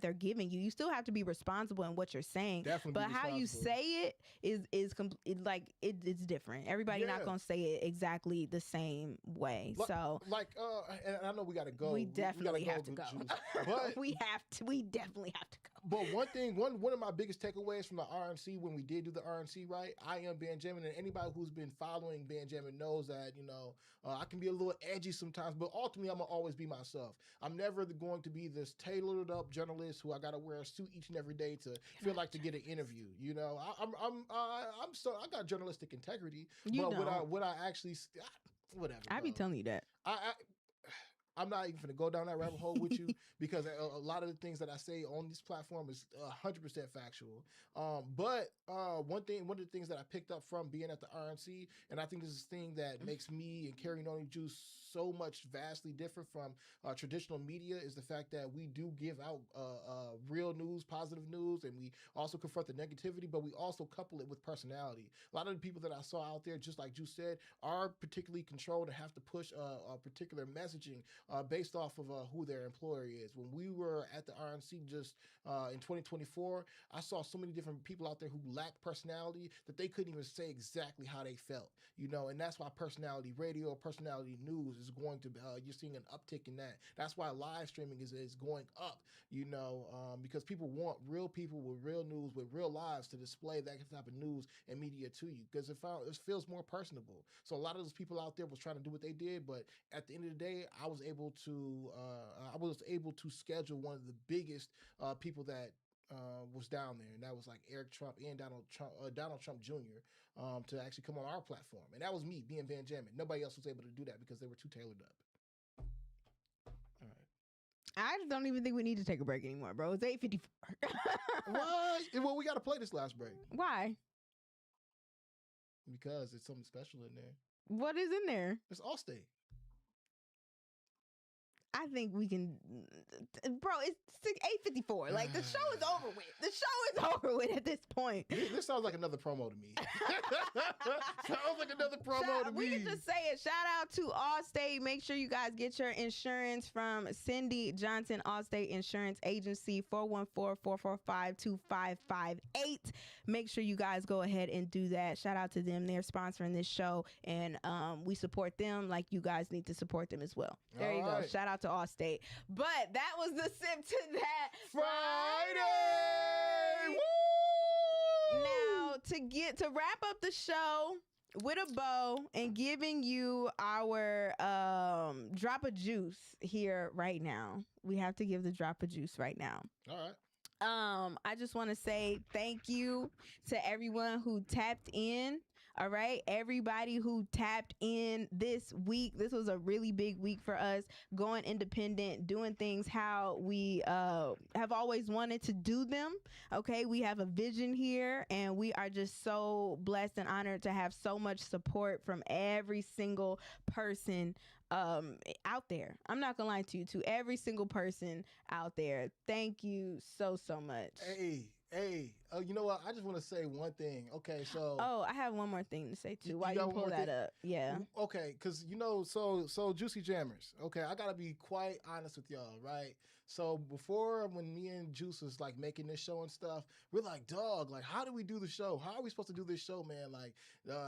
they're giving you. You still have to be responsible in what you're saying. Definitely. But how you say it is it's different. Everybody not gonna say it exactly the same way. And I know we gotta go. We definitely have to go. But we definitely have to go. But one of my biggest takeaways from the RNC, when we did do the RNC, right? I am Benjamin, and anybody who's been following Benjamin knows that, you know, I can be a little edgy sometimes, but ultimately I'm gonna always be myself. I'm never going to be this tailored up journalist who I gotta wear a suit each and every day to feel like to get an interview. You know, I got journalistic integrity, but would I actually whatever. I be telling you that. I'm not even gonna go down that rabbit hole with you because a lot of the things that I say on this platform is 100% factual. But one of the things that I picked up from being at the RNC, and I think this is the thing that makes me and Carrying On Juice so much vastly different from traditional media, is the fact that we do give out real news, positive news, and we also confront the negativity, but we also couple it with personality. A lot of the people that I saw out there, just like Juice said, are particularly controlled and have to push a particular messaging based off of who their employer is. When we were at the RNC just in 2024, I saw so many different people out there who lacked personality that they couldn't even say exactly how they felt, and that's why personality radio, personality news is going to, you're seeing an uptick in that. That's why live streaming is going up, because people want real people with real news, with real lives to display that type of news and media to you, because it feels more personable. So a lot of those people out there was trying to do what they did, but at the end of the day, I was able to schedule one of the biggest people that was down there, and that was like Eric Trump and Donald Trump Jr. To actually come on our platform, and that was me being Van Jammin. Nobody else was able to do that because they were too tailored up. All right. I just don't even think we need to take a break anymore, bro. It's 8:54. What? Well, we got to play this last break. Why? Because it's something special in there. What is in there? It's Allstate. I think we can, bro. It's 8:54. Like, the show is over with. The show is over with at this point. This sounds like another promo to me. Sounds like another promo to me. We can just say it. Shout out to Allstate. Make sure you guys get your insurance from Cindy Johnson, Allstate Insurance Agency, 414-445-2558. Make sure you guys go ahead and do that. Shout out to them. They're sponsoring this show, and we support them like you guys need to support them as well. There you go. Shout out to Allstate. But that was the sip to that Friday. Now, to wrap up the show with a bow and giving you our drop of juice here right now. We have to give the drop of juice right now. All right. I just want to say thank you to everyone who tapped in. All right. Everybody who tapped in this week. This was a really big week for us, going independent, doing things how we have always wanted to do them. Okay. We have a vision here, and we are just so blessed and honored to have so much support from every single person out there. I'm not gonna lie to you, to every single person out there. Thank you so much. Hey, you know what? I just want to say one thing. Okay, so. Oh, I have one more thing to say too. Why you pull that up? Yeah. Okay, because so Juicy Jammers. Okay, I gotta be quite honest with y'all, right? So before, when me and Juice was like making this show and stuff, we're like, dog, like, how do we do the show? How are we supposed to do this show, man? Like,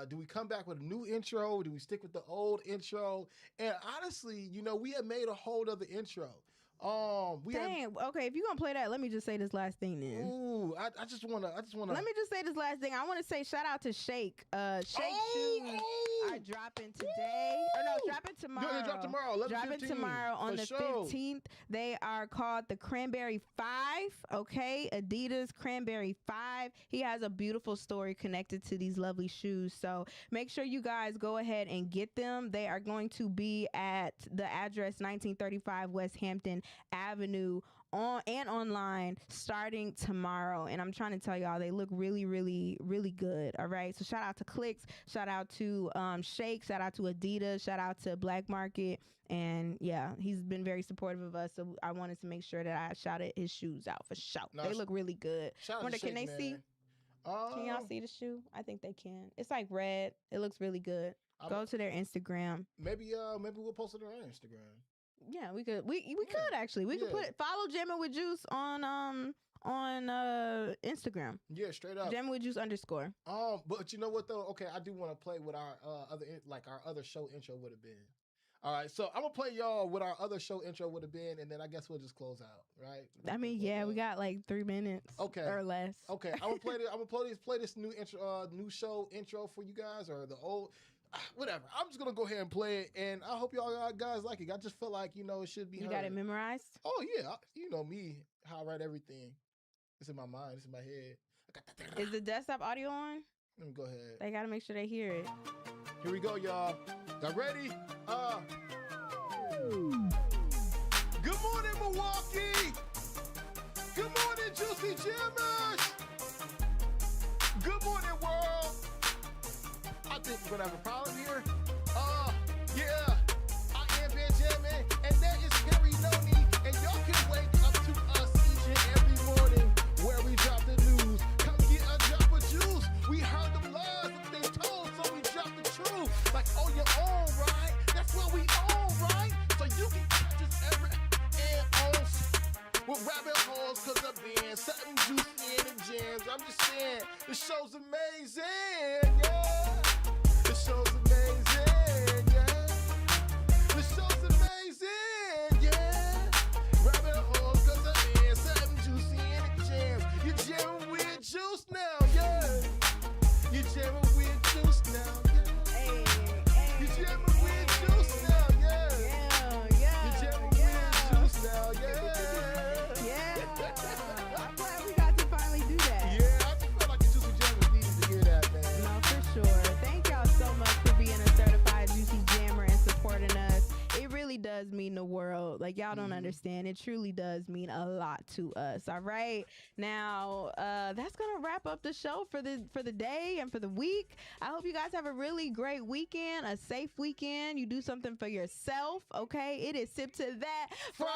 do we come back with a new intro? Do we stick with the old intro? And honestly, we had made a whole other intro. Okay, if you're gonna play that, let me just say this last thing then. Ooh, I just wanna let me just say this last thing. I want to say shout out to Shake. Shake shoes are dropping today. Or no, dropping tomorrow. No, drop tomorrow. Dropping tomorrow on the 15th. They are called the Cranberry 5. Okay, Adidas Cranberry 5. He has a beautiful story connected to these lovely shoes. So make sure you guys go ahead and get them. They are going to be at the address 1935 West Hampton Avenue and online starting tomorrow. And I'm trying to tell y'all, they look really, really, really good. All right. So shout out to Clicks, shout out to Shake, shout out to Adidas, shout out to Black Market. And yeah, he's been very supportive of us. So I wanted to make sure that I shouted his shoes out for sure. They look really good. Can they see? Can y'all see the shoe? I think they can. It's like red. It looks really good. Go to their Instagram. Maybe we'll post it on our Instagram. Yeah, we could. We could actually. We could follow Jammin with Juice on Instagram. Yeah, straight up. Jammin with Juice _. But you know what though? Okay, I do want to play what our other show intro would have been. All right, so I'm gonna play y'all what our other show intro would have been, and then I guess we'll just close out, right? I mean, yeah, we got like 3 minutes, or less. Okay, I'm gonna play this new intro, new show intro for you guys, or the old. Whatever. I'm just gonna go ahead and play it, and I hope y'all guys like it. I just feel like it should be. You got it memorized? Oh yeah, you know me, how I write everything. It's in my mind. It's in my head. Is the desktop audio on? Let me go ahead. They gotta make sure they hear it. Here we go, y'all. Y'all ready? Good morning, Milwaukee. Good morning, Juicy Jammers. Good morning, world. I think we're gonna have a problem here. Yeah. I am Benjamin, and that is Harry Noni, and y'all can wake up to us each and every morning where we drop the news. Come get a drop of juice. We heard them lies that they told, so we drop the truth. Like on your own, right? That's what we own, right? So you can catch us every and on with rabbit holes, cause I'm being something juicy in the jams. I'm just saying, the show's amazing, yeah. The show's amazing, yeah. The show's amazing, yeah. Rabbit holes, cause I'm being something juicy in the jams. You're jamming with juice now, yeah. You're jamming with juice now, yeah. Hey, You're jamming with juice now, yeah. yeah. You're jamming with juice now, yeah. I'm glad we got to finally do that. Yeah, I just felt like the Juicy Jammers needed to hear that, man. No, for sure. Thank y'all so much for being a certified Juicy Jammer and supporting us. It really does mean the world. Like, y'all don't understand. It truly does mean a lot to us. All right. Now, that's gonna wrap up the show for the day and for the week. I hope you guys have a really great weekend, a safe weekend. You do something for yourself. Okay. It is Sip to That Friday.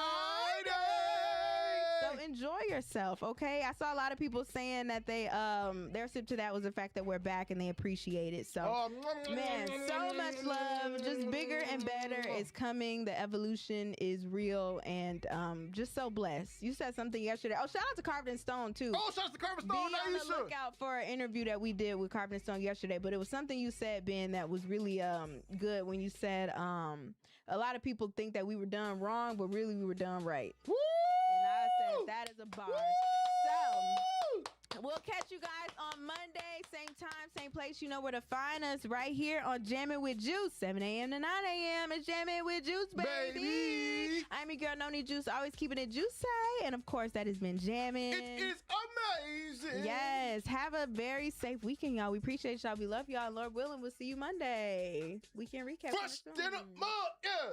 So enjoy yourself, okay? I saw a lot of people saying that their Sip to That was the fact that we're back and they appreciate it. So, man, so much love. Just bigger and better is coming. The evolution is real, and just so blessed. You said something yesterday. Oh, shout out to Carved in Stone, too. Oh, shout out to Carved in Be Stone. on the lookout for an interview that we did with Carved in Stone yesterday, but it was something you said, Ben, that was really good when you said a lot of people think that we were done wrong, but really we were done right. Woo! And I said, that is a bar. So, we'll catch you guys on Monday, same time, same place. You know where to find us, right here on Jammin' with Juice, 7 a.m. to 9 a.m. It's Jammin' with Juice, baby. I'm your girl, Noni Juice, always keeping it juicy. And, of course, that has been Jammin'. It is amazing. Yes. Have a very safe weekend, y'all. We appreciate y'all. We love y'all. And Lord willing, we'll see you Monday. Weekend recap. Fresh dinner, yeah.